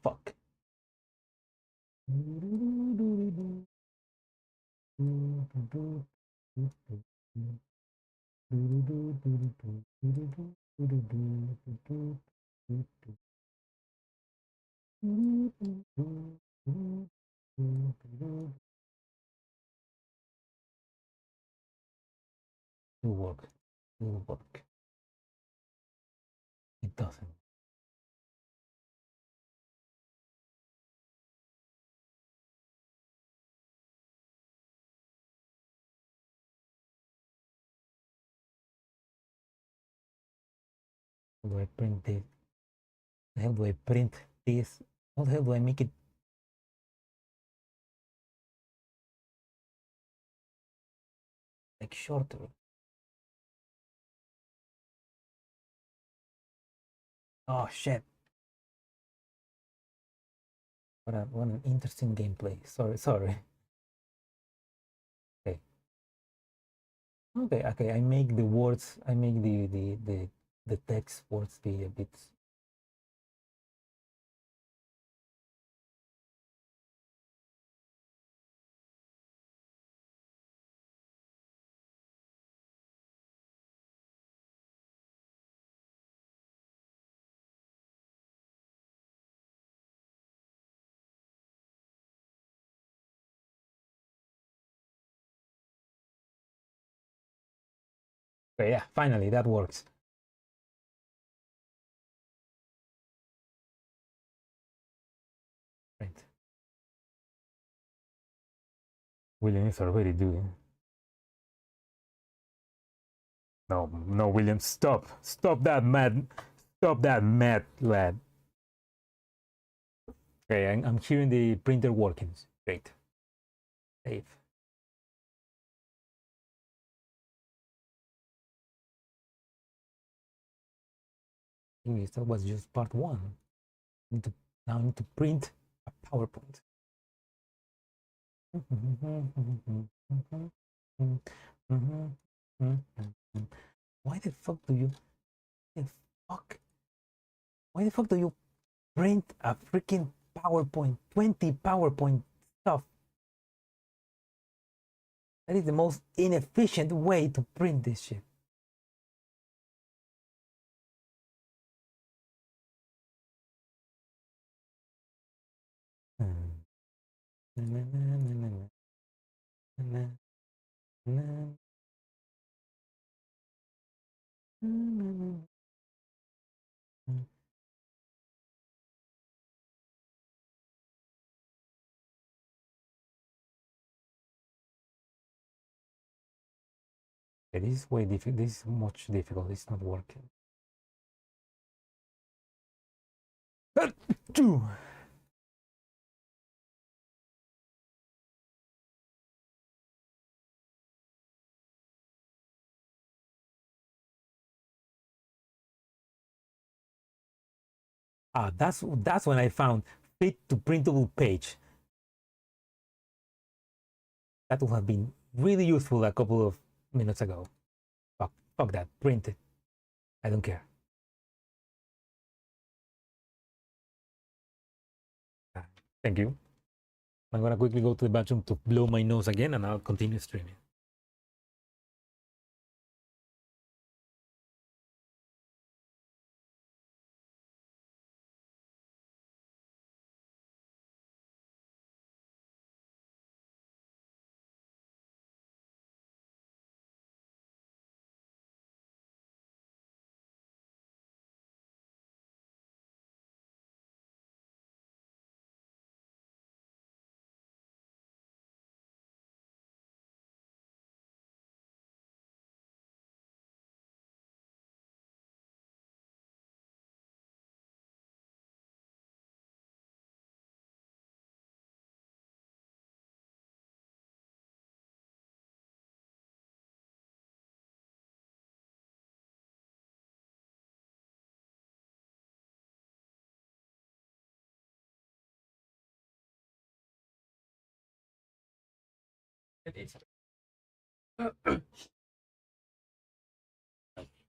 Fuck. It will work. It will work. It doesn't. How do I print this? How do I print this? How the hell do I make it? Like shorter. Oh shit. What an interesting gameplay. Sorry. Okay. Okay, I make the words, I make the text words be a bit. Okay, yeah, finally that works. Right. William is already doing. No, William, stop that mad lad. Okay, I'm hearing the printer workings. Great. Save. Anyways, that was just part one. Now I need to print a PowerPoint. Why the fuck do you? Why the fuck do you print a freaking PowerPoint? 20 PowerPoint stuff. That is the most inefficient way to print this shit. Okay, this is way difficult. This is much difficult. It's not working. Ah, that's when I found fit to printable page. That would have been really useful a couple of minutes ago. Fuck that. Print it. I don't care. Thank you. I'm gonna quickly go to the bathroom to blow my nose again, and I'll continue streaming.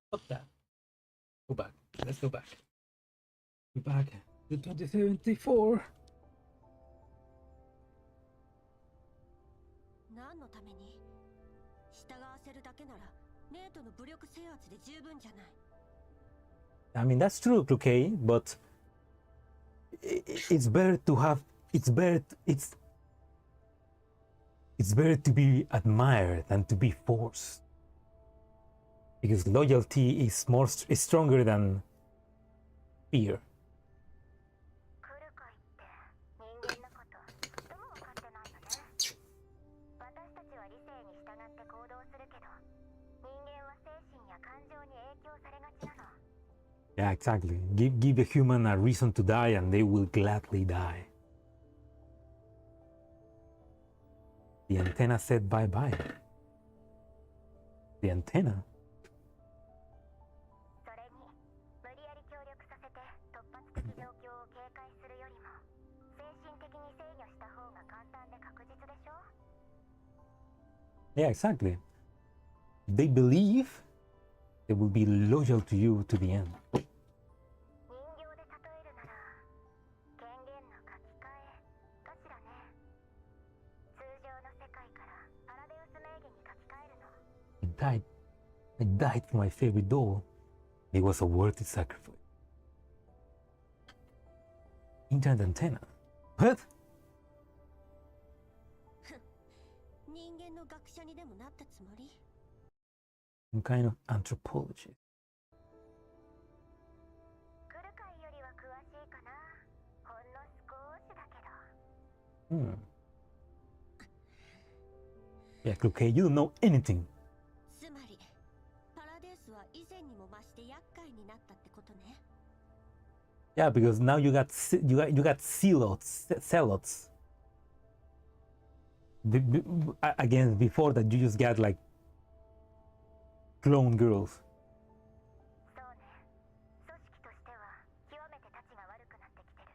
Stop that. Go back. Let's go back. Go back to 2074. 何のために従わせるだけならネートの武力制圧で十分じゃない。 I mean, that's true, okay, but it's better to have, it's better to be admired than to be forced, because loyalty is stronger than fear. クルカイって人間のこととても分かってないよね。私たちは理性に従って行動するけど、人間は精神や感情に影響されがちなの。 Yeah, exactly. Give a human a reason to die and they will gladly die. The antenna said bye-bye. The antenna? それに無理やり協力させて突発的状況を警戒するよりも精神的に制御した方が簡単で確実でしょ。 Yeah, exactly. They believe they will be loyal to you to the end. 人形で例えるなら権限の書き換えかしらね。通常の世界からパラデウス名義に書き換えるの。 I died for my favorite doll. It was a worthy sacrifice. Internet antenna. What? 人間の学者にでもなったつもり？ Some kind of anthropologist. クルカイよりは詳しいかな。ほんの少しだけど。 Yeah, okay, you don't know anything. つまりパラデウスは以前にも増して厄介になったってことね。 Yeah, because now you got zealots. Again, before that, you just got like clone girls. そうね。組織としては極めてたちが悪くなってきてる。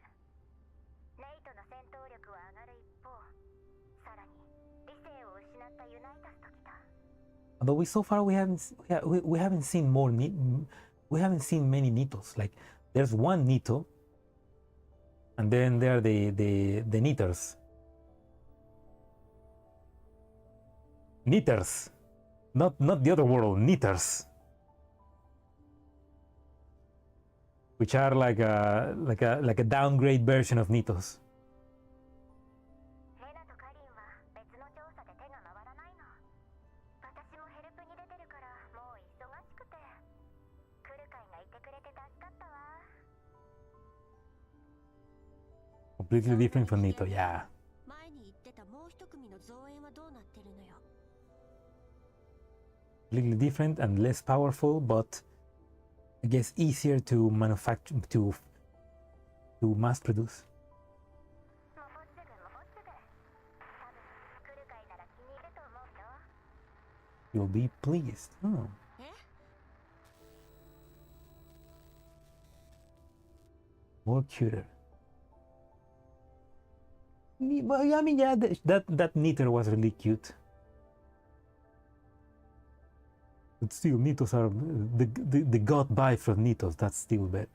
ネイトの戦闘力は上がる一方、さらに理性を失ったユナイタスときた。 Although so far we haven't seen we haven't seen many Nitos. Like there's one Nito, and then there are the Knitters. Knitters, not the other world. Knitters, which are like a downgrade version of Nitos. レナとカリンは別の調査で手が回らないの。私もヘルプに出てるからもう忙しくて。クルカイがいてくれて助かったわ。 Completely different from Nito. Yeah. 前に言ってたもう一組の増援はどうなってるのよ。 Completely different and less powerful, but I guess easier to manufacture to mass produce. もうすぐもうすぐ。多分クルカイなら気に入ると思うよ。 You'll be pleased. Oh. え？ More cuter. Well, I mean, yeah, that Knitter was really cute. But still, Nitos are the god bite from Nitos. That's still better.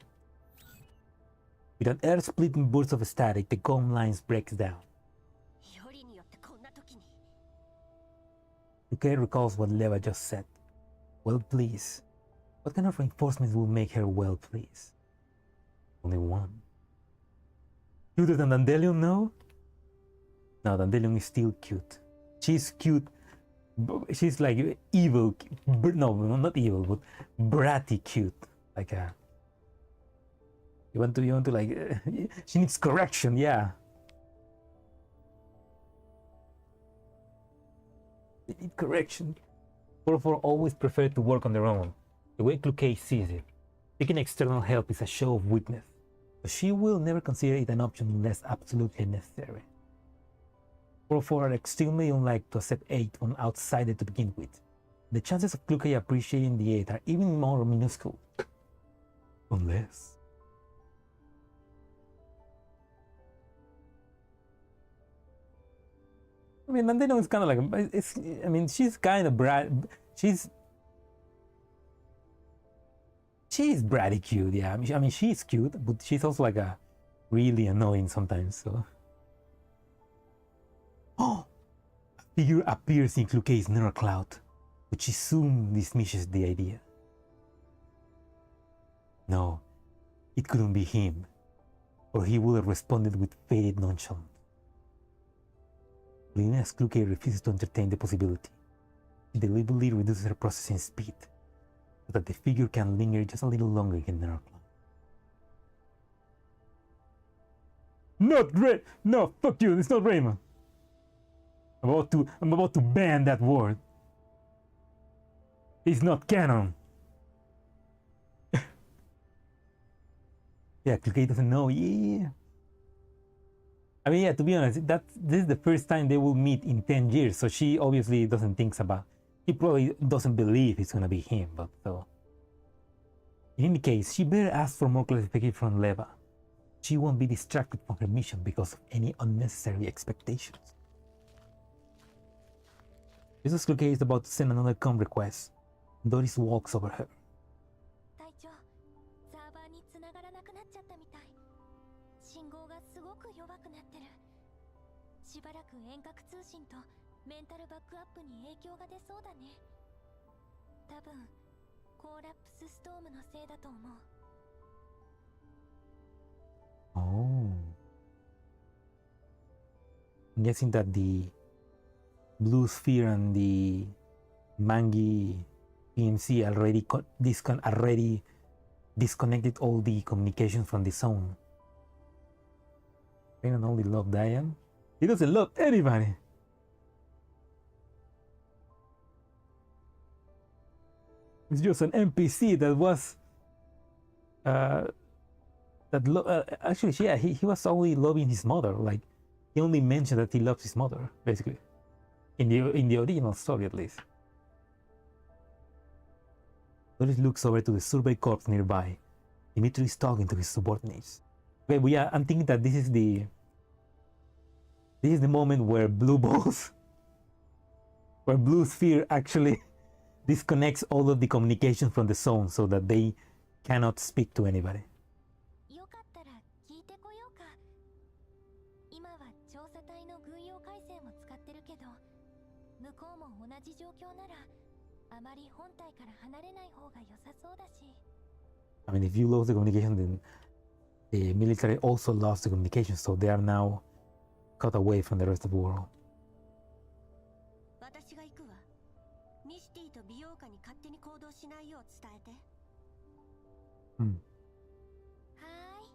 With an air-splitting burst of static, the comb lines breaks down. よりによってこんな時に。 Luke recalls what Leva just said. Well, please. What kind of reinforcements will make her well pleased? Only one. Cuter than Dandelion, no? No, Dandelion is still cute. She's cute. She's like evil. No, not evil, but bratty cute. Like a. You want to like. She needs correction, yeah. They need correction. 4-4 always prefer to work on their own. The way Cluquet sees it, seeking external help is a show of weakness, but she will never consider it an option unless absolutely necessary. 4-4 are extremely unlike to accept aid from outside to begin with. The chances of Cluquet appreciating the aid are even more minuscule. Unless... I mean, Nandino is kind of like, it's, I mean, she's kind of she's bratty cute, yeah. I mean, she's cute, but she's also like a really annoying sometimes, so. Oh! A figure appears in Cluquet's neural cloud, which she soon dismisses the idea. No, it couldn't be him, or he would have responded with faded nonchalance. Even as Cluquet refuses to entertain the possibility, she deliberately reduces her processing speed so that the figure can linger just a little longer in neural cloud. No, fuck you, it's not Raymond. I'm about to ban that word. It's not canon. Yeah, Cluquet doesn't know. Yeah. I mean, yeah, to be honest, this is the first time they will meet in 10 years, so she obviously doesn't think about. She probably doesn't believe it's gonna be him, but so. In any case, she better ask for more clarification from Leva. She won't be distracted from her mission because of any unnecessary expectations. Mrs. Cluquet is about to send another comm request. Doris walks over her. 隊長、サーバーに繋がらなくなっちゃったみたい。信号がすごく弱くなってる。しばらく遠隔通信とメンタルバックアップに影響が出そうだね。多分、コーラプスストームのせいだと思う。Oh. I'm guessing that the Blue Sphere and the Mangi PMC already disconnected all the communication from the zone. Raymond only love Diane. He doesn't love anybody. It's just an NPC that was actually, yeah, he was only loving his mother. Like, he only mentioned that he loves his mother, basically, in the original story at least. Doris looks over to the survey corps nearby. Dimitri is talking to his subordinates. Okay, but yeah, I'm thinking that this is the moment where Blue Sphere actually disconnects all of the communication from the zone so that they cannot speak to anybody. よかったら聞いてこようか。今は調査隊の軍用回線を使ってるけど、向こうも同じ状況なら、あまり本体から離れない方が良さそうだし。I mean, if you lose the communication, then the military also lost the communication, so they are now cut away from the rest of the world. 私が行くわ。ミシティと美容家に勝手に行動しないよう伝えて。Hmm. はーい。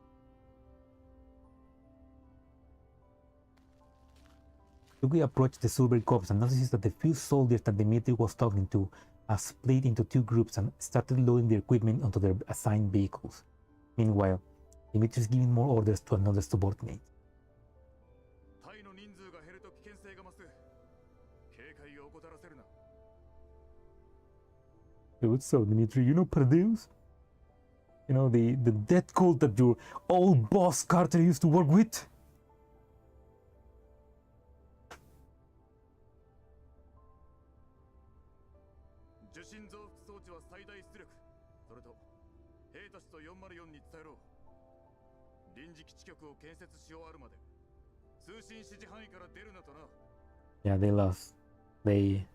Yuki approached the Silver Corps and notices that the few soldiers that Dimitri was talking to are split into two groups and started loading their equipment onto their assigned vehicles. Meanwhile, Dimitri is giving more orders to another subordinate. Hey, what's up, Dimitri? You know Perdeus? You know, the death cult that your old boss Carter used to work with? Yeah, they lost. They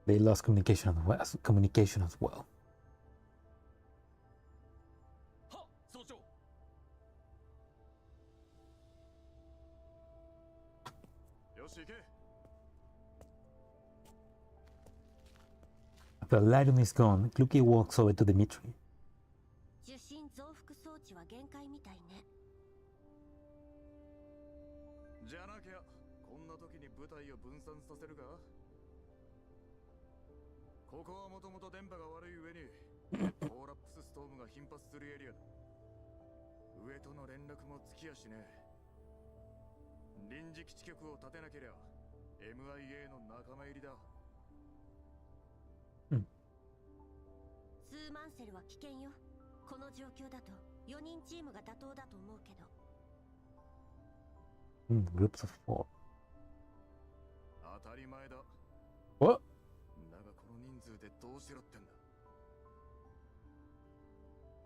lost communication as well. はっ、総長。よし行け。 After Aphelion is gone, Cluquet walks over to Dimitri. 受信増幅装置は限界みたいね。じゃなきゃこんな時に部隊を分散させるか。ここはもともと電波が悪い上にコーラプスストームが頻発するエリアだ。上との連絡もつきやしね。臨時基地局を立てなけりゃ MIA の仲間入りだ。スーマンセルは危険よ。この状況だと4人チームが妥当だと思うけど。Groups of 4. 当たり前だ。 What? だがこの人数でどうしろってんだ。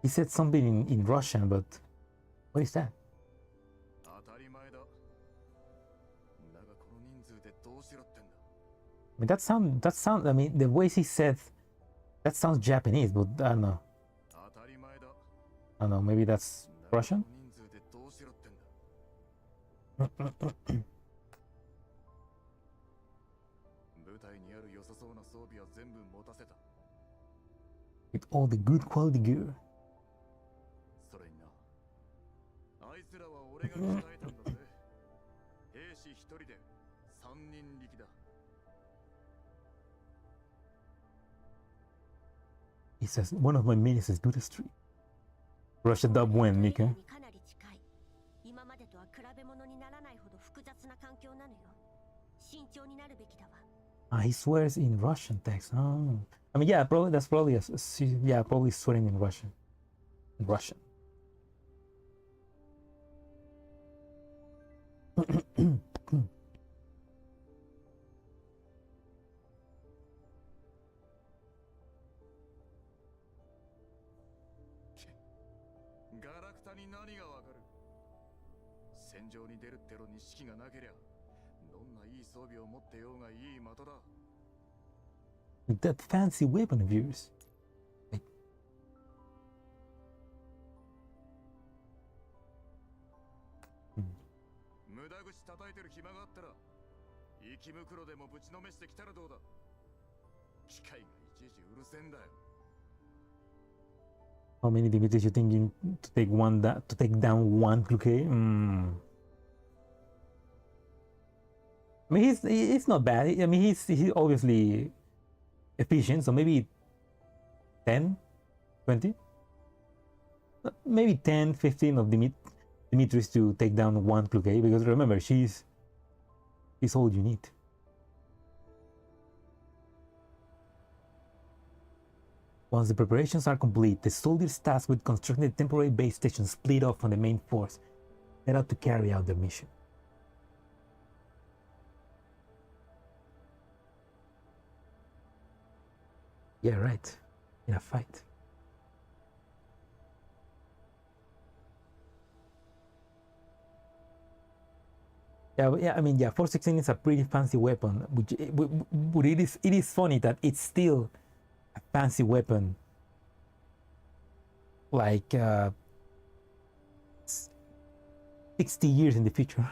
He said something in Russian, but what is that? 当たり前だ。だがこの人数でどうしろってんだ。 I mean, I mean, the way he said that sounds Japanese, but I don't know. 当たり前だ。 I don't know, maybe that's だが Russian? この人数でどうしろってんだ。部隊にある良さそうな装備は全部持たせた。 With all the good quality gear. それにな、あいつらは俺が鍛えたんだぜ。兵士一人で3人力だ。 He says, one of my minis is do the street. Russia dub win, Mika. かなり近い。今までとは比べ物にならないほど複雑な環境なのよ。慎重になるべきだわ。 He swears in Russian text. Oh. I mean, yeah, probably that's probably yeah, probably swearing in Russian. In Russian. Galaxy に何がわかる。戦場に出るってのに士気がなけりゃ、どんないい装備を持ってようがいい的だ。 With that fancy weapon of yours. Like, 無駄口叩いてる暇があったら、息袋でもぶちのめしてきたらどうだ。機械がいちいちうるせえんだよ。 how many Dimitris you thinking to take to take down one Kluke? I mean, he's not bad. I mean, he's obviously efficient, so maybe 10, 20, maybe 10, 15 of Dimitris to take down one Kluke, because remember, she's all you need. Once the preparations are complete, the soldiers tasked with constructing a temporary base station split off from the main force, set out to carry out their mission. Yeah, right. In a fight. Yeah, I mean, yeah, 416 is a pretty fancy weapon, but it is funny that it's still a fancy weapon, like 60 years in the future.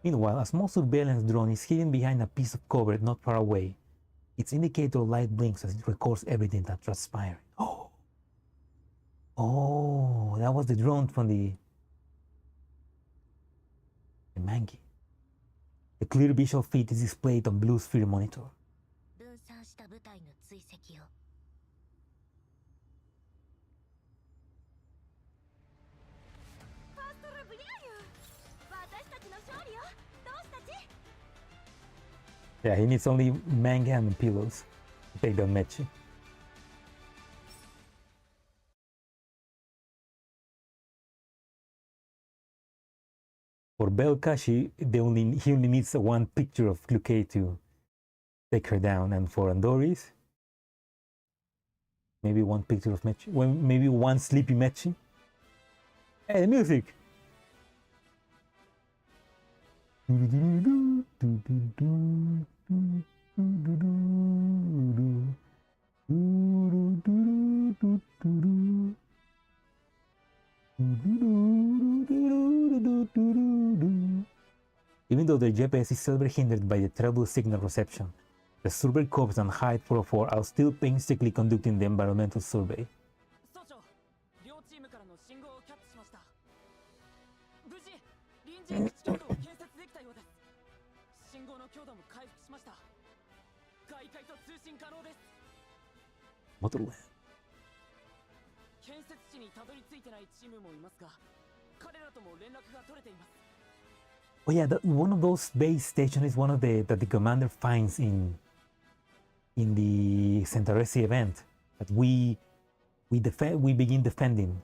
Meanwhile, a small surveillance drone is hidden behind a piece of cover not far away. Its indicator light blinks as it records everything that transpired. Oh, that was the drone from the Mangi. The clear visual feed is displayed on Blue Sphere monitor. 分散した部隊の追跡を。ファーストラブリアユ。私たちの勝利よ。同志たち。 Yeah, he needs only manga and pillows to take down Mechi. For Belka, he only needs one picture of Luque to take her down, and for Andoris, maybe one picture of Mechi, maybe one sleepy Mechi. Hey, the music! Even though the GPS is severely hindered by the terrible signal reception, the survey corps and Hyde 404 are still painstakingly conducting the environmental survey. 総長、両チームからの信号をキャッチしました。無事、臨時基地局を建設できたようです。信号の強度も回復しました。外界と通信可能です。 Motherland. 建設地にたどり着いてないチームもいますが、彼らとも連絡が取れています。 Oh yeah, one of those base stations is one of that the commander finds in the Centaresi event that we begin defending.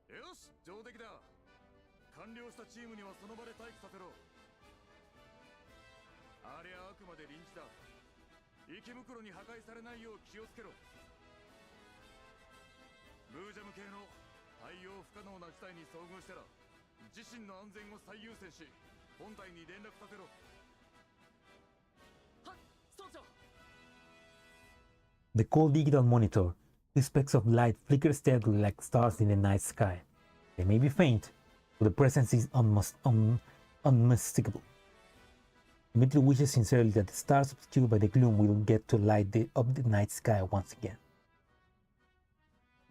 よし、じくまで臨時だ。息袋に破壊されないよう気をつけろ。ブージャム系の対応不可能な事態に遭遇したら自身の安全を最優先し本体に連絡させろ。はっ、総長。 The cold digital monitor. Two specks of light flicker steadily like stars in the night sky. They may be faint, but the presence is unmistakable. Dimitri wishes sincerely that the stars obscured by the gloom will get to light up the night sky once again.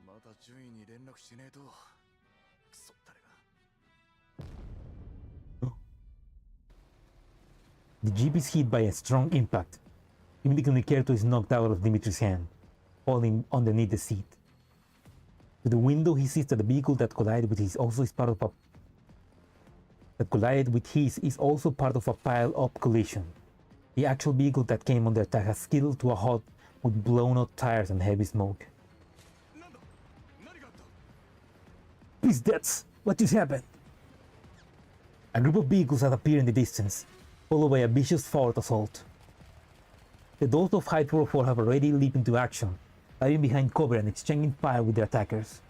また順位に連絡しねえと。クソ誰が。The jeep is hit by a strong impact. Even the communicator is knocked out of Dimitri's hand, falling underneath the seat. To the window, he sees that the vehicle that collided with his is part of a pile-up collision. The actual vehicle that came under attack has skidded to a halt with blown-out tires and heavy smoke. Please, that's what just happened. A group of vehicles have appeared in the distance, followed by a vicious forward assault. The those of high profile have already leaped into action, hiding behind cover and exchanging fire with their attackers.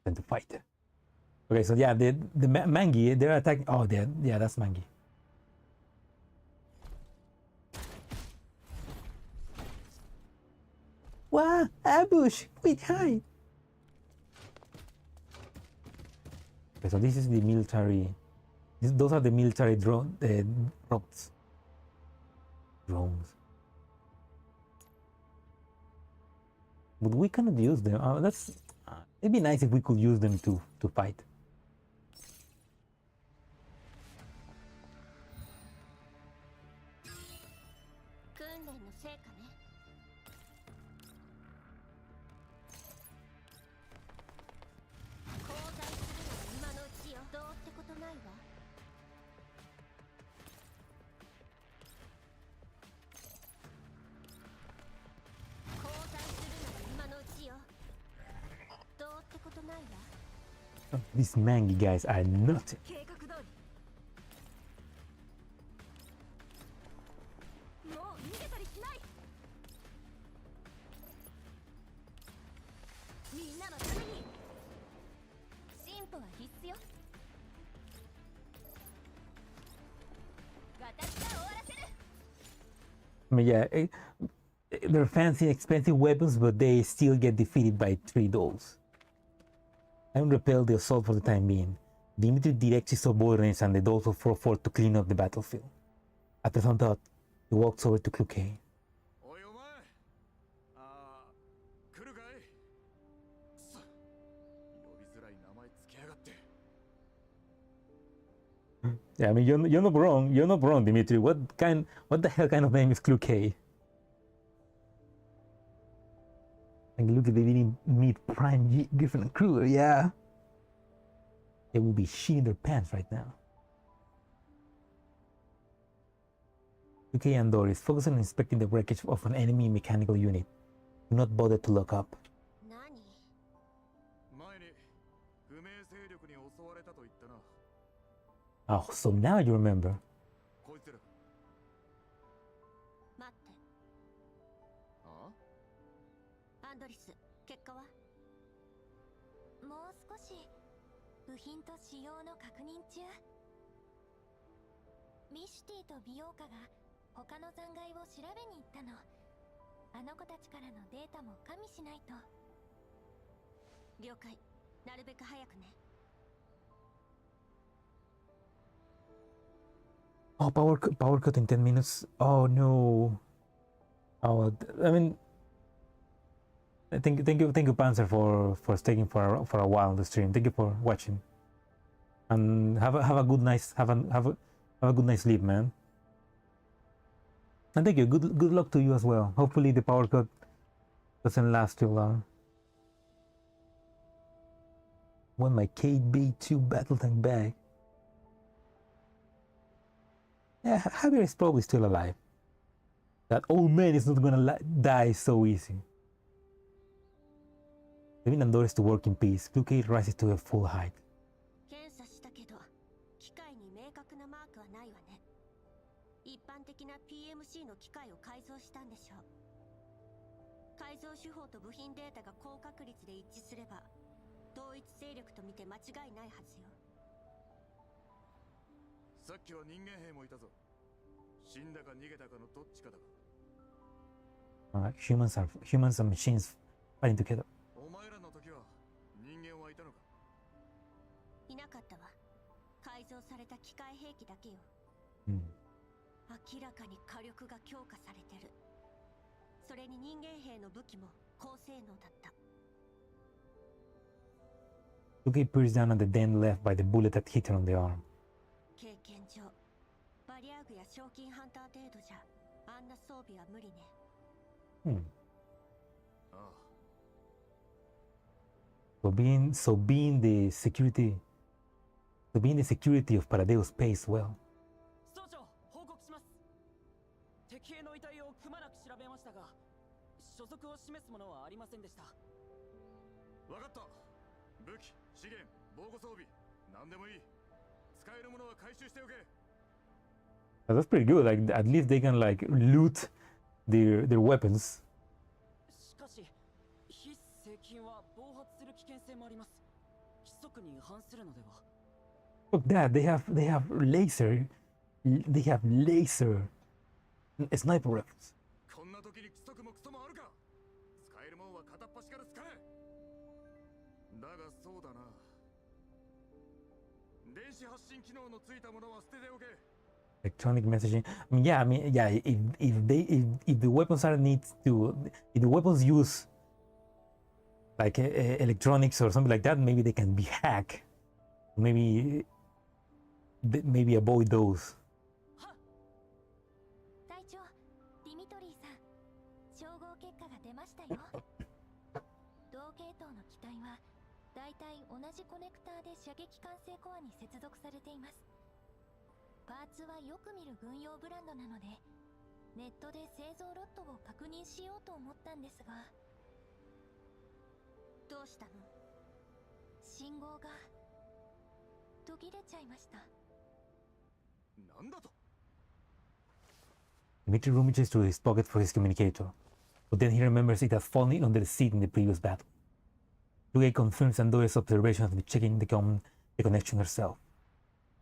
Time to fight. Okay, so yeah, the Mangi, they're attacking. Oh, yeah, that's Mangi. Wow, ambush! Wait, hide! Okay, so this is the military. Those are the military robots. Drones. But we cannot use them. It'd be nice if we could use them to fight. These Mangi guys are nuts. I mean, yeah, they're fancy, expensive weapons, but they still get defeated by 3 dolls. I will repel the assault for the time being. Dimitri directs his subordinates and the dolls of 4-4 to clean up the battlefield. After some thought, he walks over to Kluke. Yeah, I mean, you're not wrong. You're not wrong, Dimitri. What the hell kind of name is Kluke? And look, they didn't meet Prime Griffin and Kruger. Yeah, they will be shitting their pants right now. Kluke and Doris focus on inspecting the wreckage of an enemy mechanical unit. Do not bother to look up. Oh, so now you remember. 部品と仕様の確認中。ミシュティと美容家が他の残骸を調べに行ったの。あの子たちからのデータも加味しないと。了解。なるべく早くね。Oh, power cut in 10 minutes. Oh no. Oh, I mean, thank you, Panzer, for staying for a while on the stream. Thank you for watching, and have a good night. Have a good night's sleep, man. And thank you. Good luck to you as well. Hopefully the power cut doesn't last too long. Want my KB2 battle tank back. Yeah, Javier is probably still alive. That old man is not gonna die so easy. Leaving Andorra to work in peace, Blue Gate rises to a full height. 検査したけど機械に明確なマークはないわね。一般的な PMC の機械を改造したんでしょう。改造手法と部品データが高確率で一致すれば統一勢力と見て間違いないはずよ。さっきは人間兵もいたぞ。死んだか逃げたかのどっちかだが。Humans and machines fighting together. お前らの時は人間はいたのか？いなかったわ。改造された機械兵器だけよ。Hmm. 明らかに火力が強化されてる。それに人間兵の武器も高性能だった。Blue Gate peers down on the dent left by the bullet that hit her on the arm. 経験上、バリアーグや賞金ハンター程度じゃあんな装備は無理ね。Hmm. ああ。So being the security of Paradeus pays well. 総長、報告します。敵兵の遺体をくまなく調べましたが、所属を示すものはありませんでした。わかった。武器、資源、防護装備、何でもいい。使えるものは回収しておけ。That's pretty good. Like at least they can like loot their weapons. しかし、非正規は暴発する危険性もあります。規則に違反するのでは。Look that they have laser sniper rifles. こんな時に規則もクソもあるか。使えるもんは片っ端から使え。だがそうだな。電子発信機能のついたものは捨てておけ。Electronic messaging. I mean, yeah. If the weapons if the weapons use like electronics or something like that, maybe they can be hacked. Maybe avoid those. 隊長、ディミトリーさん、照合結果が出ましたよ。同系統の機体はだいたい同じコネクターで射撃管制コアに接続されています。パーツはよく見る軍用ブランドなので、ネットで製造ロットを確認しようと思ったんですが。どうしたの？信号が途切れちゃいました。なんだと？ Dmitry rummages through his pocket for his communicator, but then he remembers it has fallen under the seat in the previous battle. Luke confirms Andora's observations with checking the connection herself.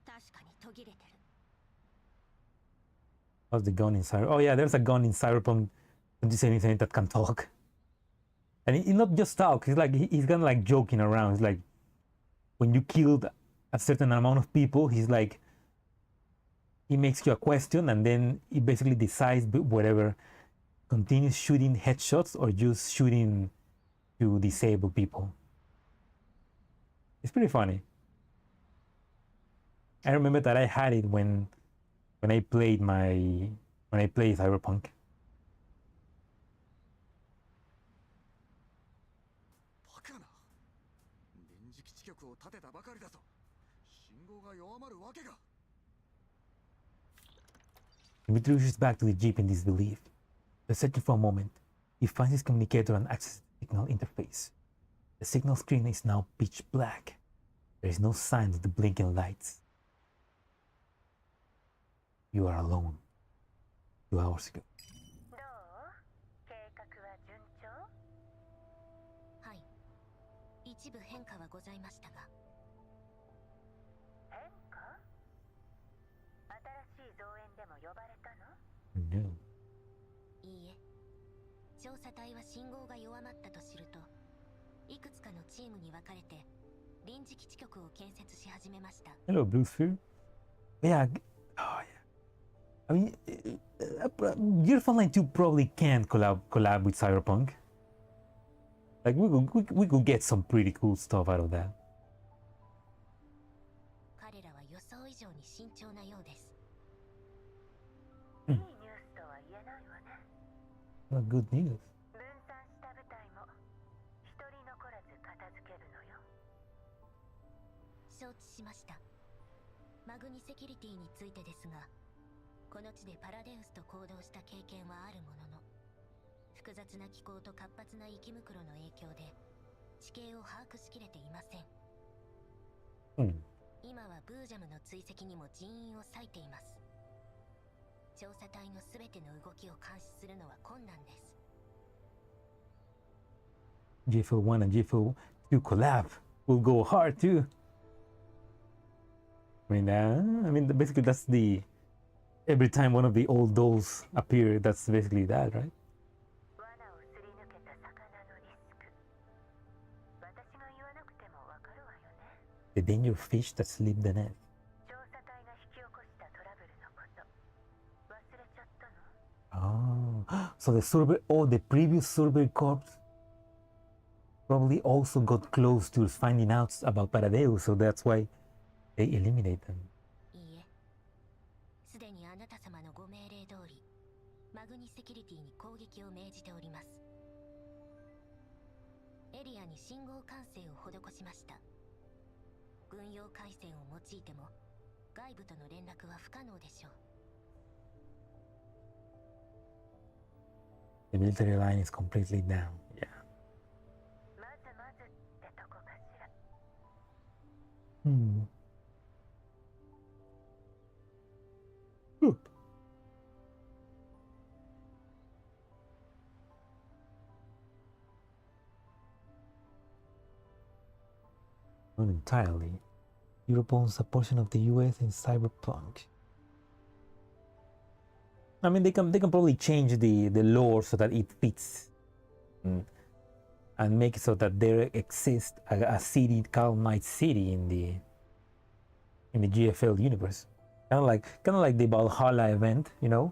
確かに途切れてる。How's the gun in Cyberpunk? Oh yeah, there's a gun in Cyberpunk 2077 that can talk. And he not just talk, he's like he's kind of like joking around. He's like, when you killed a certain amount of people, he's like, he makes you a question and then he basically decides whether continues shooting headshots or just shooting to disable people. It's pretty funny. I remember that I had it when I played Cyberpunk. バカな。臨時基地局を建てたばかりだぞ。信号が弱まるわけが。Dmitry rushes back to the jeep in disbelief. But searching for a moment, he finds his communicator and accesses the signal interface. The signal screen is now pitch black. There is no sign of the blinking lights. You are alone. 2 hours ago. どう？計画は順調？はい。一部変化はございましたが。変化？新しい増援でも呼ばれたの？ No. いいえ。調査隊は信号が弱まったと知ると、いくつかのチームに分かれて臨時基地局を建設し始めました。Hello, Blue Sphere. Yeah. Oh, yeah. I mean, GIRLS FRONTLINE 2 probably can collab with Cyberpunk. Like we could get some pretty cool stuff out of that. 彼らは予想以上に慎重なようです。いいニュースとは言えないわね。Not good news. 分散した部隊も一人残らず片付けるのよ。承知しました。マグニセキュリティについてですが、この地でパラデウスと行動した経験はあるものの、複雑な気候と活発な息袋の影響で地形を把握しきれていません。今はブージャムの追跡にも人員を割いています。調査隊のすべての動きを監視するのは困難です。GFL1 and GFL2 collab will go hard too. I mean, basically that's the every time one of the old dolls appear, that's basically that, right? 罠をすり抜けた魚のリスク。私が言わなくてもわかるわよね。The danger fish that slip the net. 調査隊が引き起こしたトラブルのこと、忘れちゃったの？ Oh, so the survey, the previous survey corps probably also got close to finding out about Paradeo, so that's why they eliminate them. いいえ、すでにあなた様のご命令通り、マグニセキュリティに攻撃を命じております。エリアに信号管制を施しました。軍用回線を用いても外部との連絡は不可能でしょう。The military line is completely down. Yeah. まずまずってとこかしら。Not entirely. Europe owns a portion of the US in cyberpunk. I mean, they can probably change the lore so that it fits, and make it so that there exists a city called Night City in the GFL universe, kind of like the Valhalla event, you know,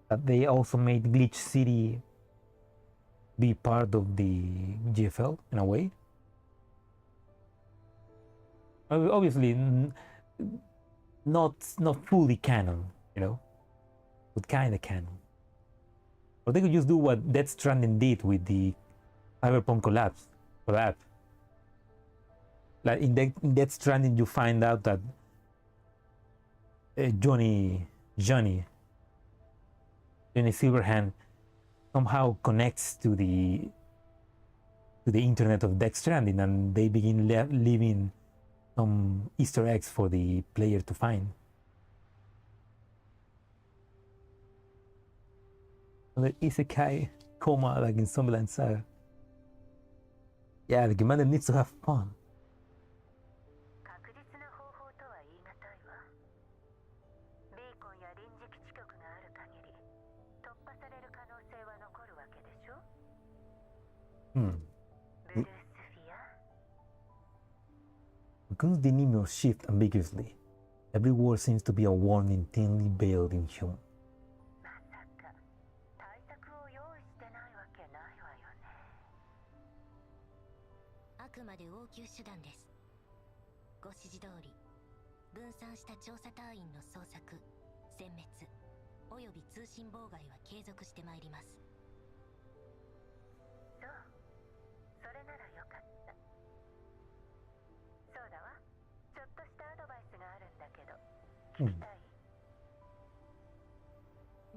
that they also made Glitch City be part of the GFL in a way. Obviously, not fully canon, you know, but kind of canon. Or they could just do what Death Stranding did with the Cyberpunk collab. Like in Death Stranding, you find out that Johnny Silverhand somehow connects to the internet of Death Stranding, and they begin leaving some Easter eggs for the player to find. Another isekai coma like in Zombieland Saga. Yeah, the commander needs to have fun. 確実な方法とは言い難いわ。ビーコンや臨時基地局がある限り、突破される可能性は残るわけでしょ？ブルースフィア？ Because the enemy shift ambiguously, every word seems to be a warning thinly veiled in humor. まさか対策を用意してないわけないわよね。あくまで応急手段です。ご指示通り、分散した調査隊員の捜索、殲滅、および通信妨害は継続してまいります。そう、それならよかった。そうだわ、ちょっとしたアドバイスがあるんだけど、聞きたい？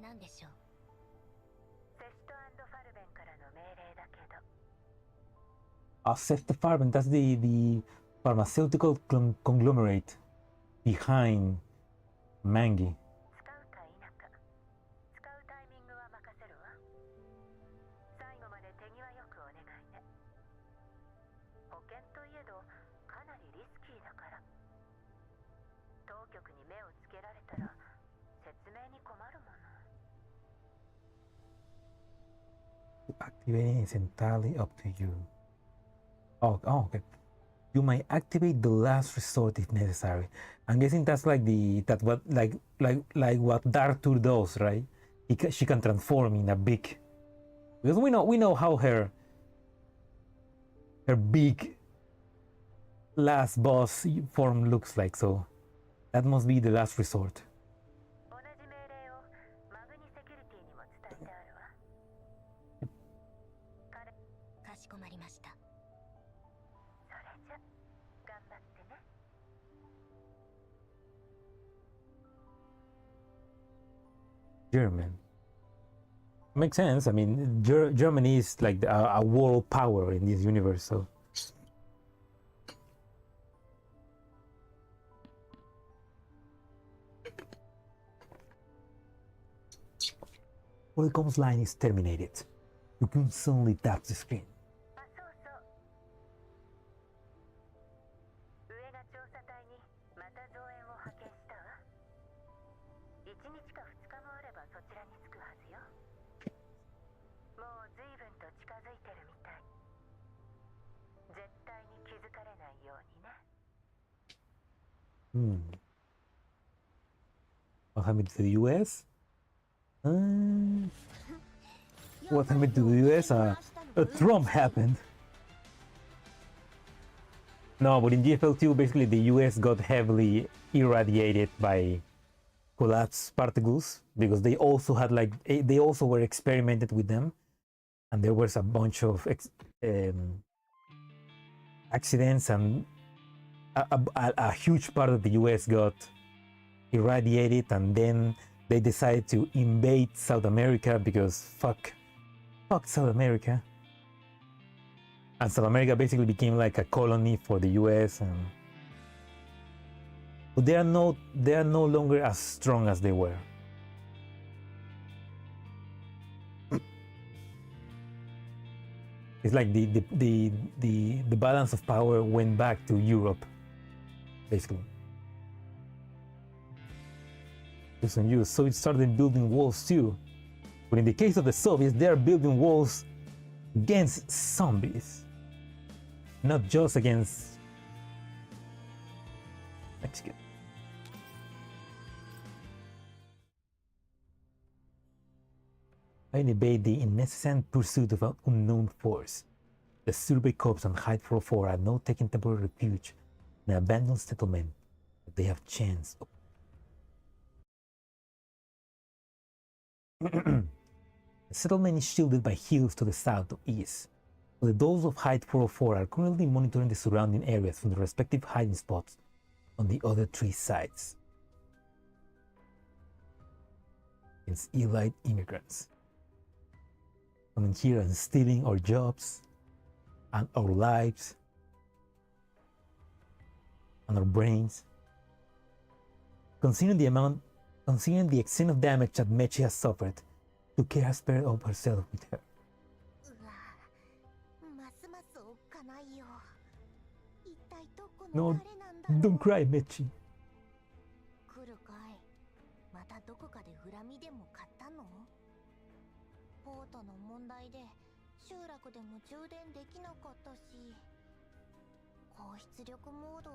何でしょう？セスト&ファルベンからの命令だけど。Seth Farben, that's the pharmaceutical conglomerate behind Mangi. 使うか否か、使うタイミングは任せるわ。最後まで手際よくお願いね。保険といえどかなりリスキーだから。当局に目をつけられたら説明に困るもの。Activating is entirely up to you. Oh, okay. You might activate the last resort if necessary. I'm guessing that's like what Dartur does, right? She can transform in a big, because we know how her big last boss form looks like, so that must be the last resort. 同じ命令をマグニセキュリティにも伝えてあるわ。かしこまりました。それじゃ頑張ってね。German. Makes sense. I mean, Germany is like a world power in this universe, so. Welcome's line is terminated. You can suddenly tap the screen. あ、そうそう。上が調査隊にまた増援を派遣したわ。1日か2日もあればそちらに着くはずよ。もう随分と近づいてるみたい。絶対に気づかれないようにね。What happened to the US? What happened to the US? Trump happened. No, but in GFL2, basically the US got heavily irradiated by collapsed particles because they also had they also were experimented with them, and there was a bunch of accidents, and a huge part of the US got irradiated, and then they decided to invade South America because fuck South America. And South America basically became like a colony for the US, and but they are no longer as strong as they were. It's like the balance of power went back to Europe, basically. So it started building walls too. But in the case of the Soviets, they are building walls against zombies, not just against Mexico. I evade the incessant pursuit of an unknown force. The Survey Corps and Hyde 404 are now taking temporary refuge in an abandoned settlement that they have chance of. The settlement is shielded by hills to the south and east, but those of Hyde 404 are currently monitoring the surrounding areas from the respective hiding spots on the other three sides. It's elite immigrants coming here and stealing our jobs and our lives and our brains. Considering the extent of damage that Mechi has suffered, Tuke has paired up herself with her. No, don't cry, Mechi. 来るかい。またどこかで恨みでも買ったの？ポートの問題で集落でも充電できなかったし、高出力モード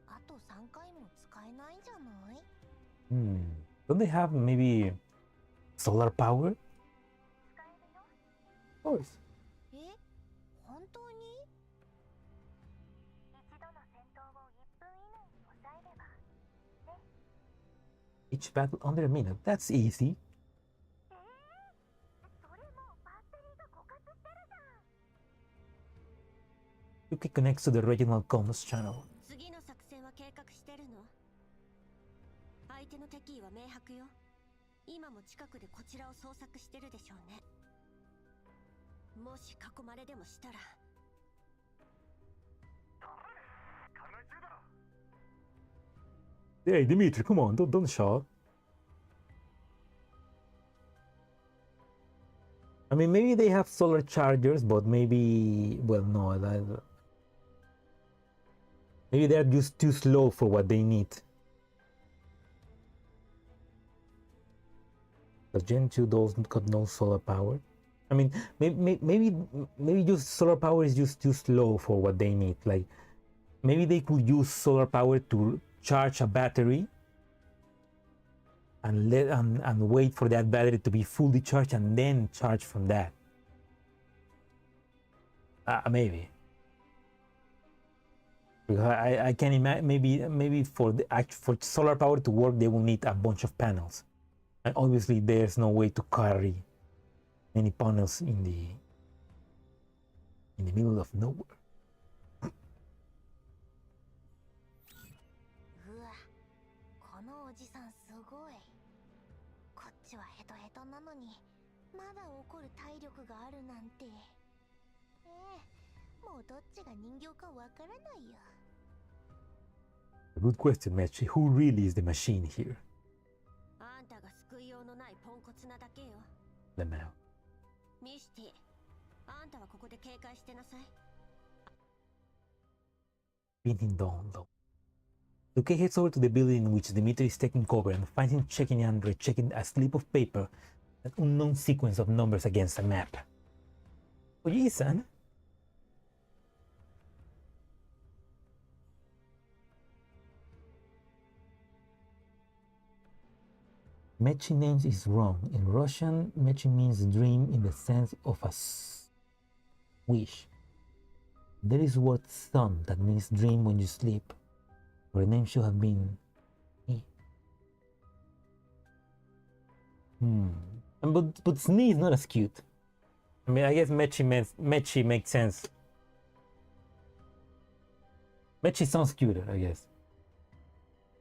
あと3回も使えないんじゃない？ Don't they have maybe solar power? Of course. え？本当に？一度の戦闘を1分以内に抑えればね。Each battle under a minute. That's easy. それもバッテリーが枯渇してるじゃん。Tuke connects to the regional comms channel. 次の作戦は計画してるの？相手の敵意は明白よ。今も近くでこちらを捜索してるでしょうね。もし囲まれでもしたら。Hey, Dimitri, come on, don't shout. I mean, maybe they have solar chargers, but maybe, well, no, maybe they're just too slow for what they need. The Gen 2 doesn't got no solar power. I mean, maybe just solar power is just too slow for what they need. Like, maybe they could use solar power to charge a battery and wait for that battery to be fully charged and then charge from that. Maybe. Because I can imagine maybe for solar power to work they will need a bunch of panels, and obviously there's no way to carry many panels in the middle of nowhere. うわ、このおじさんすごい。こっちはヘトヘ下手なのにまだ怒る体力があるなんて。もうどっちが人形かわからないよ。 Good question, Mechi. Who really is the machine here? あんたが救いようのないポンコツなだけよ。 The man. ミシティ、あんたはここで警戒してなさい。 Pinning down, though. Luke heads over to the building in which Dimitri is taking cover and finds him checking and rechecking a slip of paper, an unknown sequence of numbers against a map. Oye-san. Mechi names is wrong. In Russian, Mechi means dream in the sense of a wish. There is word son that means dream when you sleep. Her name should have been E. But Snee is not as cute. I mean, I guess Mechi makes sense. Mechi sounds cuter, I guess.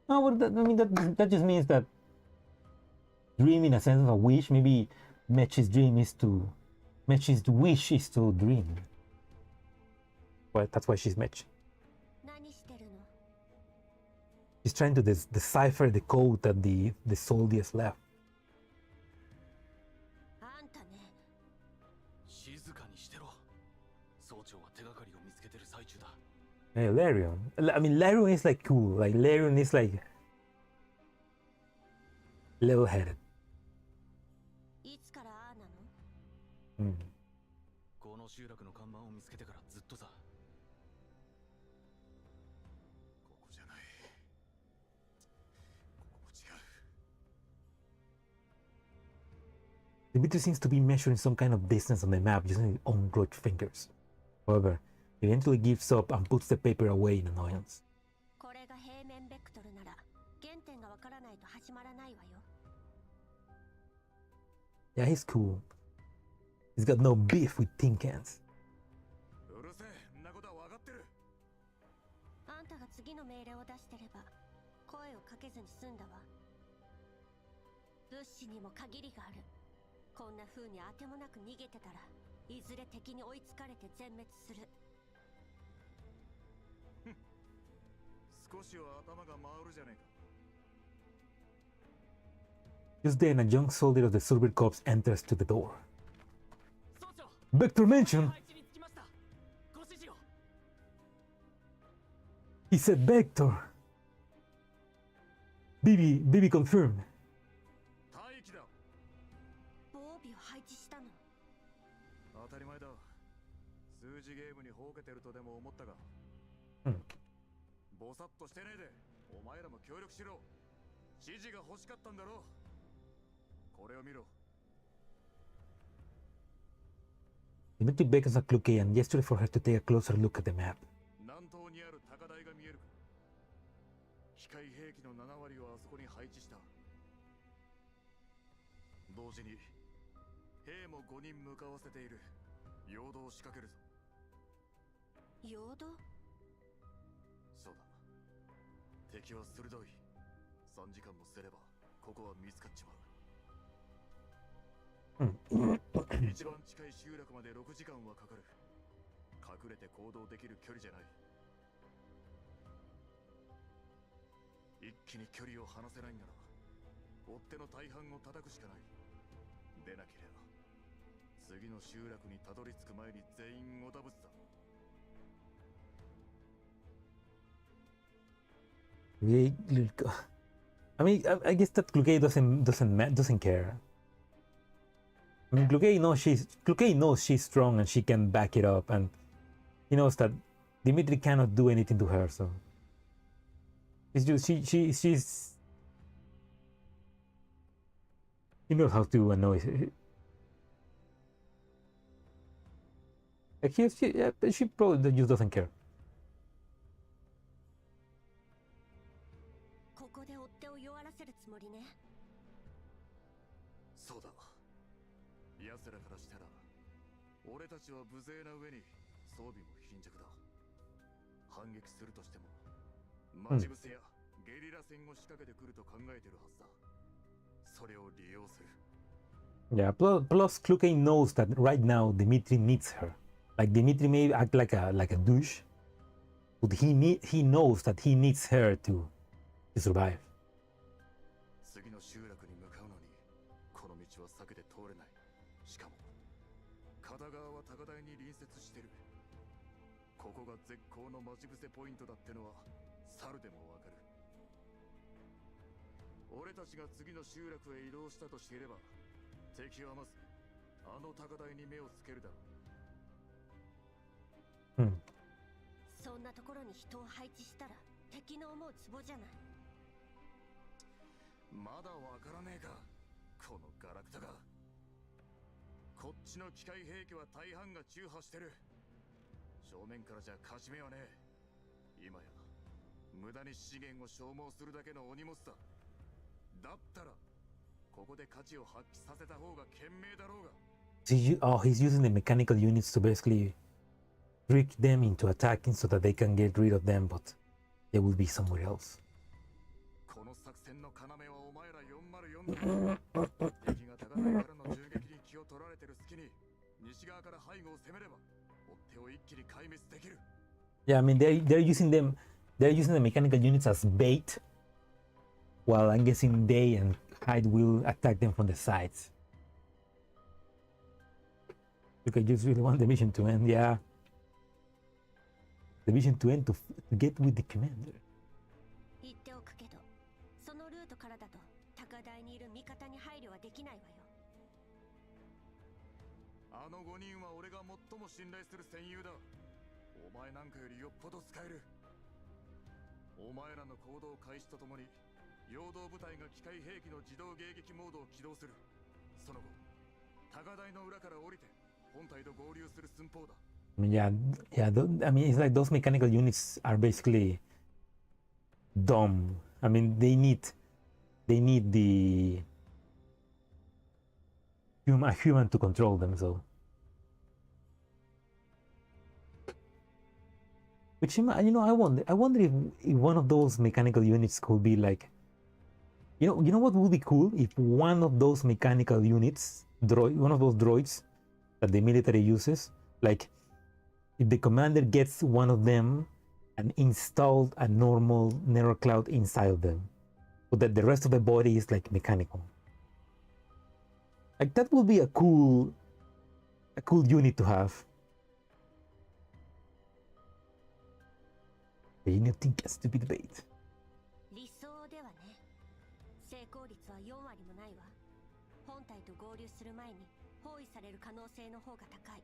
No, but that, I mean that just means that dream in a sense of a wish. Maybe Mechi's wish is to dream. Well, that's why she's Mechi. 何してるの？ She's trying to decipher the code that the soldiers left. あんたね。静かにしてろ。総長は手がかりを見つけてる最中だ。 Hey, Larion. I mean, Larion is like cool. Like Larion is like level-headed. いつからああなの？ この集落の看板を見つけてからずっとさ。ここじゃない。ここも違う。 Dimitri seems to be measuring some kind of distance on the map using his own gloved fingers. However, he eventually gives up and puts the paper away in annoyance. これが平面ベクトルなら原点がわからないと始まらないわよ。 Yeah, he's cool. He's got no beef with tin cans. うるせえ、んなことは分かってる。あんたが次の命令を出してれば声をかけずに済んだわ。物資にも限りがある。こんな風にあてもなく逃げてたらいずれ敵に追いつかれて全滅する。少しは頭が回るじゃねえか。 Just then, a young soldier of the Silver Corps enters to the door. 総長、 Vector mentioned! 配置につきました。ご指示を。 He said Vector! Bibi confirmed. 待機だ。防備を配置したの。当たり前だ。数字ゲームにほうけてるとでも思ったが。ぼさっとしてねえで、お前らも協力しろ。指示が欲しかったんだろ。これを見ろ。 Dimitri beckons at Kluke and gestures for her to take a closer look at the map. 南東にある高台が見えるか。機械兵器の7割をあそこに配置した。同時に兵も5人向かわせている。陽動を仕掛けるぞ。陽動？そうだ。敵は鋭い。3時間もすればここは見つかっちまう。一番近い集落まで6時間はかかる。隠れて行動できる距離じゃない。一気に距離を離せないなら追っ手の大半を叩くしかない。でなければ次の集落にたどり着く前に全員おだぶつだ。 I mean, I guess that Kluke doesn't care. I mean, Kluke knows she's strong and she can back it up, and he knows that Dimitri cannot do anything to her. So it's just she's he knows how to annoy her. Like she probably just doesn't care. ここで追っ手を弱らせるつもりね。そうだ。奴らからしたら俺たちは無勢な上に装備も貧弱だ。反撃するとしても待ち伏せやゲリラ戦を仕掛けてくると考えてるはずだ。それを利用する。Yeah, plus Kluke knows that right now Dimitri needs her. Like Dimitri may act like a douche, but he knows that he needs her to survive. 次の集落に向かうのにこの道は避けて通れない。しかも片側は高台に隣接してる。ここが絶好の待ち伏せポイントだってのは猿でもわかる。俺たちが次の集落へ移動したとしていれば敵はまずあの高台に目をつけるだろう。そんなところに人を配置したら敵の思うツボじゃない。まだわからねえかこのガラクタが。こっちの機械兵器は大半が中破してる。正面からじゃ勝ち目はねえ。今や無駄に資源を消耗するだけのお荷物だ。だったらここで価値を発揮させた方が賢明だろうが。He's using the mechanical units to basically trick them into attacking so that they can get rid of them, but they will be somewhere else. この作戦の要はお前ら404だ。敵が高台からの銃撃に気を取られてる隙に西側から背後を攻めれば追っ手を一気に壊滅できる。Yeah, I mean they're using the mechanical units as bait, while I'm guessing they and Hyde will attack them from the sides. Look, I just really want the mission to end. Yeah, the mission to end to get with the commander. 言っておくけど、そのルートからだと高台にいる味方に配慮はできないわよ。あの5人は俺が最も信頼する戦友だ。お前なんかよりよっぽど使える。お前らの行動開始とともに陽動部隊が機械兵器の自動迎撃モードを起動する。その後高台の裏から降りて本隊と合流する寸法だ。I mean, I mean, it's like those mechanical units are basically dumb. I mean, they need a human to control them. So, which I wonder if one of those mechanical units could be like, you know what would be cool if one of those mechanical units, one of those droids that the military uses, like if the commander gets one of them and installed a normal narrow cloud inside of them, so that the rest of the body is like mechanical. Like that would be a cool unit to have. But you need to think a stupid bait. 理想ではね。成功率は4割もないわ。本体と合流する前に包囲される可能性の方が高い。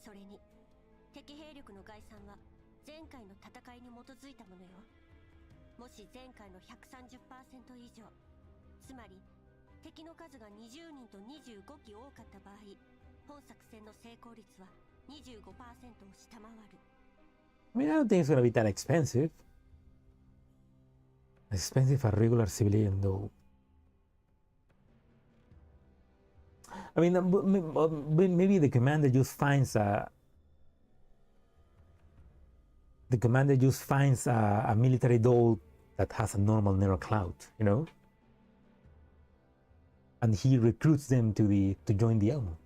それに敵兵力の概算は前回の戦いに基づいたものよ。もし前回の 130% 以上、つまり敵の数が20人と25機多かった場合、本作戦の成功率は 25% を下回る。I mean, I don't think it's gonna be that expensive. Expensive for regular civilian though. I mean, maybe the commander just finds a military doll that has a normal narrow cloud, you know, and he recruits them to join the army.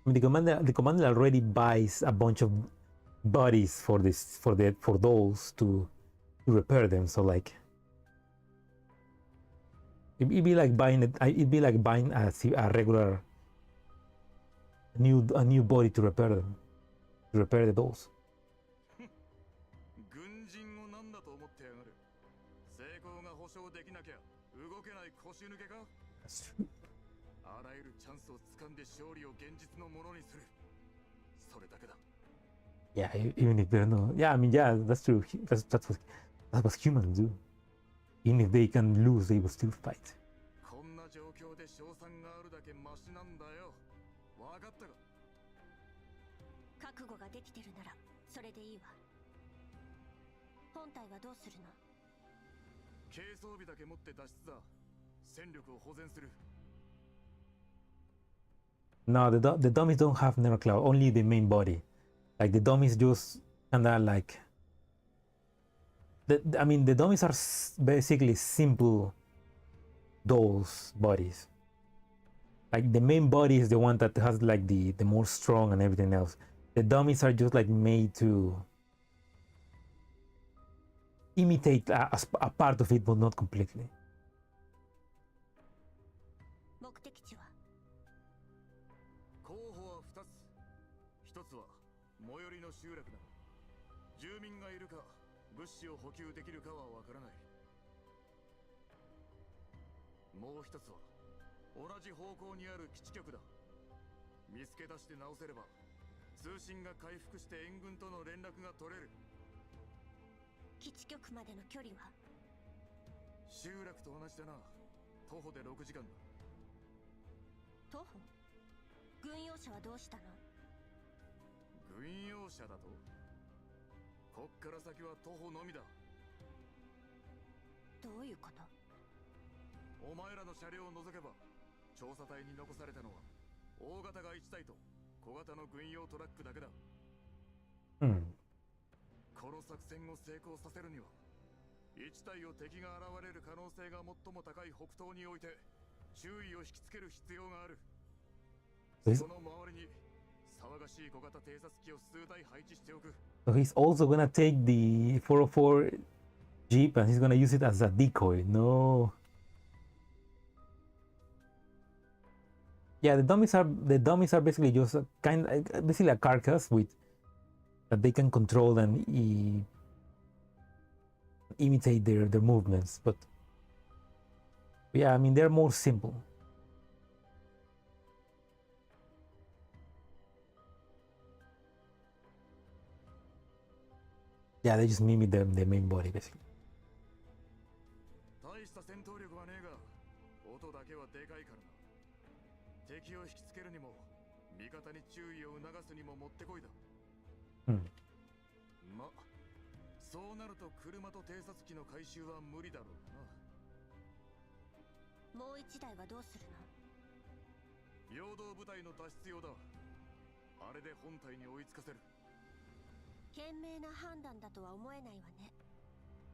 I mean, the commander already buys a bunch of bodies for dolls to repair them. So like, it'd be like buying a regular new body to repair them, to repair the dolls. 軍人を何だと思ってやがる。成功が保証できなきゃ動けない腰抜けか。あらゆるチャンスを掴んで勝利を現実のものにする。それだけだ。Yeah, even if they're not. Yeah, I mean, yeah, that's true. That's what humans do. Even if they can lose, they will still fight. こんな状況で賞賛があるだけマシなんだよ。わかったか。覚悟ができてるならそれでいいわ。本体はどうするの？軽装備だけ持って脱出だ。戦力を保全する。No, the dummies don't have narrow cloud. Only the main body. Like the dummies just kinda like. I mean, the dummies are basically simple those bodies. Like the main body is the one that has like the more strong and everything else. The dummies are just like made to imitate a part of it, but not completely. 目的地は候補は2つ。1つは最寄りの集落だ。住民がいるか物資を補給できるかはわからない。もう1つは同じ方向にある基地局だ。見つけ出して直せれば通信が回復して援軍との連絡が取れる。基地局までの距離は？集落と同じだな。徒歩で6時間だ。徒歩？軍用車はどうしたの？軍用車だと？こっから先は徒歩のみだ。どういうこと？お前らの車両を除けば調査隊に残されたのは大型が1台と小型の軍用トラックだけだ。この作戦を成功させるには1体を敵が現れる可能性が最も高い北東において注意を引きつける必要がある。その周りに騒がしい小型偵察機を数台配置しておく。So he's also gonna take the 404 Jeep and he's gonna use it as a decoy. No. Yeah, the dummies are basically just basically a carcass with that they can control and imitate their movements. But yeah, I mean they're more simple. Yeah, they just mimic the main body basically. 大した戦闘力はねえが音だけはでかいからな。敵を引きつけるにも味方に注意を促すにももってこいだ。ま、そうなると車と偵察機の回収は無理だろうな。もう1台はどうするの？陽動部隊の脱出用だ。あれで本体に追いつかせる。賢明な判断だとは思えないわね。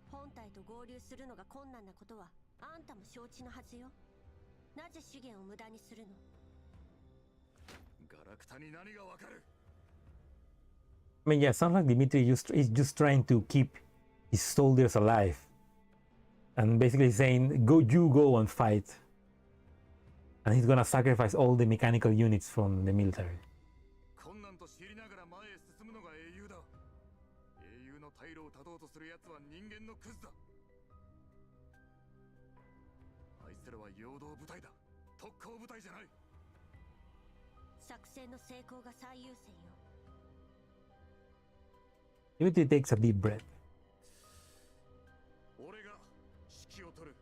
本体と合流するのが困難なことはあんたも承知のはずよ。なぜ資源を無駄にするの？ガラクタに何がわかる？ I mean, yeah, sounds like Dimitri is just trying to keep his soldiers alive, and basically saying, you go and fight," and he's gonna sacrifice all the mechanical units from the military. 困難と知りながら前へ進むのが英雄だ。英雄の退路を断とうとする奴は人間のクズだ。あいつらは陽動部隊だ。特攻部隊じゃない。作戦の成功が最優先よ。Dimitri takes a deep breath. 俺が指揮を取る。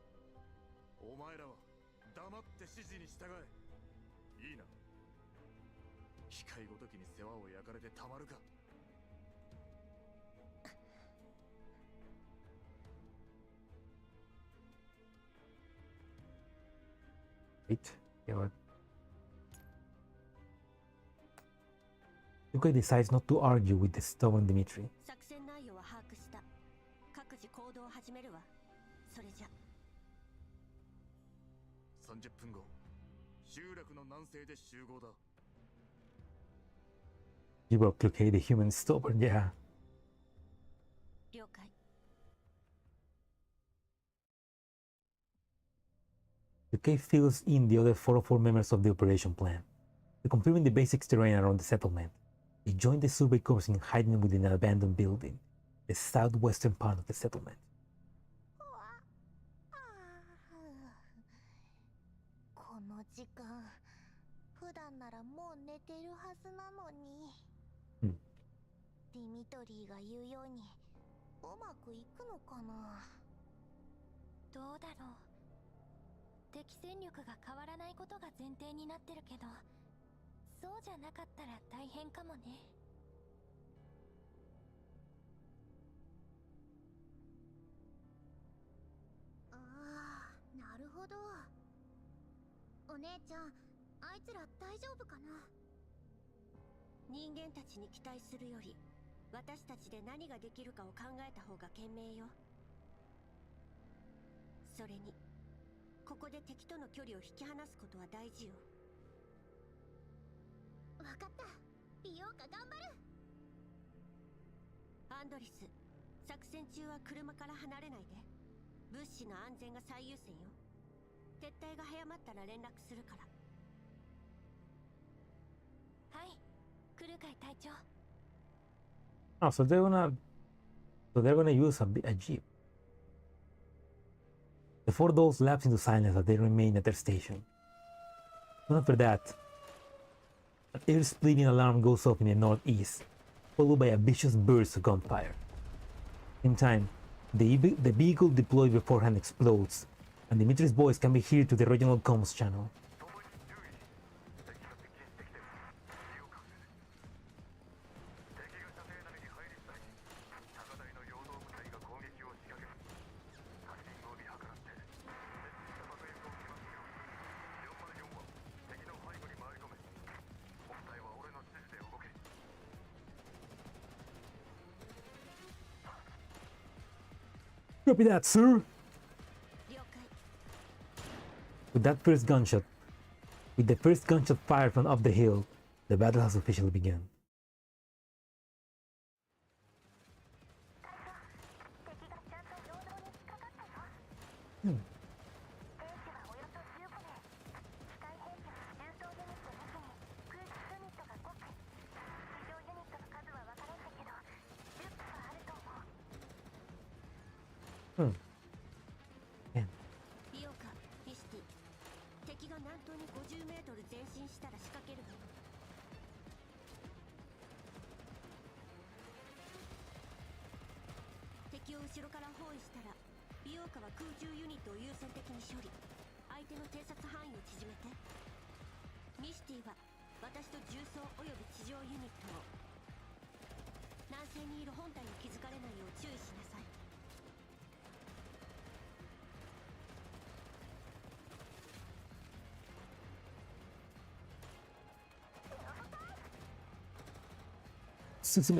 お前らは黙って指示に従え。いいな。機械ごときに世話を焼かれてたまるか。Wait, yeah, what? Yuka decides not to argue with the stubborn Dimitri. 作戦内容は把握した。各自行動を始めるわ。それじゃ。30分後、集落の南西で集合だ。You will locate the human stubborn, yeah. 了解。Yuka fills in the other 404 members of the operation plan, confirming the basic terrain around the settlement. They join the survey corps in hiding within an abandoned building, the southwestern part of the settlement. この時間、普段ならもう寝てるはずなのに。ディミトリーが言うようにうまくいくのかな。どうだろう。敵戦力が変わらないことが前提になってるけど、そうじゃなかったら大変かもね。ああ、なるほど。お姉ちゃん、あいつら大丈夫かな。人間たちに期待するより私たちで何ができるかを考えた方が賢明よ。それにここで敵との距離を引き離すことは大事よ。わかった。美容家頑張る。アンドリス、作戦中は車から離れないで。物資の安全が最優先よ。撤退が早まったら連絡するから。はい、来るかい隊長。Oh, so they're gonna use a jeep. The four dolls lapse into silence as they remain at their station. Soon after that, an ear-splitting alarm goes off in the northeast, followed by a vicious burst of gunfire. In time, the vehicle deployed beforehand explodes, and Dimitri's voice can be heard to the regional comms channel. Copy that, sir! With the first gunshot fired from up the hill, the battle has officially begun. Man. ビオカ、ミスティ、敵が南東に50メートル前進したら仕掛けるわよ。敵を後ろから包囲したら、ビオカは空中ユニットを優先的に処理。相手の偵察範囲を縮めて。ミスティは私と重装および地上ユニットを。南西にいる本体に気づかれないよう注意しなさい。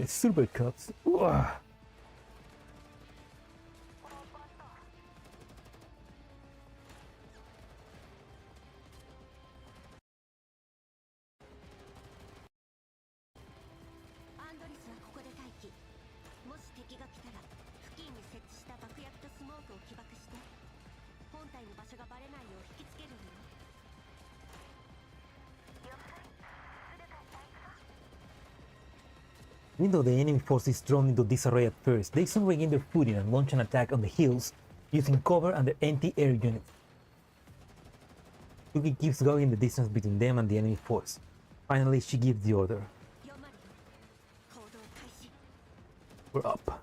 Super cuts. Ugh. アンドリスはここで待機。もし敵が来たら付近に設置した爆薬とスモークを起爆して本体の場所がバレないよう引きつけるのよ。 Even though the enemy force is thrown into disarray at first, they soon regain their footing and launch an attack on the hills using cover and their anti-air units. Yuki keeps going the distance between them and the enemy force. Finally, she gives the order. We're up.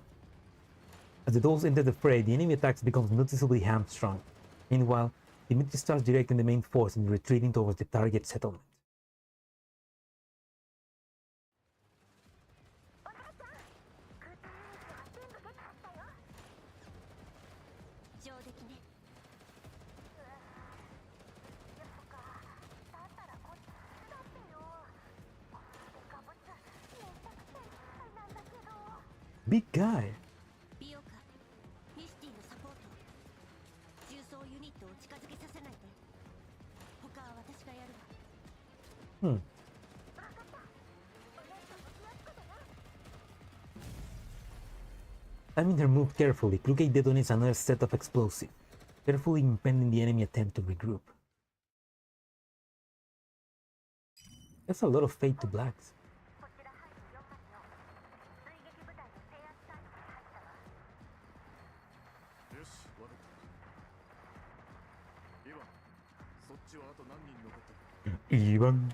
As the dolls enter the fray, the enemy attacks becomes noticeably hamstrung. Meanwhile, Dimitri starts directing the main force and retreating towards the target settlement. Big guy. ビオカ、ミスティのサポート。重装ユニットを近づけさせないで。他は私がやるわ。Timing her move carefully, Crooked detonates another set of explosives, carefully impeding the enemy attempt to regroup. That's a lot of fade to blacks. Even.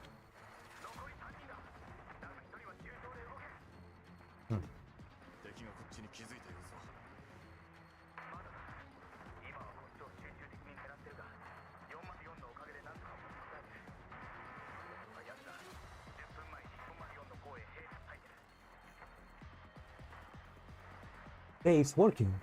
Hey, it's working.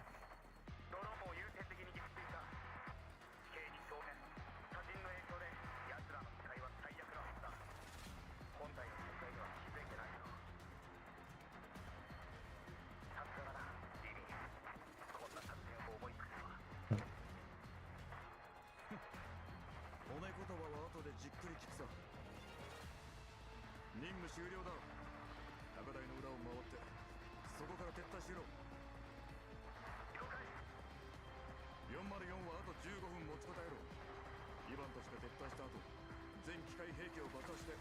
じっくり聞くさ。任務終了だ。高台の裏を回ってそこから撤退しろ。了解。404はあと15分持ちこたえろ。2番として撤退した後、全機械兵器を爆破して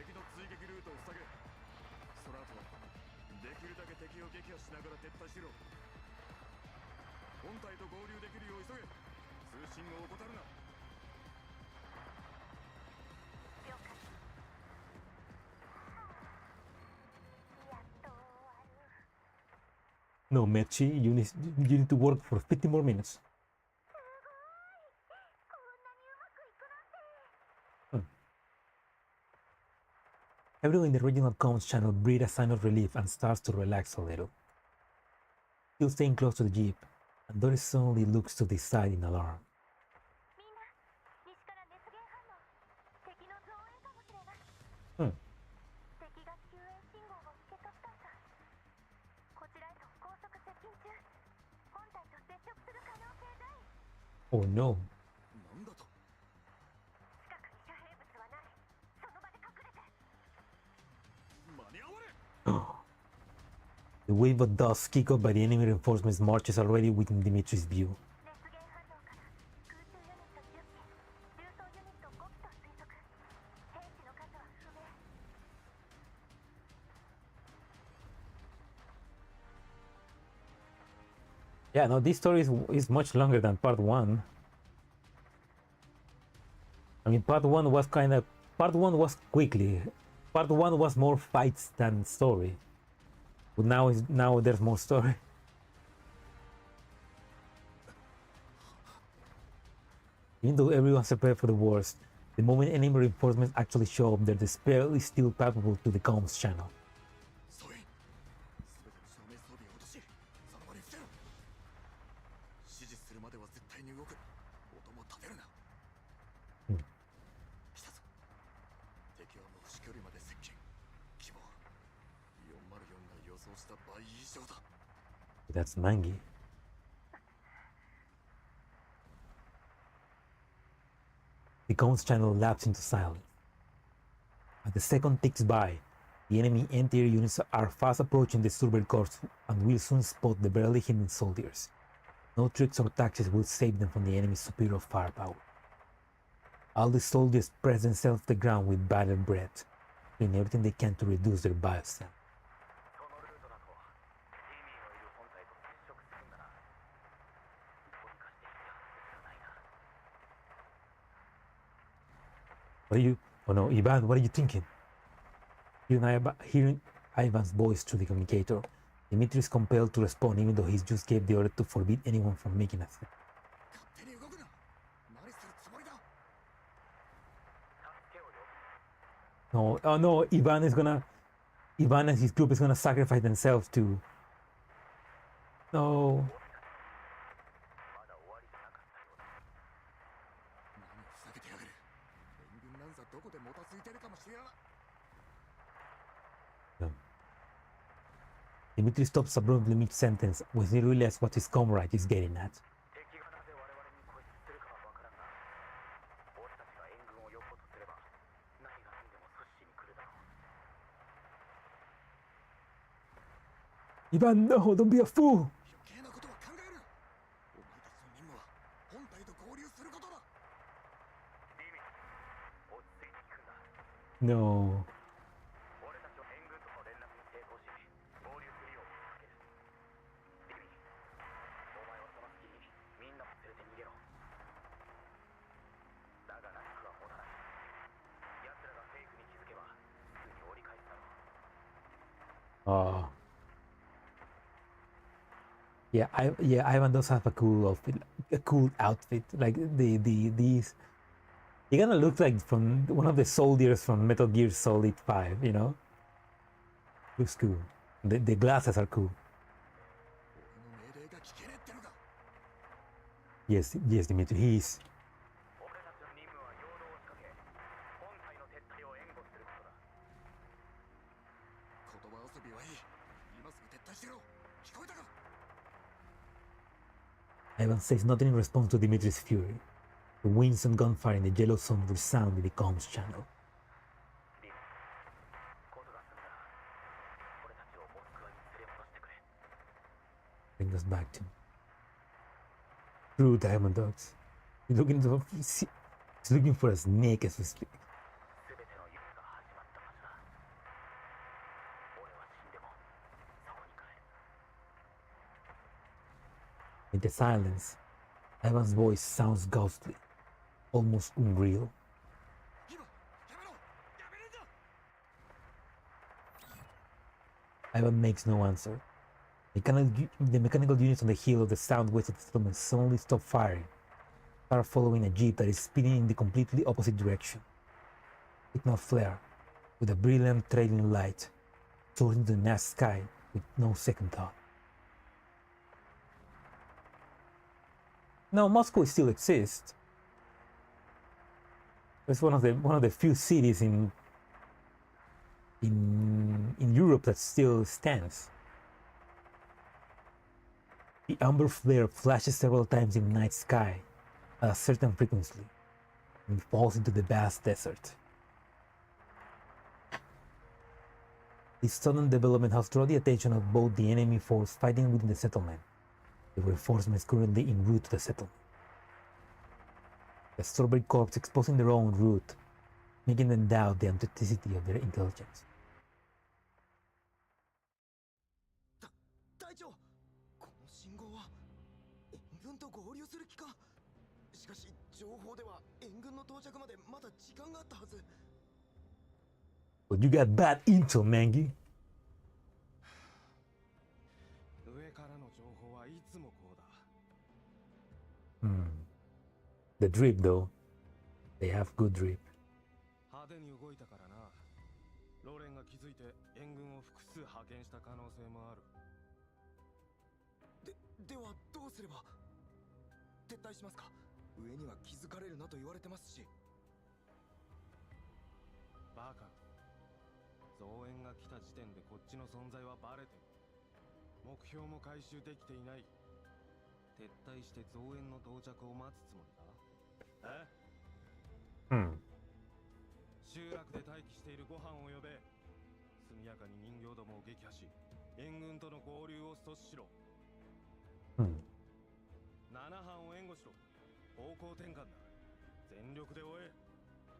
敵の追撃ルートを塞げ。その後はできるだけ敵を撃破しながら撤退しろ。本体と合流できるよう急げ。通信を怠るな。了解。やっと終わる。 No, Mechi, you need to work for 50 more minutes. すごい。こんなにうまくいくなんて。Everyone in the regional comms channel breathes a sign of relief and starts to relax a little. Still staying close to the jeep, and Doris suddenly looks to the side in alarm. みんな、西から熱源反応。敵の増援かもしれない。敵が救援信号を受け取ったんだ。こちらへと高速接近中。本体と接触する可能性大。 Oh no. なんだと。近くに遮蔽物はない。その場で隠れて。間に合われ。 The wave of dust kicked up by the enemy reinforcements marches already within Dimitri's view. 熱源反応から空中ユニット10機、重装ユニット5機と推測。兵士の数は不明。 Yeah, no, this story is much longer than part 1. I mean, part 1 was quickly. Part 1 was more fights than story. But now there's more story. Even though everyone's prepared for the worst, the moment enemy reinforcements actually show up, their despair is still palpable to the comms channel. 総員、すべての照明装備を落とし、その場に伏せろ。指示するまでは絶対に動く。音も立てるな。来たぞ。敵は目視距離まで接近。希望。404が予想した倍以上だ。 That's Mangi. The comms channel lapses into silence. As the second ticks by, the enemy anti-air units are fast approaching the Survey Corps and will soon spot the barely hidden soldiers. No tricks or tactics will save them from the enemy's superior firepower. All the soldiers press themselves to the ground with bated breath, doing everything they can to reduce their biostem. そのルートだとティミーのいる本体と接触するんだな。どうにかして引き離すしかないな。 What are you? Oh no, Ivan, what are you thinking? Hearing Ivan's voice through the communicator, Dimitri is compelled to respond even though he just gave the order to forbid anyone from making a thing. 勝手に動くな。何するつもりだ。助けをよ。 No, oh no, Ivan and his group is gonna sacrifice themselves to. No. まだ終わりじゃなかったようだ。何をふざけてやがる。援軍なんざどこでもたついてるかもしれん。 Dimitri stops abruptly mid-sentence when he realizes what his comrade is getting at. 敵がなぜ我々に固執するかはわからんが、俺たちが援軍を呼ぼうとすれば何が何でも阻止しに来るだろう。 Ivan, no, don't be a fool! 余計なことは考えるな。お前たちの任務は本体と合流することだ。ディミ、落ち着いて聞くんだ。 No. 俺たちは援軍との連絡に成功し、合流するようにかける。ディミ、お前はその隙にみんなも連れて逃げろ。だがラックは持たない。奴らがフェイクに気づけばすぐに折り返すだろう。Yeah, Ivan does have a cool outfit. Like these, he kind of looks like from one of the soldiers from Metal Gear Solid 5. You know, looks cool. The glasses are cool. 俺の命令が聞けねえってのか。 Yes, Dimitri, he is. 俺たちの任務は陽動を仕掛け、本体の撤退を援護することだ。言葉遊びはいい。今すぐ撤退しろ。聞こえたか。 Ivan says nothing in response to Dimitri's fury. The winds and gunfire in the yellow zone resound in the comms channel. Bring us back to True Diamond Dogs. He's looking for a snake as we speak. In the silence, Ivan's voice sounds ghostly, almost unreal. Ivan makes no answer. The mechanical units on the hill of the southwest settlement suddenly stop firing, start following a jeep that is speeding in the completely opposite direction. Signal flare, with a brilliant trailing light, soars into the night sky with no second thought. No, Moscow still exists. It's one of the few cities in Europe that still stands. The amber flare flashes several times in the night sky at a certain frequency and falls into the vast desert. This sudden development has drawn the attention of both the enemy force fighting within the settlement, the reinforcements currently en route to the settlement. The Strawberry Corps exposing their own route, making them doubt the authenticity of their intelligence. But you got bad intel, Mangi. The drip, though. They have good drip.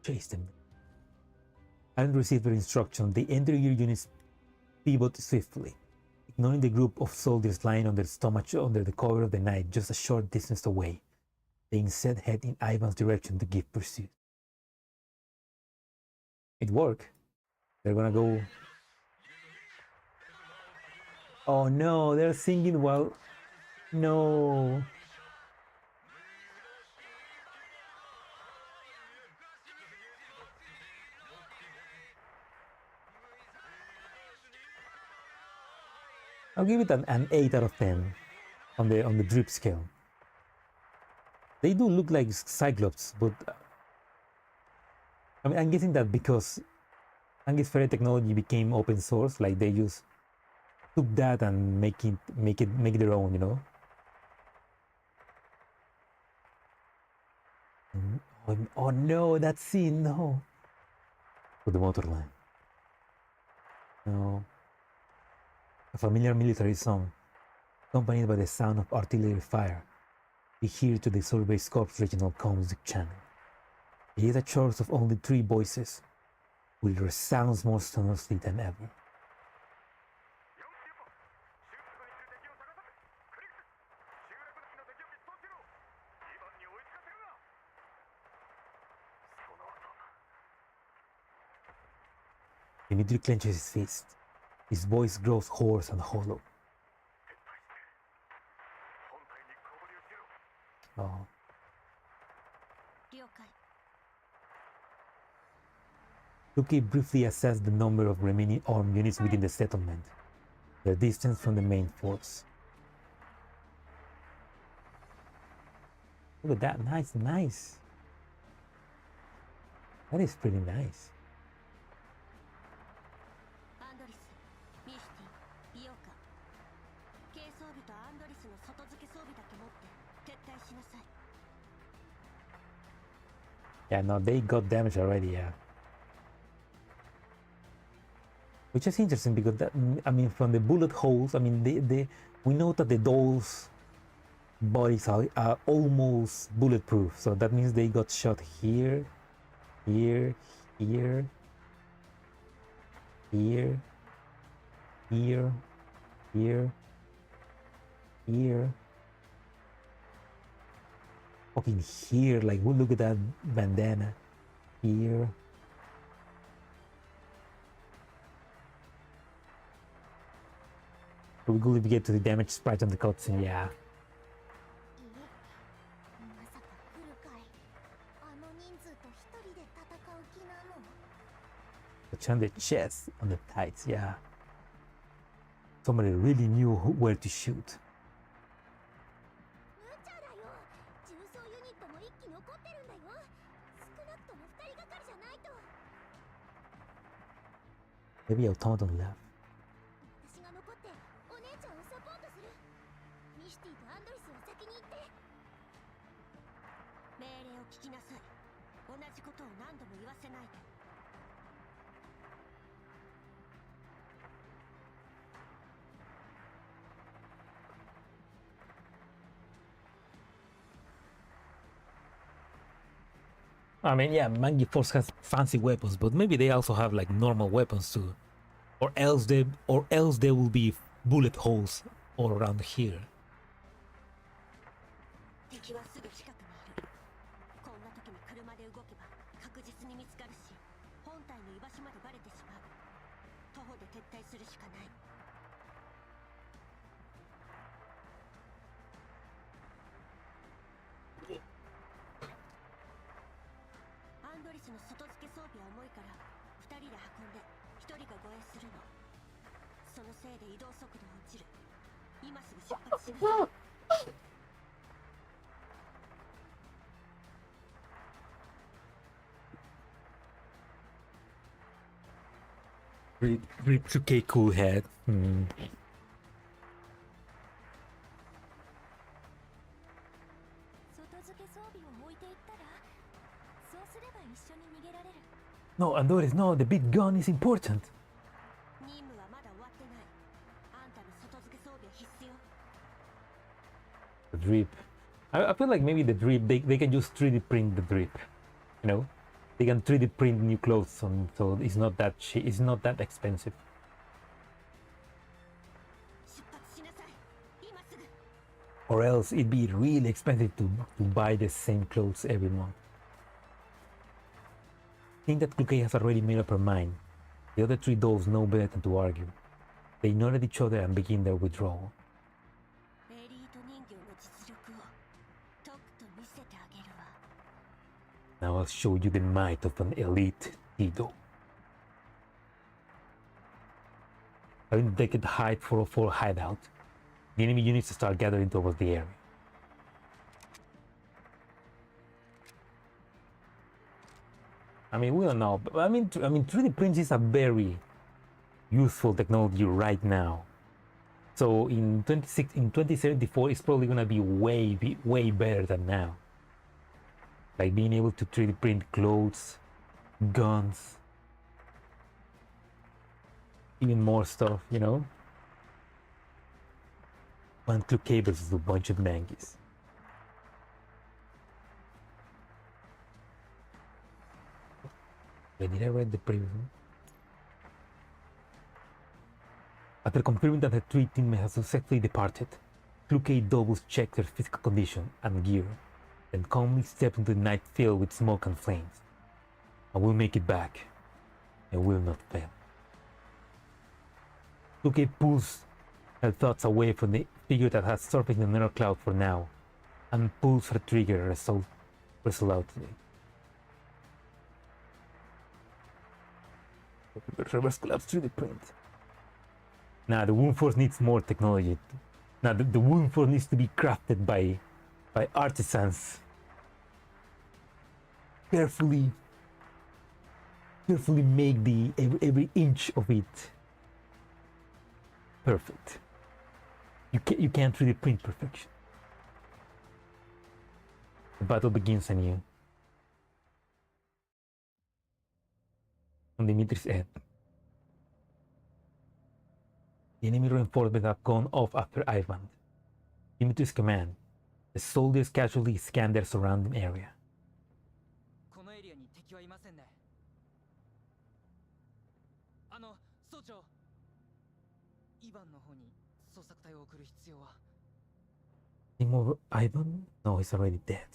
Chase them. Having received their instruction, the entire units pivot swiftly, ignoring the group of soldiers lying on their stomachs under the cover of the night just a short distance away. They instead head in Ivan's direction to give pursuit. It worked. They're gonna go. Oh no, they're singing while. No. I'll give it an 8 out of 10 on the drip scale. They do look like Cyclops, but I mean, I'm guessing that because Angus Ferret technology became open source, like they just took that and make it their own, you know. Oh no, that scene, no. To the motor line. No. A familiar military song, accompanied by the sound of artillery fire, we hear to the Survey Corps regional music channel. It is a chorus of only 3 voices, which resounds more sonorously than ever. Dimitri clenches his fist. His voice grows hoarse and hollow. Oh. Luki briefly assessed the number of remaining armed units within the settlement, their distance from the main force. Look at that, nice. That is pretty nice. Yeah, no, they got damaged already, yeah. Which is interesting because that, I mean, from the bullet holes, I mean, we know that the dolls' bodies are almost bulletproof, so that means they got shot here, here, here, here, here, here, here. Fucking here, like, well, look at that bandana. Here. We're going to get to the damage sprite on the cutscene, yeah. Touch on the chest, on the tights, yeah. Somebody really knew where to shoot. Maybe automaton left. 命令を聞きなさい。同じことを何度も言わせないで。I mean, yeah, Mangi Force has fancy weapons, but maybe they also have like normal weapons too, or else there will be bullet holes all around here. 敵はすぐ近くにいる。こんな時に車で動けば確実に見つかるし、本体の居場所までバレてしまう。徒歩で撤退するしかない。アンドリスの外付け装備は重いから2人で運んで1人が護衛するの。そのせいで移動速度は落ちる。今すぐ出発しなさい。Okay, cool head. Hmm. 外付け装備を置いていったら、そうすれば一緒に逃げられる。 No, Andoris, no, the big gun is important. 任務はまだ終わってない。あんたの外付け装備は必須よ。 The drip. I feel like maybe the drip, they can just 3D print the drip. You know? They can 3D print new clothes, so it's not that cheap, it's not that expensive. 出発しなさい。今すぐ。 Or else it'd be really expensive to buy the same clothes every month. I think that Kluke has already made up her mind. The other three dolls know better than to argue. They nod at each other and begin their withdrawal. エリート人形の実力をとくと見せてあげるわ。 Now I'll show you the might of an elite Dido. Having detected the Hide 404 hideout, the enemy units start gathering towards the area. I mean, we don't know, but I mean, 3D prints is a very useful technology right now. So in 2074, it's probably gonna be way better than now. Like being able to 3D print clothes, guns, even more stuff, you know? One clue cables is a bunch of mangies. Wait, did I read the previous one? After confirming that the three teammates have successfully departed, Clue doubles check their physical condition and gear, then calmly steps into the night filled with smoke and flames. I will make it back. I will not fail. Clue pulls her thoughts away from the figure that has surfaced in another cloud for now, and pulls her trigger resolutely. Reverse collapse 3D print. Now the wound force needs more technology. Now the wound force needs to be crafted by artisans. Carefully make the every inch of it perfect. You can't 3D print perfection. The battle begins anew. on Dimitri's head. The enemy reinforcements have gone off after Ivan. Dimitri's command. The soldiers casually scan their surrounding area. このエリアに敵はいませんね。総長、イヴァンの方に捜索隊を送る必要は。Team over Ivan? No, he's already dead.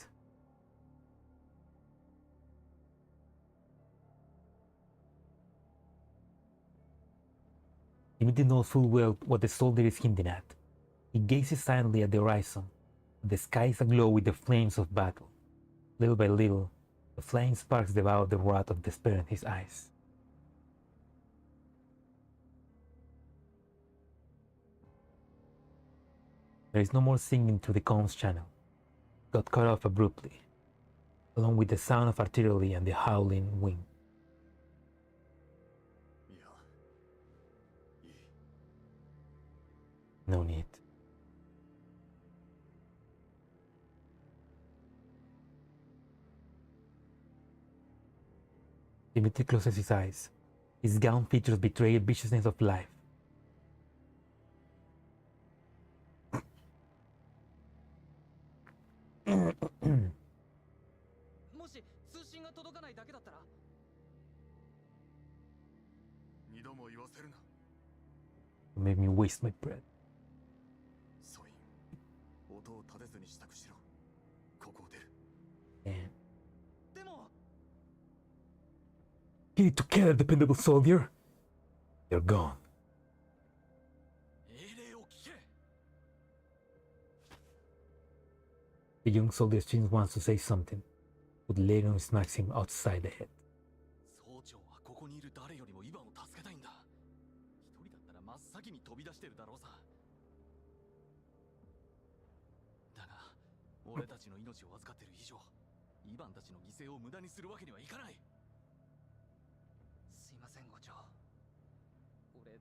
Dimitri knows full well what the soldier is hinting at. He gazes silently at the horizon. The sky is aglow with the flames of battle. Little by little, the flying sparks devour the wrath of despair in his eyes. There is no more singing through the comms channel. It got cut off abruptly, along with the sound of artillery and the howling wind. No need. Dimitri closes his eyes. His gown features betray viciousness of life. もし通信が届かないだけだったら。二度も言わせるな。 You made me waste my breath. ソイン、音を立てずに支度しろ。ここを出る。And でも。 you need to kill a dependable soldier. They're gone. 命令を聞け。 The young soldier still wants to say something, but later on smacks him outside the head. 総長はここにいる誰よりもイヴァンを助けたいんだ。一人だったら真っ先に飛び出してるだろうさ。だが、俺たちの命を預かってる以上、イヴァンたちの犠牲を無駄にするわけにはいかない。すいません、伍長。俺、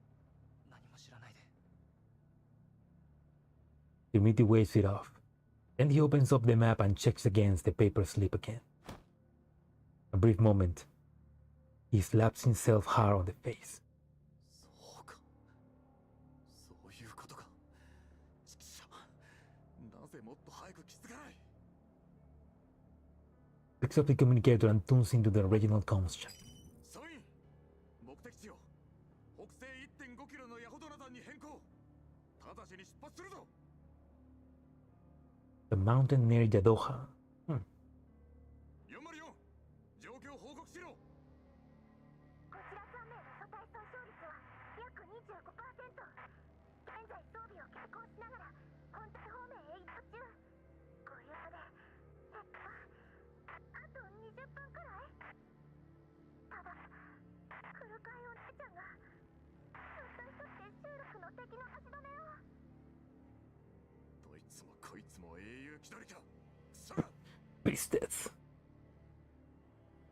何も知らないで。Dimitri waves it off. Then he opens up the map and checks against the paper slip again. A brief moment. He slaps himself hard on the face. そうか。そういうことか。ちくしょう。なぜもっと早く気づかない。 Picks up the communicator and tunes into the original comms channel. ソイン、目的地を北西 1.5 キロのヤホドナ山に変更。直ちに出発するぞ。 The mountain near Yadoha. 404、状況報告しろ。こちら3名の素体損傷率は約 25%。現在装備を携行しながら本体方面へ移動中。ご了承で。あと20分くらい。ただ、古海お姉ちゃんがずっと急って集落の敵の足止めを。どいつもこいつも英雄気取りか。くそが。 Beasted.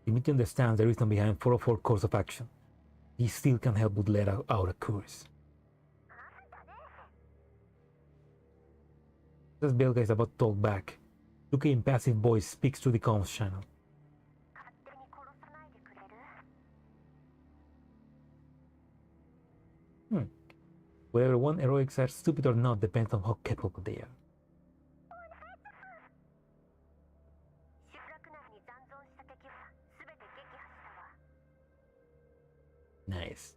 Dimitri understands the reason behind 404 course of action. He still can't help but let out a curse. As Belga is about to talk back, Luke in passive voice speaks through the comms channel. 勝手に殺さないでくれる？ Whether one heroics are stupid or not depends on how capable they are. 集落内に残存した敵は全て撃破したわ。 Nice.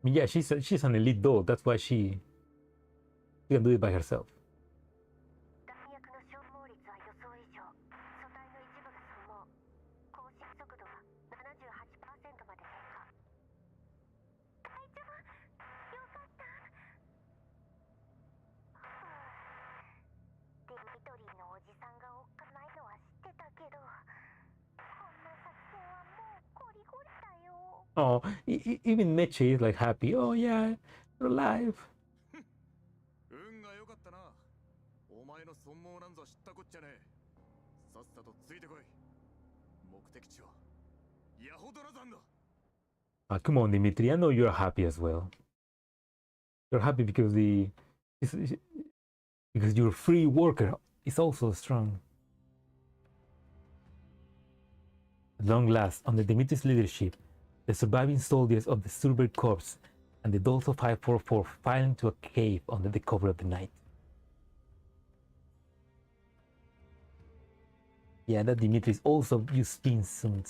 I mean, yeah, she's an elite dog. That's why she can do it by herself. 弾薬の消耗率は予想以上。素体の一部が消耗。更新速度は 78% まで低下。大丈夫。よかった。デミトリーのおじさんがおっかないのは知ってたけど、こんな作戦はもうこりごりだよ。 Oh, even Meche is like happy. Oh yeah, you're alive. 運が良かったな。お前の損耗なんぞ知ったこっちゃねえ。さっさとついてこい。目的地はヤホドラ山だ。 Come on, Dimitri. I know you're happy as well. You're happy because because your free worker is also strong. At long last, under Dimitri's leadership, the surviving soldiers of the Silver Corps and the Dolls of 544 file into a cave under the cover of the night. Yeah, that Dimitri's also used spin some.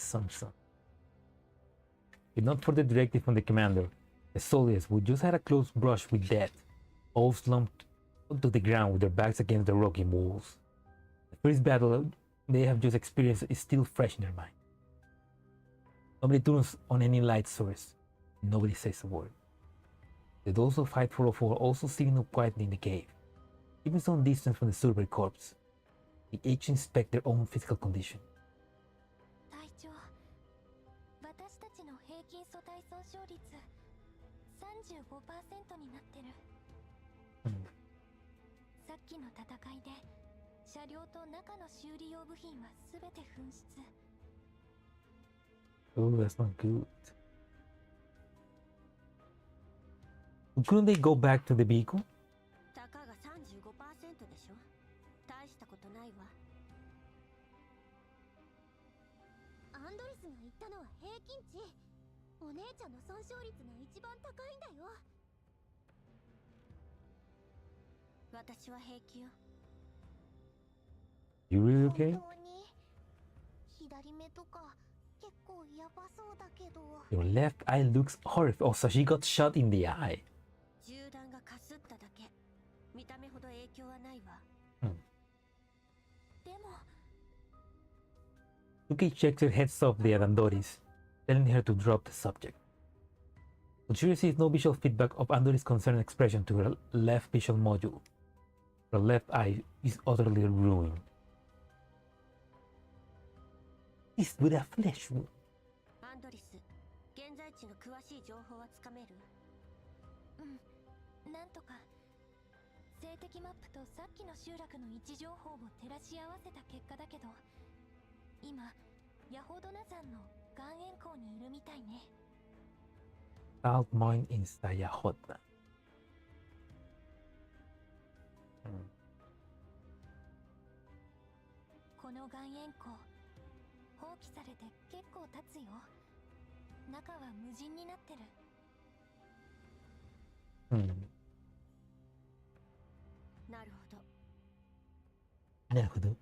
If not for the directive from the commander, the soldiers would just had a close brush with death, all slumped onto the ground with their backs against the rocky walls. The first battle they have just experienced is still fresh in their mind. Nobody turns on any light source. Nobody says a word. The Dolls of 544 also sitting up quietly in the cave, keeping some distance from the Silver Corps. They each inspect their own physical condition. 隊長、私たちの平均素体損傷率 35% になってる。さっきの戦いで車両と中の修理用部品はすべて紛失。Oh, that's not good. Couldn't they go back to the vehicle? たかが 35% でしょ。大したことないわ。アンドレスが言ったのは平均値。お姉ちゃんの損傷率が一番高いんだよ。私は平気よ。You really okay? 本当に左目とか結構やばそうだけど。 Your left eye looks horrific. Oh, so she got shot in the eye. 銃弾がかすっただけ。見た目ほど影響はないわ。でも Yuki checks her heads off the Andoris, telling her to drop the subject. But she receives no visual feedback of Andori's concerned expression to her left visual module. Her left eye is utterly ruined. This with a flesh wound. アンドリス、現在地の詳しい情報はつかめる？なんとか静的マップとさっきの集落の位置情報を照らし合わせた結果だけど、今ヤホドナ山の岩塩港にいるみたいね。Salt mine in Sayahotna. この岩塩港放棄されて結構経つよ。中は無人になってる。なるほど。なるほど。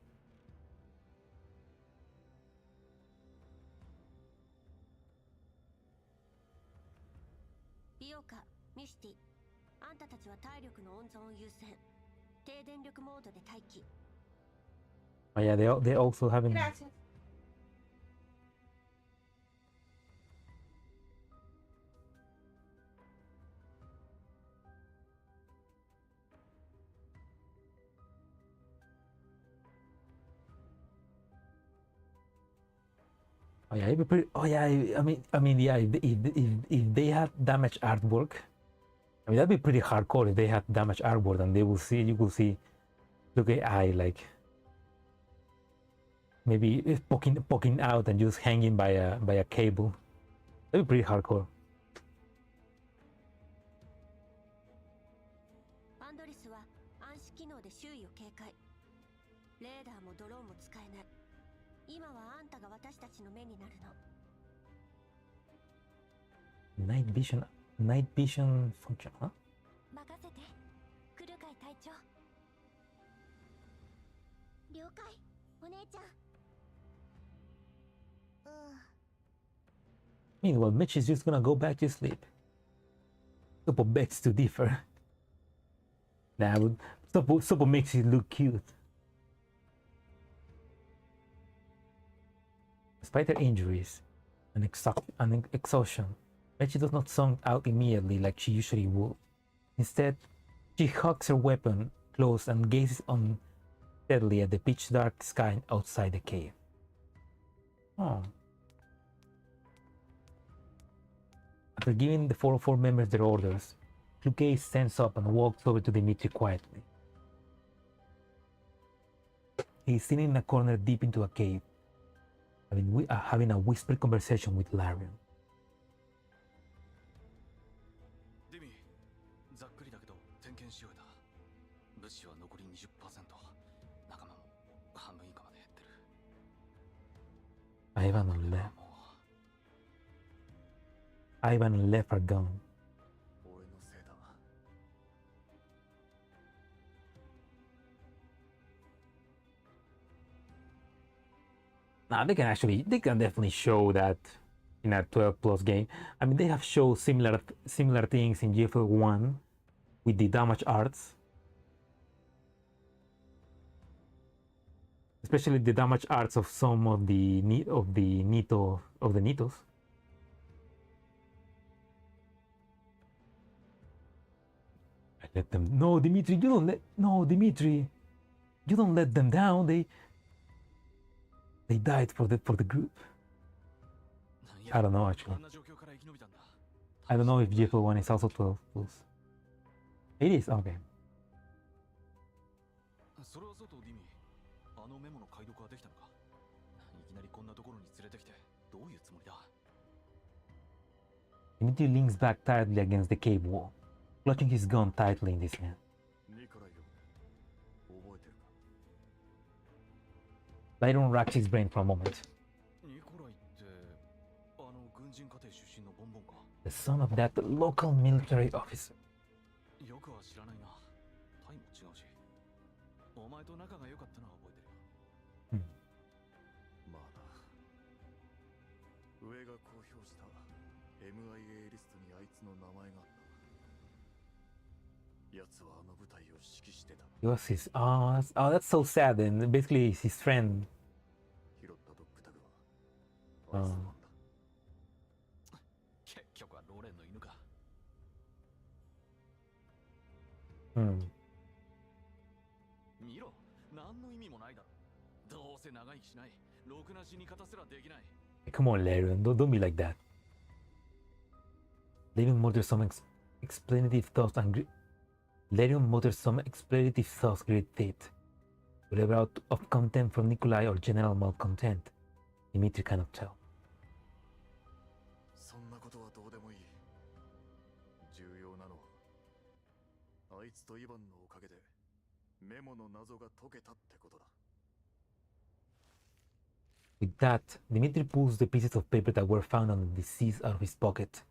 イオカ、ミスティ、あんたたちは体力の温存を優先。低電力モードで待機。Oh yeah, they also having. Gracias. Oh yeah, it'd be pretty. Oh yeah, I mean, yeah. If they had damaged artwork, I mean that'd be pretty hardcore. If they had damaged artwork, and you could see, look at eye like maybe it's poking out and just hanging by a cable. That'd be pretty hardcore. アンドリスは暗視機能で周囲を警戒。レーダーもドローンも使えない。今はあんたが私たちの目になるの。Night vision function, huh? 任せて。来るかい隊長。了解、お姉ちゃん。Meanwhile, Mitch is just gonna go back to sleep. Sopo begs to differ. Sopo makes it look cute. Despite her injuries and exhaustion, Mitch does not zone out immediately like she usually would. Instead, she hugs her weapon close and gazes unsteadily at the pitch-dark sky outside the cave. Oh. After giving the 404 members their orders, Kluke stands up and walks over to Dimitri quietly. He is sitting in a corner deep into a cave, having a whispered conversation with Larian. ディミ、ざっくりだけど点検し終えた。物資は残り 20%、 仲間も半分以下まで減ってる。I have an left. Ivan and Lev are gone. 俺のせいだ。Now they can definitely show that in a 12 plus game. I mean, they have shown similar things in GFL 1 with the damage arts, especially the damage arts of some of the Nitos. I let them. No, Dimitri, Dimitri, you don't let them down. They died for the group. I don't know actually. I don't know if GFL 1 is also 12 plus. It is okay. それはそうとディミー、あのメモの解読はできたのか。いきなりこんなところに連れてきてどういうつもりだ。 Dimitri leans back tightly against the cave wall, clutching his gun tightly in his hand. ニコライよ、覚えてるか。 Byron racks his brain for a moment. ニコライってあの軍人家庭出身のボンボンか。 The son of that local military officer. よくは知らないな。タイも違うし。お前と仲が良かったのは覚えてるよ。まあな。上が公表した MIA リストにあいつの名前があった。奴はあの部隊を指揮してた。He was his. That's so sad. And basically, he's his friend. 拾ったドッグタグはあいつのもんだ。結局はローレンの犬か。見ろ、何の意味もないだろ。どうせ長生きしない。ろくな死に方すらできない。 Come on, Larian. Don't be like that. Larian mutters some explanative thoughts and Larian mutters some expletive thoughts great fate. Whatever out of content from Nikolai or general malcontent, Dimitri cannot tell. そんなことはどうでもいい。重要なのは、あいつとイヴァンのおかげでメモの謎が解けたってことだ。With that, Dimitri pulls the pieces of paper that were found on the deceased out of his pocket.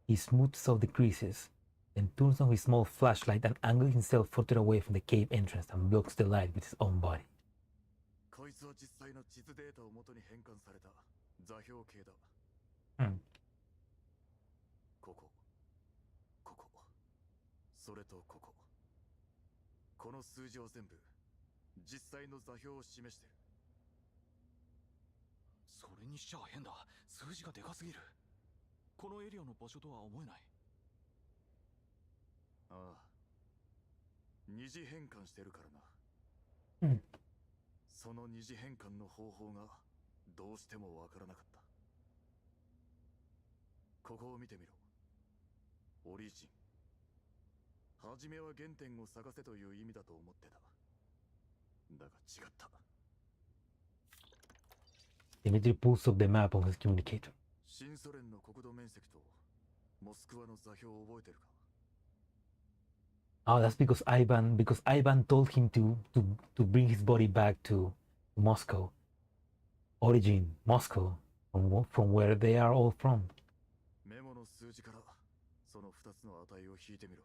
He smooths out the creases, then turns on his small flashlight and angles himself further away from the cave entrance and blocks the light with his own body. こいつは実際の地図データを元に変換された座標系だ。ここ、ここ、それとここ。この数字は全部実際の座標を示してる。それにしちゃ変だ。数字がでかすぎる。このエリアの場所とは思えない。ああ、二次変換してるからな。その二次変換の方法がどうしてもわからなかった。ここを見てみろ。オリジン。はじめは原点を探せという意味だと思ってた。だが違った。Dimitri pulls up the map on his communicator. 新ソ連の国土面積とモスクワの座標を覚えてるか。 Oh, that's because Ivan told him to bring his body back to Moscow. Origin, Moscow, from where they are all from. メモの数字からその2つの値を引いてみろ。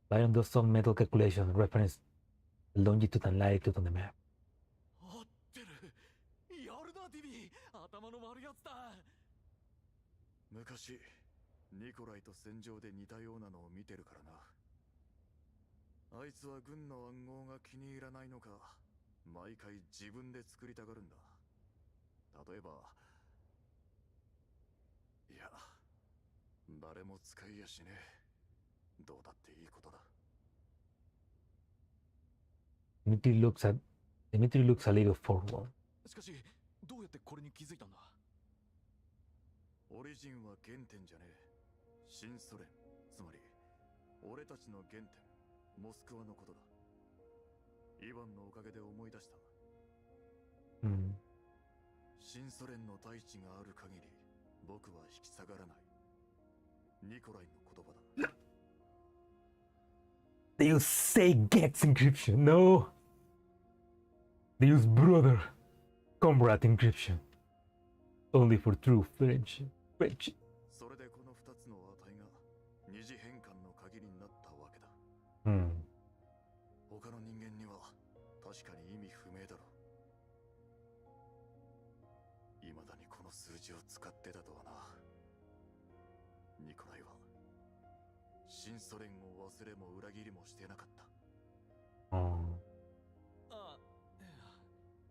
Byron does some mental calculation reference the longitude and latitude on the map. 合ってる。やるなディビー。頭の悪いやつだ。昔ニコライと戦場で似たようなのを見てるからな。あいつは軍の暗号が気に入らないのか、毎回自分で作りたがるんだ。例えば、いや、誰も使いやしねえ。どうだっていいことだ。Dimitri looks a little forward. しかし、どうやってこれに気づいたんだ。オリジンは原点じゃねえ。新ソ連、つまり俺たちの原点、モスクワのことだ。イヴァンのおかげで思い出した。新ソ連の大地がある限り僕は引き下がらない。ニコライの言葉だ。They use say gets encryption. No. They use brother, comrade encryption. Only for true friendship. それでこの2つの値が二次変換の鍵になったわけだ。他の人間には確かに意味不明だろう。未だにこの数字を使ってたとはな。ニコライは新ソ連を忘れも裏切りもしてなかった。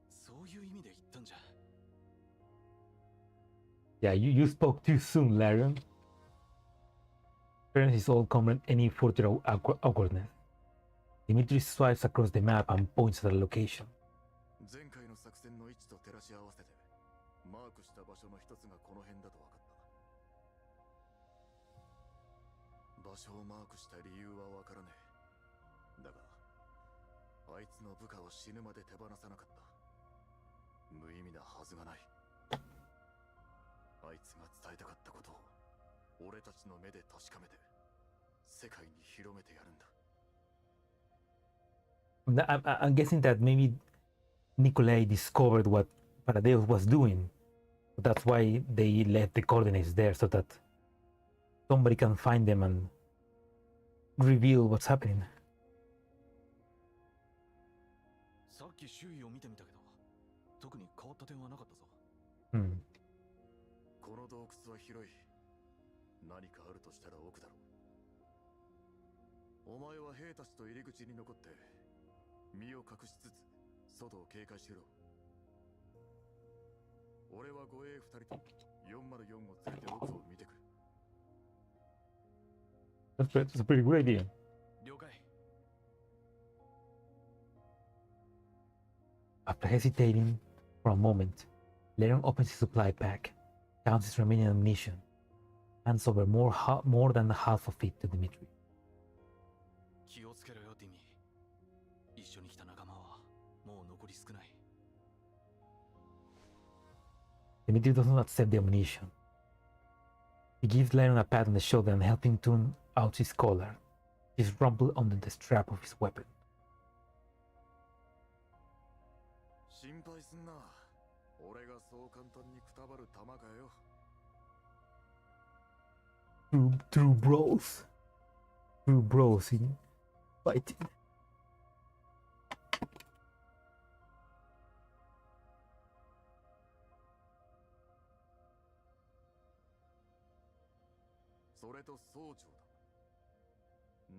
そういう意味で言ったんじゃ。Yeah, you spoke too soon, Larian. Fairness is all common any further awkwardness. Dimitri swipes across the map and points at a location. 前回の作戦の位置と照らし合わせてマークした場所の一つがこの辺だと分かった。場所をマークした理由は分からねえ。だがあいつの部下を死ぬまで手放さなかった。無意味なはずがない。あいつが伝えたかったことを俺たちの目で確かめて世界に広めてやるんだ。I'm guessing that maybe Nikolai discovered what Paradeus was doing. That's why they left the coordinates there so that somebody can find them and reveal what's happening. さっき周囲を見てみたけど、特に変わった点はなかったぞ。この洞窟は広い。何かあるとしたら奥だろう。お前は兵たちと入り口に残って身を隠しつつ外を警戒しろ。俺は護衛2人と404を連れて奥を見てくる。That's a pretty good idea. 了解。After hesitating for a moment, Leon opens his supply pack, counts his remaining ammunition, hands over more than half of it to Dimitri. 気をつけろよ、ディミ。一緒に来た仲間はもう残り少ない。Dimitri does not accept the ammunition. He gives Leon a pat on the shoulder and helps him tune out his collar. He's rumpled under the strap of his weapon. 心配すんな。俺がそう簡単にくたばる玉かよ。True bros. True bros in fighting. それと総長だ。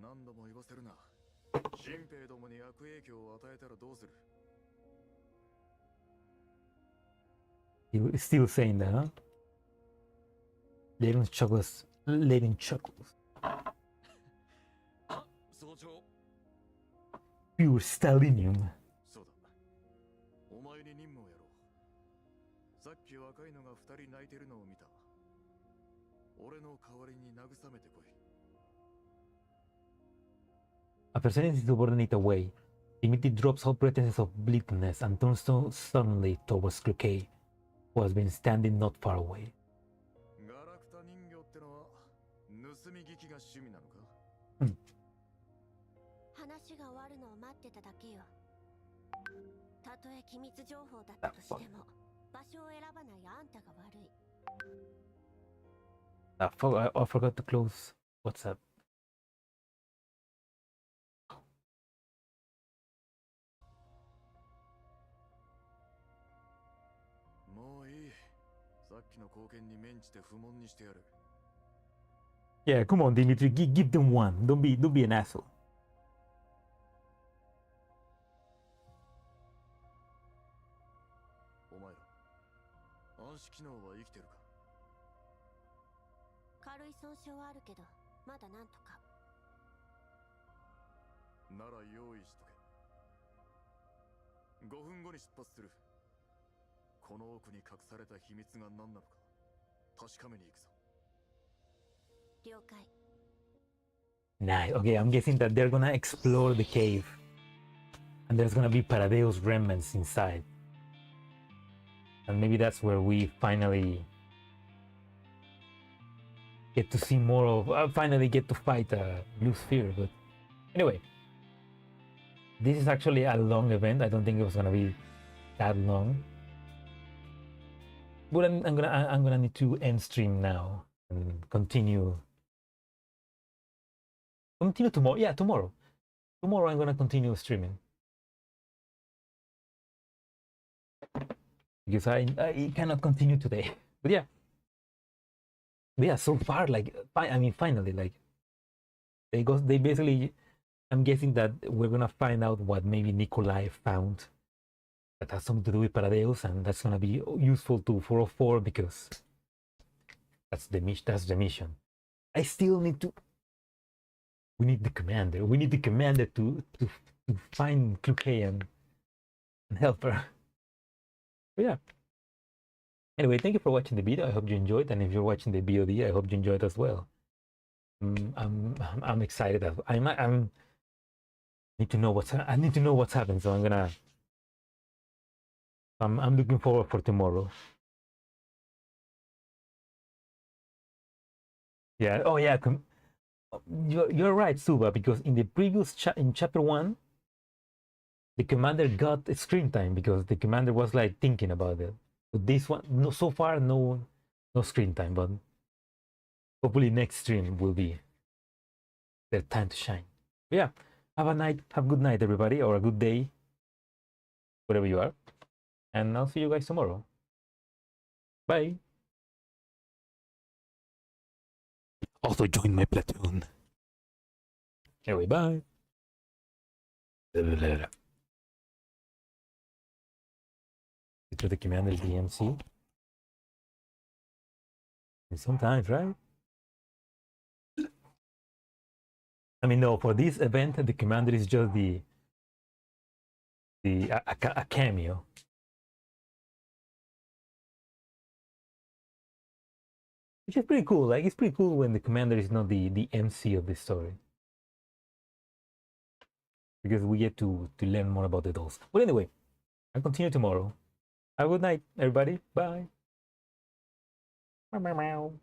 何度も言わせるな。新兵どもに悪影響を与えたらどうする。He's still saying that, huh? Leon chuckles. 総長。 Pure Stalinium. そうだ。お前に任務をやろう。さっき若いのが2人泣いてるのを見た。俺の代わりに慰めてこい。After sending his subordinate away, Dimitri drops all pretenses of bleakness and turns suddenly towards Cloquet, who has been standing not far away. ガラクタ人形ってのは盗み聞きが趣味なのか。話が終わるのを待ってただけよ。たとえ機密情報だったとしても場所を選ばないあんたが悪い。I forgot to close WhatsApp. もういい。さっきの貢献に免じて不問にしてやる。Yeah, come on, Dimitri, give them one. Don't be an asshole. お前ら、暗視機能は生きてるか。軽い損傷はあるけどまだなんとか。なら用意しとけ。5分後に出発する。この奥に隠された秘密が何なのか確かめに行くぞ。了解。Nice. Okay, I'm guessing that they're gonna explore the cave. And there's gonna be Paradeus remnants inside. And maybe that's where we finally get to see more of... finally get to fight Lucifer. But anyway. This is actually a long event. I don't think it was gonna be that long. But I'm gonna need to end stream now and continue tomorrow. Yeah, tomorrow I'm gonna continue streaming because I cannot continue today. But yeah, so far, like, finally, like, they basically, I'm guessing that we're gonna find out what maybe Nikolai found that has something to do with Paradeus, and that's gonna be useful to 404 because that's the mission. I still need to. We need the commander. We need the commander to find Kluke and help her. But yeah. Anyway, thank you for watching the video. I hope you enjoyed, and if you're watching the VOD, I hope you enjoyed as well. I'm excited. I need to know what's happening. So I'm looking forward for tomorrow. Yeah. Oh yeah. You're right, Suba, because in the previous in chapter 1, the commander got screen time because the commander was like thinking about it. But this one, no, so far no screen time, but hopefully next stream will be their time to shine. But yeah, have a good night, everybody, or a good day, wherever you are, and I'll see you guys tomorrow. Bye. Also join my platoon. Anyway, bye. To the commander's DMC. And sometimes, right? I mean, no, for this event, the commander is just a cameo. Which is pretty cool. Like, it's pretty cool when the commander is not the MC of the story. Because we get to learn more about the dolls. But anyway, I'll continue tomorrow. Have a good night, everybody. Bye. Meow, meow, meow.